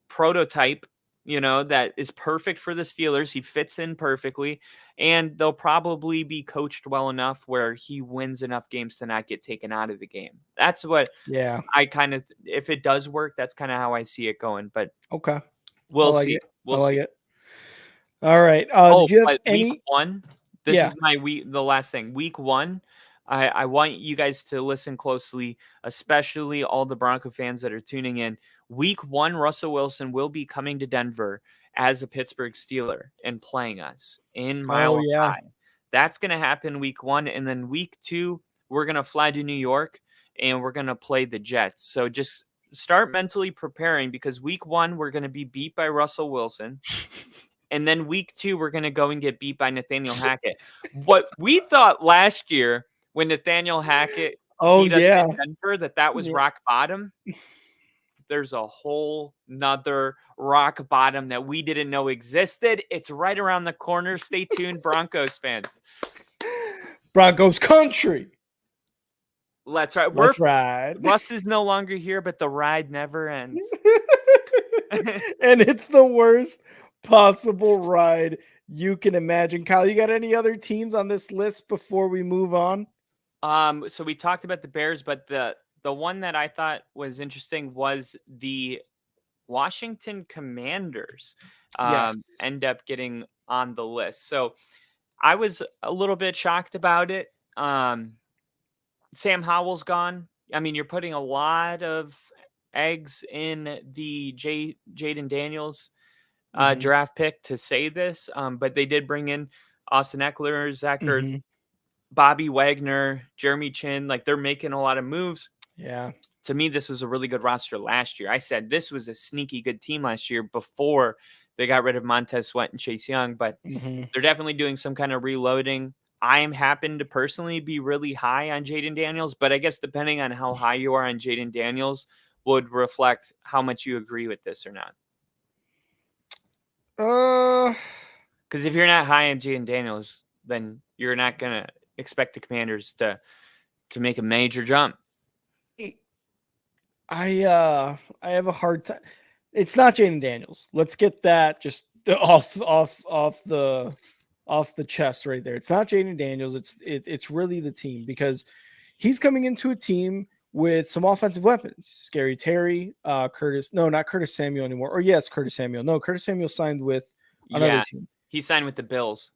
prototype, you know, that is perfect for the Steelers. He fits in perfectly, and they'll probably be coached well enough where he wins enough games to not get taken out of the game. That's what I kind of, if it does work, that's kind of how I see it going. But okay, we'll see. We'll see. All right. Did you have any week one? This is the last thing. Week one. I want you guys to listen closely, especially all the Bronco fans that are tuning in. Week one, Russell Wilson will be coming to Denver as a Pittsburgh Steeler and playing us in Mile High. That's going to happen week one. And then week two, we're going to fly to New York and we're going to play the Jets. So just start mentally preparing because week one, we're going to be beat by Russell Wilson. And then week two, we're going to go and get beat by Nathaniel Hackett. What we thought last year when Nathaniel Hackett beat us in Denver, that was rock bottom. There's a whole nother rock bottom that we didn't know existed. It's right around the corner. Stay tuned, Broncos fans. Broncos country. Let's ride. Russ is no longer here, but the ride never ends. And it's the worst possible ride you can imagine. Kyle, you got any other teams on this list before we move on? So we talked about the Bears, but the one that I thought was interesting was the Washington Commanders end up getting on the list. So I was a little bit shocked about it. Sam Howell's gone. I mean, you're putting a lot of eggs in the Jaden Daniels draft pick to say this, but they did bring in Austin Eckler, Zach Ertz, Bobby Wagner, Jeremy Chin. Like they're making a lot of moves. Yeah. To me, this was a really good roster last year. I said this was a sneaky good team last year before they got rid of Montez Sweat and Chase Young, but they're definitely doing some kind of reloading. I am happen to personally be really high on Jaden Daniels, but I guess depending on how high you are on Jaden Daniels would reflect how much you agree with this or not. Because if you're not high on Jaden Daniels, then you're not going to expect the Commanders to make a major jump. I have a hard time. It's not Jaden Daniels. Let's get that just off the chest right there. It's not Jaden Daniels. It's really the team because he's coming into a team with some offensive weapons. Scary Terry, not Curtis Samuel anymore. Or yes, Curtis Samuel. No, Curtis Samuel signed with another team. He signed with the Bills.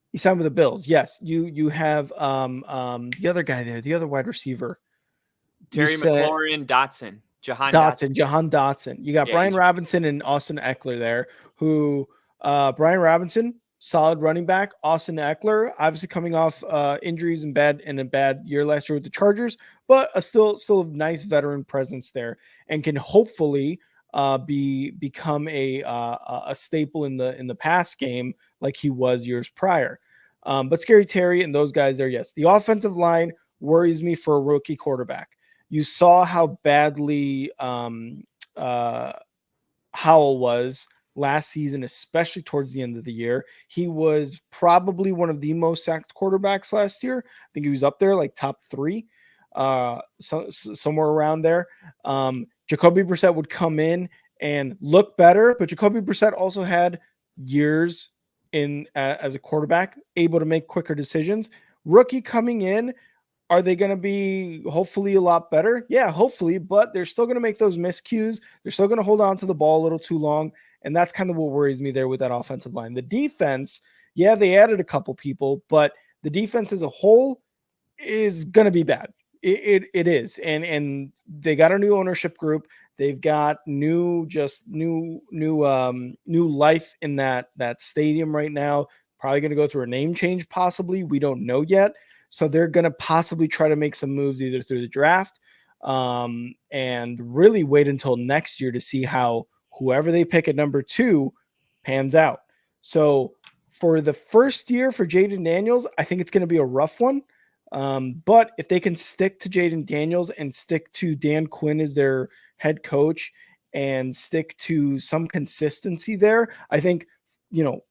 Yes. You have the other guy there, the other wide receiver. Terry McLaurin, Jahan Dotson. You got Brian Robinson and Austin Eckler there, who Brian Robinson, solid running back. Austin Eckler, obviously coming off injuries and a bad year last year with the Chargers, but still a nice veteran presence there and can hopefully become a staple in the pass game like he was years prior. But Scary Terry and those guys there, yes. The offensive line worries me for a rookie quarterback. You saw how badly Howell was last season, especially towards the end of the year. He was probably one of the most sacked quarterbacks last year. I think he was up there like top 3, somewhere around there. Jacoby Brissett would come in and look better, but Jacoby Brissett also had years as a quarterback, able to make quicker decisions. Rookie coming in, are they going to be hopefully a lot better? Yeah, hopefully, but they're still going to make those miscues. They're still going to hold on to the ball a little too long. And that's kind of what worries me there with that offensive line. The defense, yeah, they added a couple people, but the defense as a whole is going to be bad. It is. And they got a new ownership group. They've got new life in that stadium right now. Probably going to go through a name change, possibly. We don't know yet. So they're going to possibly try to make some moves either through the draft and really wait until next year to see how whoever they pick at number 2 pans out. So for the first year for Jaden Daniels, I think it's going to be a rough one. But if they can stick to Jaden Daniels and stick to Dan Quinn as their head coach and stick to some consistency there, I think,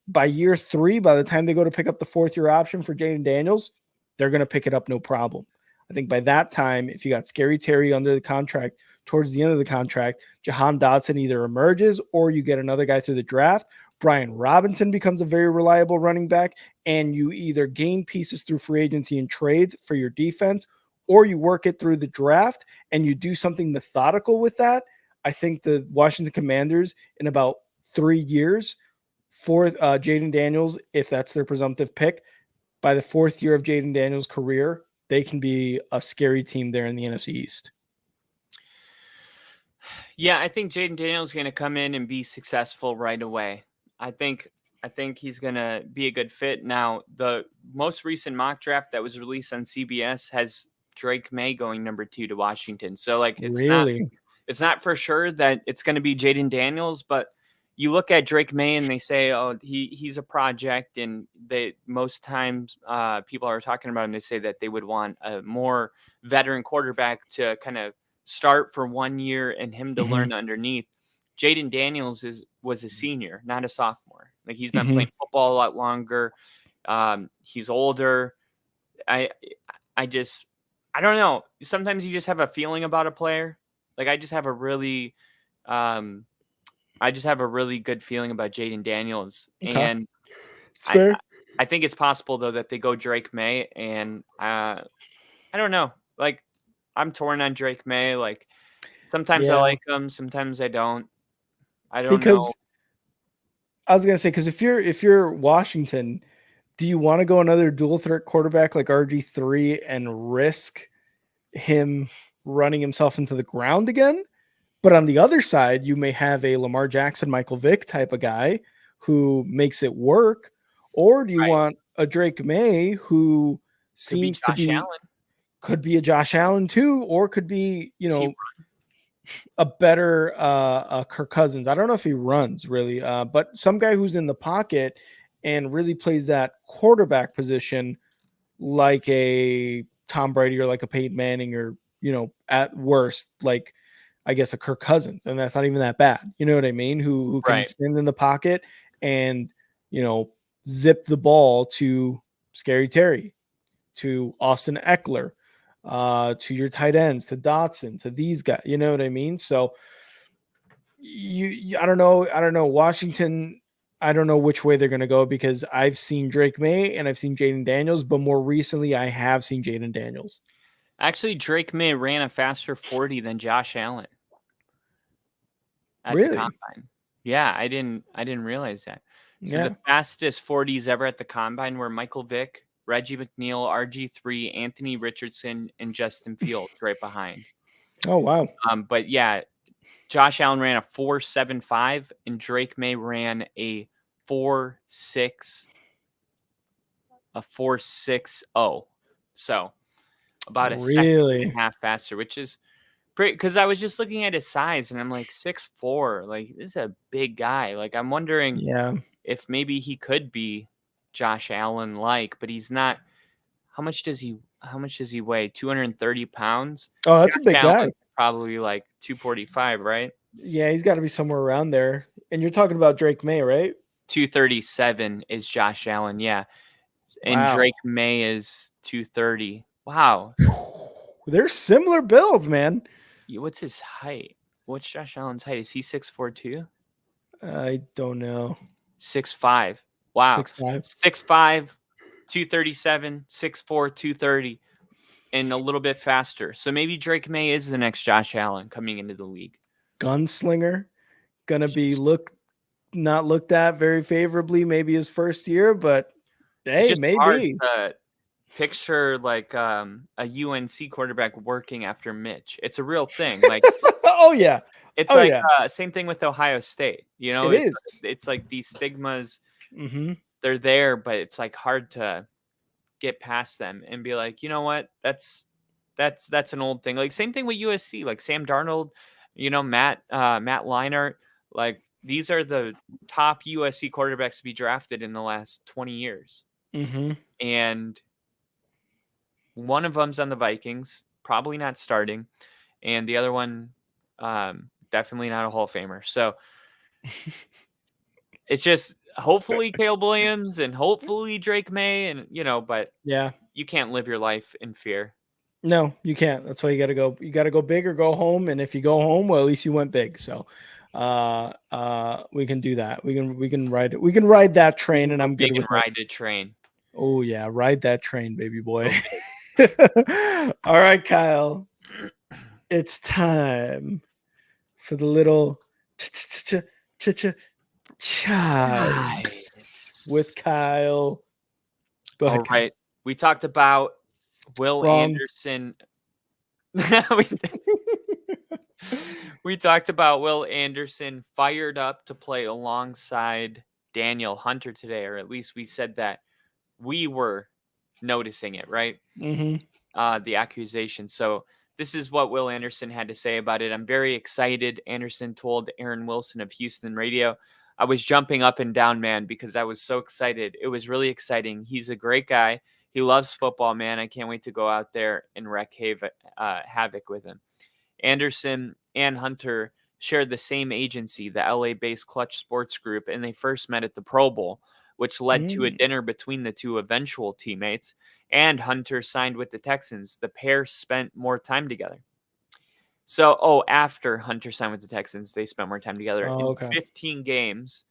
by year 3, by the time they go to pick up the 4th-year option for Jaden Daniels, they're going to pick it up no problem. I think by that time, if you got Scary Terry under the contract, towards the end of the contract, Jahan Dotson either emerges or you get another guy through the draft. Brian Robinson becomes a very reliable running back, and you either gain pieces through free agency and trades for your defense, or you work it through the draft and you do something methodical with that. I think the Washington Commanders in about 3 years for Jaden Daniels, if that's their presumptive pick, by the 4th year of Jaden Daniels' career, they can be a scary team there in the NFC East. Yeah, I think Jaden Daniels is going to come in and be successful right away. I think he's going to be a good fit. Now, the most recent mock draft that was released on CBS has Drake May going number 2 to Washington. So it's not for sure that it's going to be Jaden Daniels, but you look at Drake May and they say, oh, he's a project. And most times people are talking about him. They say that they would want a more veteran quarterback to kind of start for 1 year and him to learn underneath. Jaden Daniels was a senior, not a sophomore. Like, he's been playing football a lot longer. He's older. I don't know. Sometimes you just have a feeling about a player. Like, I just have a really good feeling about Jaden Daniels. Okay. And I think it's possible though that they go Drake May, and I don't know. Like, I'm torn on Drake May. Like, sometimes I like him, sometimes I don't. I don't know. I was gonna say, because if you're Washington, do you want to go another dual threat quarterback like RG3 and risk him running himself into the ground again? But on the other side, you may have a Lamar Jackson, Michael Vick type of guy who makes it work. Or do you want a Drake May who seems to be Allen. Could be a Josh Allen too, or could be, a better Kirk Cousins. I don't know if he runs really, but some guy who's in the pocket and really plays that quarterback position like a Tom Brady or like a Peyton Manning, or, at worst, like, I guess, a Kirk Cousins. And that's not even that bad. You know what I mean? Who can stand in the pocket and, zip the ball to Scary Terry, to Austin Eckler, to your tight ends, to Dotson, to these guys. You know what I mean? So I don't know. Washington, I don't know which way they're going to go, because I've seen Drake May and I've seen Jaden Daniels, but more recently I have seen Jaden Daniels. Actually, Drake May ran a faster 40 than Josh Allen at the combine. Yeah, I didn't realize that. So the fastest 40s ever at the combine were Michael Vick, Reggie McNeil, RG3, Anthony Richardson, and Justin Fields right behind. Oh, wow. But yeah, Josh Allen ran a 4.75 and Drake May ran a 4.6, a 4.60. So about a second and a half faster, which is great, because I was just looking at his size and I'm like 6'4". Like, this is a big guy. Like, I'm wondering if maybe he could be Josh Allen like, but he's not. How much does he weigh? 230 pounds. Oh, that's Josh a big guy. Probably like 245, right? Yeah, he's got to be somewhere around there. And you're talking about Drake May, right? 237 is Josh Allen, yeah. And Drake May is 230. Wow. They're similar builds, man. What's his height? What's Josh Allen's height? Is he 6'4" too? I don't know. 6'5". Wow. 6'5", 237, 6'4", 230, and a little bit faster. So maybe Drake May is the next Josh Allen coming into the league. Gunslinger, gonna be not looked at very favorably, maybe his first year, but It's hey, just hard maybe. to picture like a UNC quarterback working after Mitch. It's a real thing. Like, Oh yeah. it's Oh like yeah. same thing with Ohio State. You know, It is. it's like these stigmas. Mm-hmm. They're there, but it's like hard to get past them and be like, you know what, that's an old thing. Like same thing with USC, like Sam Darnold, Matt Leinart, like these are the top USC quarterbacks to be drafted in the last 20 years. Mm-hmm. And one of them's on the Vikings, probably not starting, and the other one definitely not a Hall of Famer. So it's just hopefully Caleb Williams and hopefully Drake May, and but Yeah. you can't live your life in fear. No, you can't. That's why you got to go. You got to go big or go home. And if you go home, well, at least you went big. So, we can do that. We can ride it. We can ride that train, and I'm good with it. Ride a train. Oh yeah, ride that train, baby boy. Okay. All right, Kyle. It's time for the little chives with Kyle. Go ahead. All right. We talked about Will Anderson. We talked about Will Anderson fired up to play alongside Daniel Hunter today, or at least we said that we were noticing it, right? Mm-hmm. The accusation. So this is what Will Anderson had to say about it. I'm very excited. Anderson told Aaron Wilson of Houston Radio, I was jumping up and down, man, because I was so excited. It was really exciting. He's a great guy. He loves football, man. I can't wait to go out there and wreak havoc with him. Anderson and Hunter shared the same agency, the LA-based Clutch Sports Group, and they first met at the Pro Bowl, which led to a dinner between the two eventual teammates, and Hunter signed with the Texans. The pair spent more time together. So, after Hunter signed with the Texans, they spent more time together. In 15 games,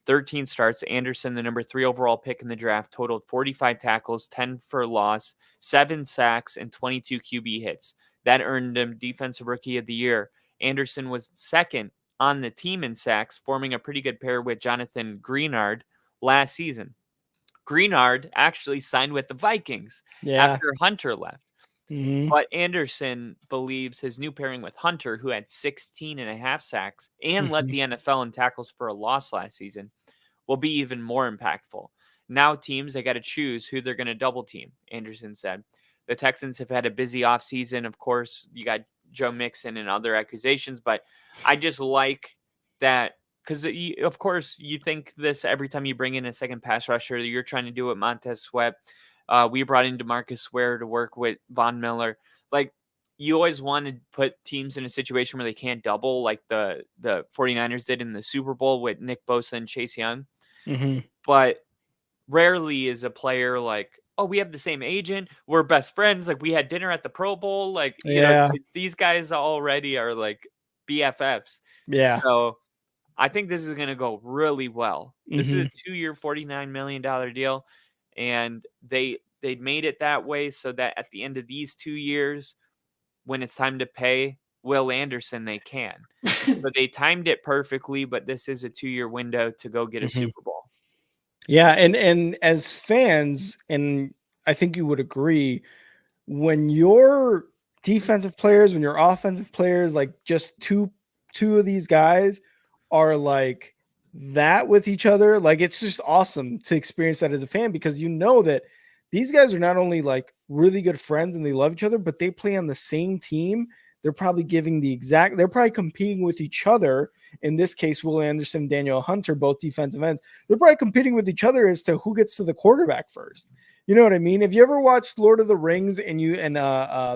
13 starts, Anderson, the number 3 overall pick in the draft, totaled 45 tackles, 10 for loss, 7 sacks, and 22 QB hits. That earned him Defensive Rookie of the Year. Anderson was second on the team in sacks, forming a pretty good pair with Jonathan Greenard last season. Greenard actually signed with the Vikings after Hunter left. Mm-hmm. But Anderson believes his new pairing with Hunter, who had 16.5 sacks and led the NFL in tackles for a loss last season, will be even more impactful. Now teams, they got to choose who they're going to double team, Anderson said. The Texans have had a busy offseason. Of course, you got Joe Mixon and other accusations, but I just like that because, of course, you think this every time you bring in a second pass rusher, you're trying to do it Montez Sweat. We brought in DeMarcus Ware to work with Von Miller. Like, you always want to put teams in a situation where they can't double, like the 49ers did in the Super Bowl with Nick Bosa and Chase Young. Mm-hmm. But rarely is a player like, oh, we have the same agent. We're best friends. Like, we had dinner at the Pro Bowl. Like, you know, these guys already are like BFFs. Yeah. So I think this is going to go really well. This is a 2-year, $49 million deal. And they made it that way so that at the end of these 2 years, when it's time to pay Will Anderson, they can. So they timed it perfectly, but this is a 2-year window to go get a Super Bowl. Yeah, and as fans, and I think you would agree, when your defensive players, when your offensive players, like just two of these guys are like that with each other, like it's just awesome to experience that as a fan, because you know that these guys are not only like really good friends and they love each other, but they play on the same team. They're probably they're probably competing with each other. In this case, Will Anderson, Daniel Hunter, both defensive ends, they're probably competing with each other as to who gets to the quarterback first. You know what I mean? If you ever watched Lord of the Rings and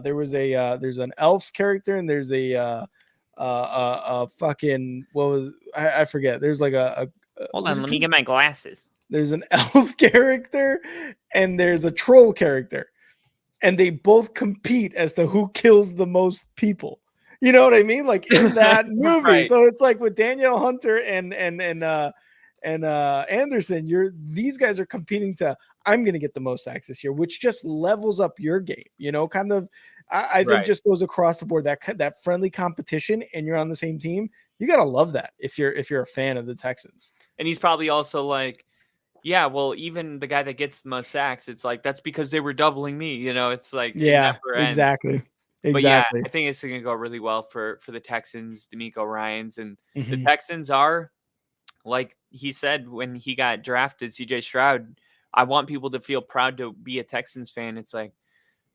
there's an elf character and there's a fucking, what was, I forget. There's like hold on, let me get my glasses. There's an elf character and there's a troll character, and they both compete as to who kills the most people. You know what I mean? Like in that movie. Right. So it's like with Danielle Hunter and Anderson, these guys are competing to, I'm going to get the most sacks this year, which just levels up your game, you know, kind of, I think just goes across the board, that friendly competition, and you're on the same team. You got to love that if you're a fan of the Texans. And he's probably also like, yeah, well, even the guy that gets the most sacks, it's like, that's because they were doubling me. It's like it Yeah, never ends. exactly. But yeah, Exactly. I think it's going to go really well for the Texans, D'Amico Ryans. And the Mhm. Texans are, like he said when he got drafted, CJ Stroud, I want people to feel proud to be a Texans fan. It's like,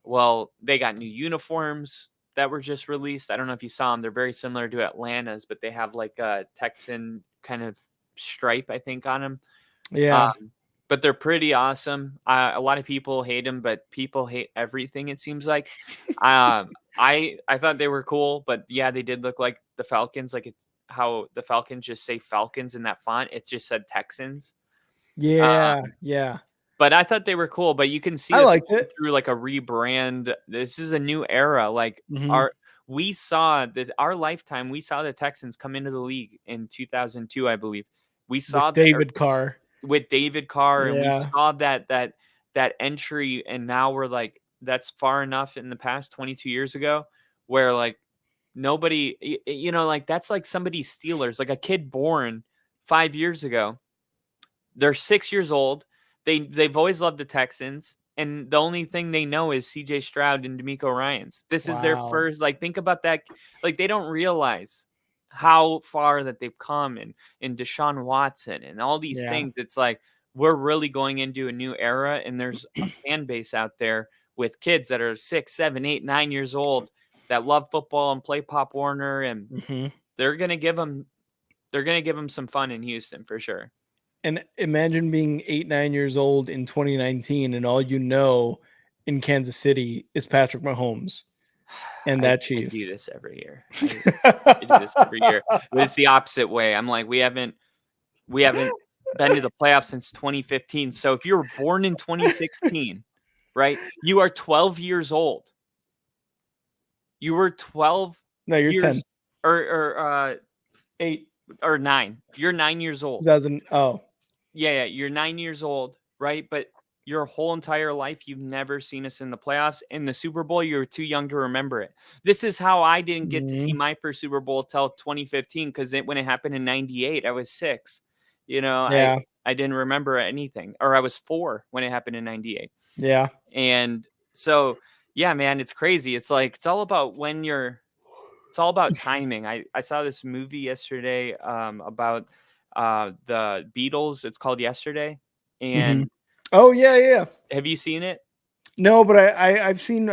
well, they got new uniforms that were just released. I don't know if you saw them. They're very similar to Atlanta's, but they have like a Texan kind of stripe, I think, on them. Yeah. But they're pretty awesome. A lot of people hate them, but people hate everything, it seems like. I thought they were cool, but yeah, they did look like the Falcons. Like, it's how the Falcons just say Falcons in that font. It just said Texans. Yeah. Yeah. But I thought they were cool. But you can see I that they're liked going it. through like a rebrand. This is a new era. Like Mhm. we saw that our lifetime. We saw the Texans come into the league in 2002, I believe. We saw With David Carr. with David Carr, and we Yeah. saw that entry, and now we're like, that's far enough in the past 22 years ago where like nobody, like that's like somebody's Steelers, like a kid born 5 years ago. They're 6 years old. They've always loved the Texans, and the only thing they know is CJ Stroud and D'Amico Ryans. This is their Wow. first, like, think about that. Like, they don't realize how far that they've come, and Deshaun Watson and all these Yeah. things. It's like we're really going into a new era, and there's a fan base out there with kids that are 6, 7, 8, 9 years old that love football and play Pop Warner, and Mhm. they're gonna give them some fun in Houston for sure. And imagine being 8, 9 years old in 2019 and all you know in Kansas City is Patrick Mahomes and that I do Chiefs. this every year. I do this every year. But it's the opposite way. I'm like, we haven't been to the playoffs since 2015. So if you were born in 2016, right? You are 12 years old. You were 12 No, you're 10. years or 8. or 9. You're 9 years old. 2000. Oh. Yeah, you're 9 years old, right? But your whole entire life, you've never seen us in the playoffs. In the Super Bowl, you were too young to remember it. This is how I didn't get to see Mhm. my first Super Bowl till 2015, because when it happened in 98, I was 6. I Yeah. didn't remember anything. Or I was 4 when it happened in 98. Yeah. And so, yeah, man, it's crazy. It's like, it's all about timing. I saw this movie yesterday about the Beatles. It's called Yesterday. Mhm. And Oh, yeah. have you seen it? No, but I've seen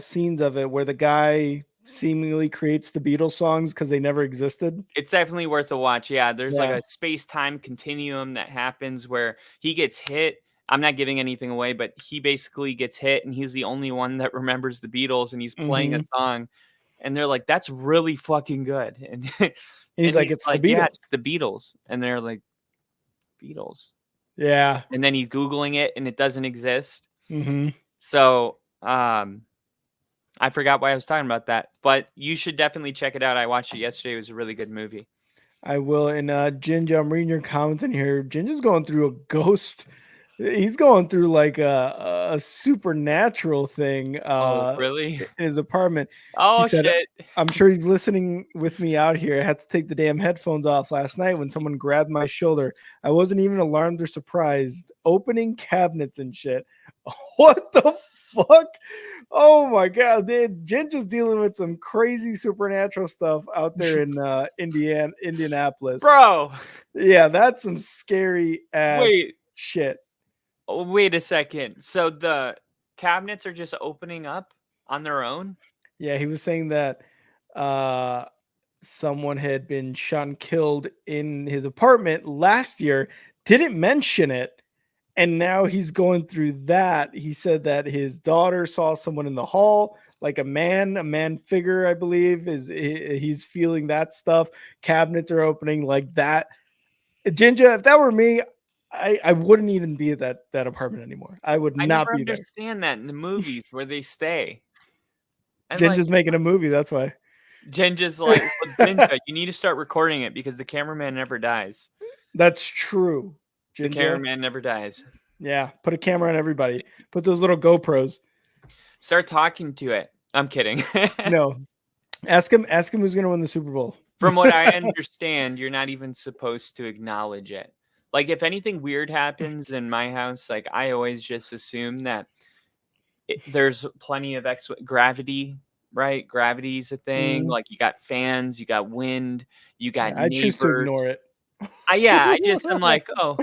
scenes of it where the guy seemingly creates the Beatles songs because they never existed. It's definitely worth a watch. Yeah, there's like Yeah. a space-time continuum that happens where he gets hit. I'm not giving anything away, but he basically gets hit, and he's the only one that remembers the Beatles, and he's playing a Mhm. song, and they're like, "That's really fucking good." And And he's and like, he's it's the like, "Yeah, Beatles. it's the Beatles," and they're like, "Beatles," Yeah. and then he's googling it, and it doesn't exist. Mhm. So, I forgot why I was talking about that, but you should definitely check it out. I watched it yesterday. It was a really good movie. I will. And Ginger, I'm reading your comments in here. Ginger's going through a ghost. He's going through like a supernatural thing Oh, really? in his apartment. He Oh, said, shit. I'm sure he's listening with me out here. I had to take the damn headphones off last night when someone grabbed my shoulder. I wasn't even alarmed or surprised. Opening cabinets and shit. What the fuck? Oh my god, Ginger's dealing with some crazy supernatural stuff out there in Indianapolis. Bro, Yeah, that's some scary ass wait. shit. Oh, wait a second. So the cabinets are just opening up on their own? Yeah, he was saying that uh someone had been shot and killed in his apartment last year, didn't mention it, and now he's going through that. He said that his daughter saw someone in the hall, like a man figure, I believe, he's feeling that stuff. Cabinets are opening like that. Ginger, if that were me, I wouldn't even be at that apartment anymore. I would I not never be there. understand that in the movies where they stay. And like, Ginger's making a movie, that's why. Jinja's like, well, Jinja, you need to start recording it because the cameraman never dies. That's true. The Ginger. cameraman never dies. Yeah, put a camera on everybody. Put those little GoPros. Start talking to it. I'm kidding. No. Ask him who's gonna win the Super Bowl. From what I understand, you're not even supposed to acknowledge it. Like, if anything weird happens in my house, like, I always just assume that there's plenty of gravity, right? Gravity's a thing. Mm. Like, you got fans, you got wind, you got I choose to neighbors. ignore it. I just am like, oh,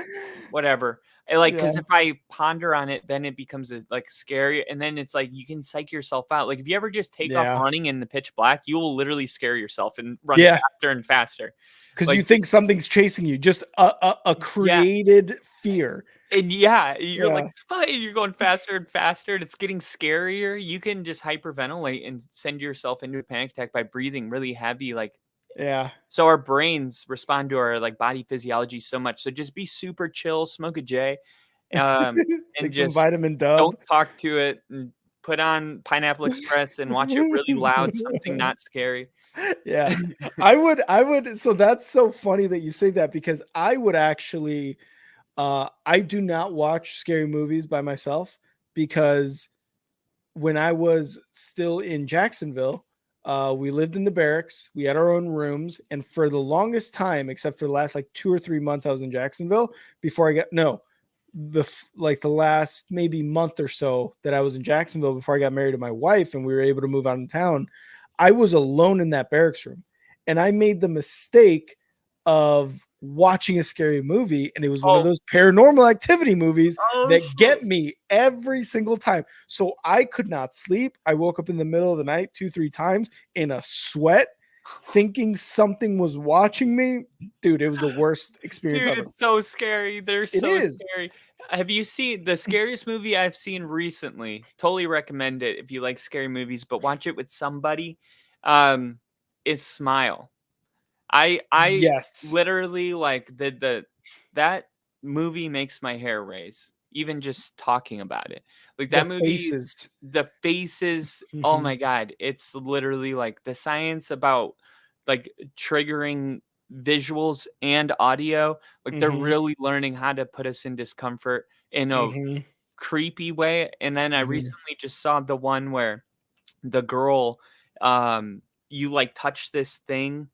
whatever. Yeah. Because if I ponder on it, then it becomes like scary, and then it's like you can psych yourself out. Like, if you ever just take off Yeah. running in the pitch black, you will literally scare yourself and run Yeah. faster and faster. Because Like, you think something's chasing you, just a created fear. and you're Yeah. like, "Fuck," you're going faster and faster, and it's getting scarier. You can just hyperventilate and send yourself into a panic attack by breathing really heavy, like. Yeah. So our brains respond to our like body physiology so much. So just be super chill, smoke a J, and Take some just vitamin dub. don't talk to it, and put on Pineapple Express and watch it really loud, something not scary. Yeah. I would so that's so funny that you say that, because I would actually I do not watch scary movies by myself, because when I was still in Jacksonville, we lived in the barracks. We had our own rooms, and for the longest time, except for the last like 2 or 3 months, I was in Jacksonville before I got the last maybe month or so that I was in Jacksonville before I got married to my wife and we were able to move out of town. I was alone in that barracks room, and I made the mistake of watching a scary movie, and it was one of those Paranormal Activity movies that get me every single time. So I could not sleep. I woke up in the middle of the night 2-3 times in a sweat, thinking something was watching me. Dude, it was the worst experience ever. It's so scary. They're so is. scary. Have you seen the scariest movie I've seen recently? Totally recommend it if you like scary movies, but watch it with somebody. Is Smile. I Yes. literally like that movie makes my hair raise, even just talking about it. Like that movie, the faces, oh my God, it's literally like the science about like triggering visuals and audio. Like they're really learning how to put us in discomfort in a creepy way. And then I recently just saw the one where the girl, you like touch this thing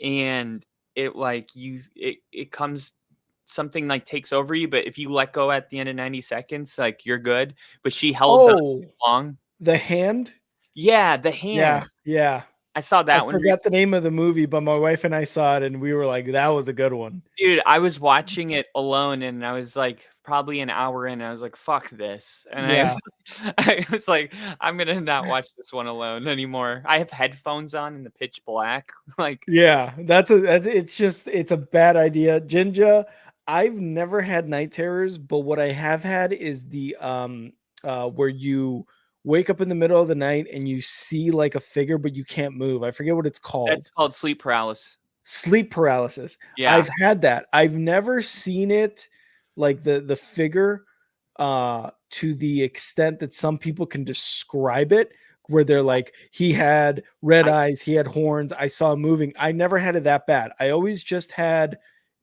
and it like it comes, something like takes over you, but if you let go at the end of 90 seconds, like you're good. But she held on too long. The hand? Yeah, the hand. Yeah. I saw that one. I forgot the name of the movie, but my wife and I saw it and we were like, that was a good one. Dude, I was watching it alone and I was like probably an hour in. I was like, fuck this. And I was like, I'm going to not watch this one alone anymore. I have headphones on in the pitch black. Like, yeah, it's a bad idea. Jinja, I've never had night terrors, but what I have had is the where you wake up in the middle of the night and you see like a figure, but you can't move. I forget what it's called. That's called sleep paralysis. Sleep paralysis. Yeah. I've had that. I've never seen it like the figure to the extent that some people can describe it, where they're like, he had red eyes, he had horns, I saw him moving. I never had it that bad. I always just had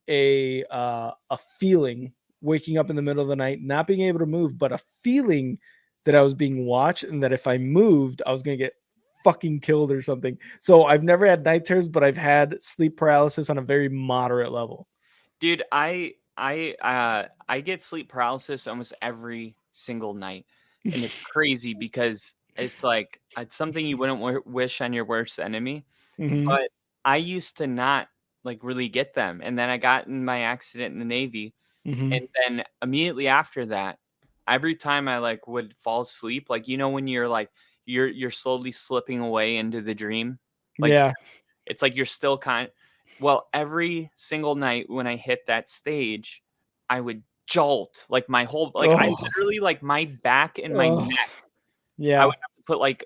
a feeling waking up in the middle of the night, not being able to move, but a feeling that I was being watched and that if I moved, I was going to get fucking killed or something. So I've never had night terrors, but I've had sleep paralysis on a very moderate level. Dude, I get sleep paralysis almost every single night. And it's crazy because it's like, it's something you wouldn't wish on your worst enemy. But I used to not like really get them. And then I got in my accident in the Navy. And then immediately after that, every time I like would fall asleep, like, you know, when you're like, you're slowly slipping away into the dream. Like, yeah, it's like you're still well, every single night when I hit that stage, I would jolt like my whole, like I literally like my back and my neck. Yeah. I would have to put like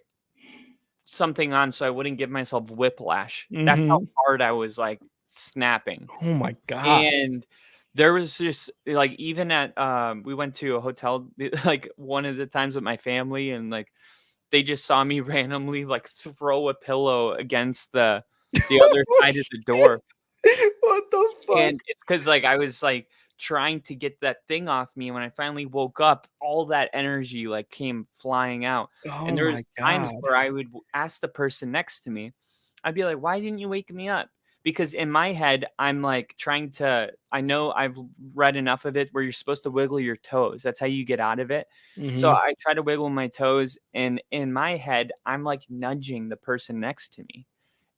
something on so I wouldn't give myself whiplash. That's how hard I was like snapping. Oh my God. And there was just like, even at we went to a hotel like one of the times with my family, and like they just saw me randomly like throw a pillow against the other side of the door. What the fuck? And it's because like I was like trying to get that thing off me. When I finally woke up, all that energy like came flying out. And there was times where I would ask the person next to me, I'd be like, why didn't you wake me up? because in my head, I'm like trying to, I know I've read enough of it where you're supposed to wiggle your toes. That's how you get out of it. So I try to wiggle my toes, and in my head, I'm like nudging the person next to me,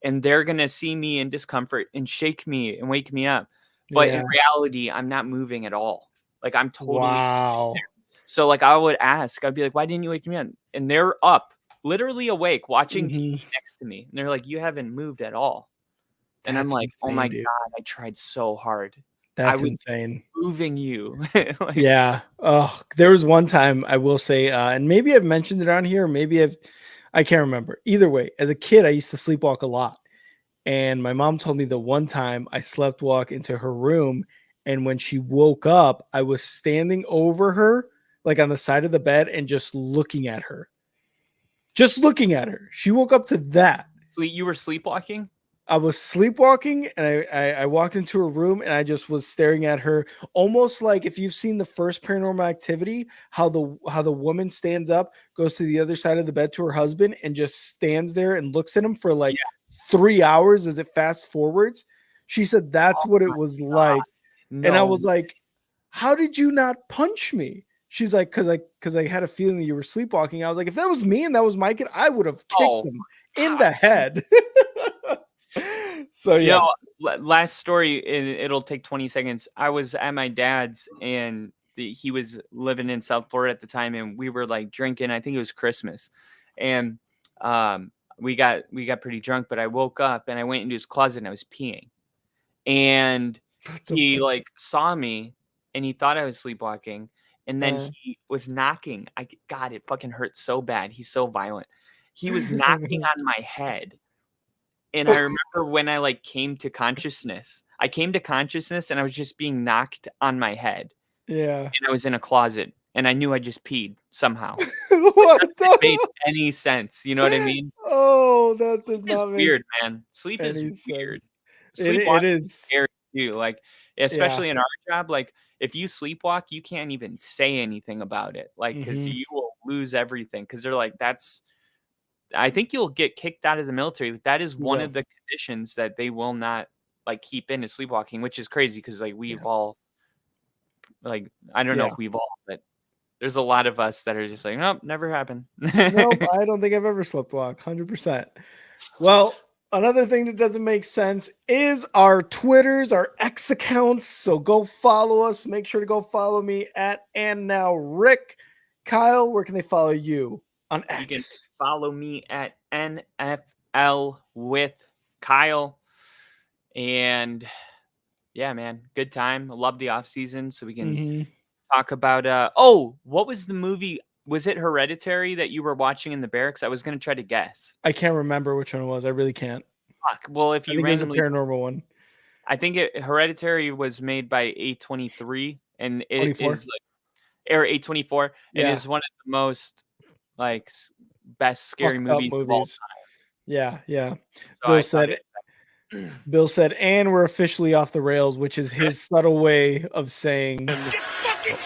and they're going to see me in discomfort and shake me and wake me up. But in reality, I'm not moving at all. Like I'm totally Wow. So like I would ask, I'd be like, why didn't you wake me up? And they're up, literally awake, watching TV next to me. And they're like, you haven't moved at all. And I'm That's like, oh insane, my dude. God, I tried so hard. I That's was insane. moving you. Like, Yeah. Oh, there was one time I will say, and maybe I've mentioned it on here, maybe I can't remember. Either way, as a kid, I used to sleepwalk a lot. And my mom told me the one time I slept walk into her room, and when she woke up, I was standing over her, like on the side of the bed, and just looking at her. Just looking at her. She woke up to that. you were sleepwalking? I was sleepwalking, and I walked into her room, and I just was staring at her, almost like if you've seen the first Paranormal Activity, how the woman stands up, goes to the other side of the bed to her husband, and just stands there and looks at him for like 3 hours as it fast forwards. She said that's what it was like. No. And I was like, how did you not punch me? She's like, because I had a feeling that you were sleepwalking. I was like, if that was me and that was my kid, I would have kicked him in the head. So yeah. Last story, and it'll take 20 seconds. I was at my dad's, and he was living in South Florida at the time, and we were like drinking. I think it was Christmas, and we got pretty drunk. But I woke up and I went into his closet and I was peeing, and he like saw me and he thought I was sleepwalking, and then he was knocking. God, it fucking hurt so bad. He's so violent. He was knocking on my head. And I remember when I like came to consciousness and I was just being knocked on my head. Yeah. And I was in a closet and I knew I just peed somehow. What It made any sense. You know what I mean? Oh, that does It's not make weird, man. Sleep is weird. Sleepwalking is scary too. Like, especially in our job, like if you sleepwalk, you can't even say anything about it. Like, because you will lose everything. Because they're like, I think you'll get kicked out of the military. That is one of the conditions that they will not like keep in is sleepwalking, which is crazy because like we've all like I don't know if we've all, but there's a lot of us that are just like, nope, never happened. Nope, I don't think I've ever sleepwalked. 100%. Well, another thing that doesn't make sense is our Twitters, our X accounts. So go follow us. Make sure to go follow me at And Now Rick. Kyle, where can they follow you on X? You can follow me at NFL with Kyle. And yeah, man, good time. I love the off season, so we can talk about what was the movie? Was it Hereditary that you were watching in the barracks? I was gonna try to guess. I can't remember which one it was. I really can't. Fuck. Well, if you randomly, there's a paranormal one. I think Hereditary was made by A23, and it 24? is like or A24, and is one of the most like best scary movies of all time. Yeah. So Bill said, and we're officially off the rails, which is his subtle way of saying get fucking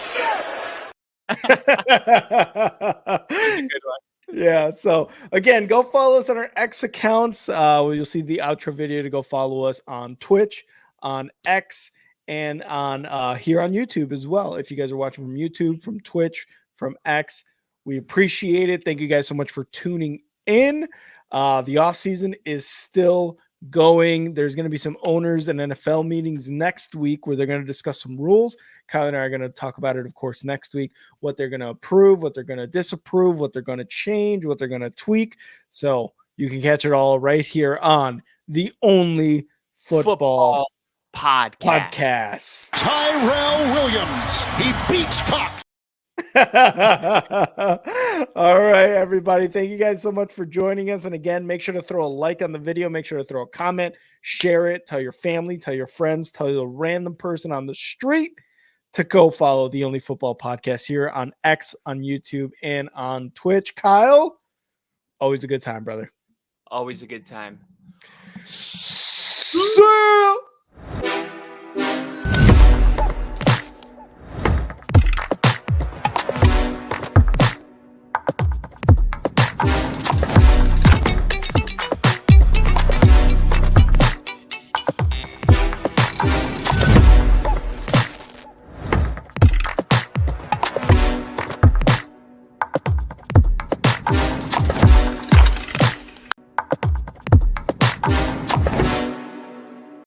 good one. Yeah. So again, go follow us on our X accounts. You'll see the outro video to go follow us on Twitch, on X, and on here on YouTube as well. If you guys are watching from YouTube, from Twitch, from X, we appreciate it. Thank you guys so much for tuning in. The off season is still going. There's going to be some owners and NFL meetings next week where they're going to discuss some rules. Kyle and I are going to talk about it, of course, next week, what they're going to approve, what they're going to disapprove, what they're going to change, what they're going to tweak. So you can catch it all right here on the Only Football Podcast. Tyrell Williams, he beats Cox. All right, everybody. Thank you guys so much for joining us. And again, make sure to throw a like on the video. Make sure to throw a comment, share it, tell your family, tell your friends, tell a random person on the street to go follow the Only Football Podcast here on X, on YouTube, and on Twitch. Kyle, always a good time, brother. Always a good time. So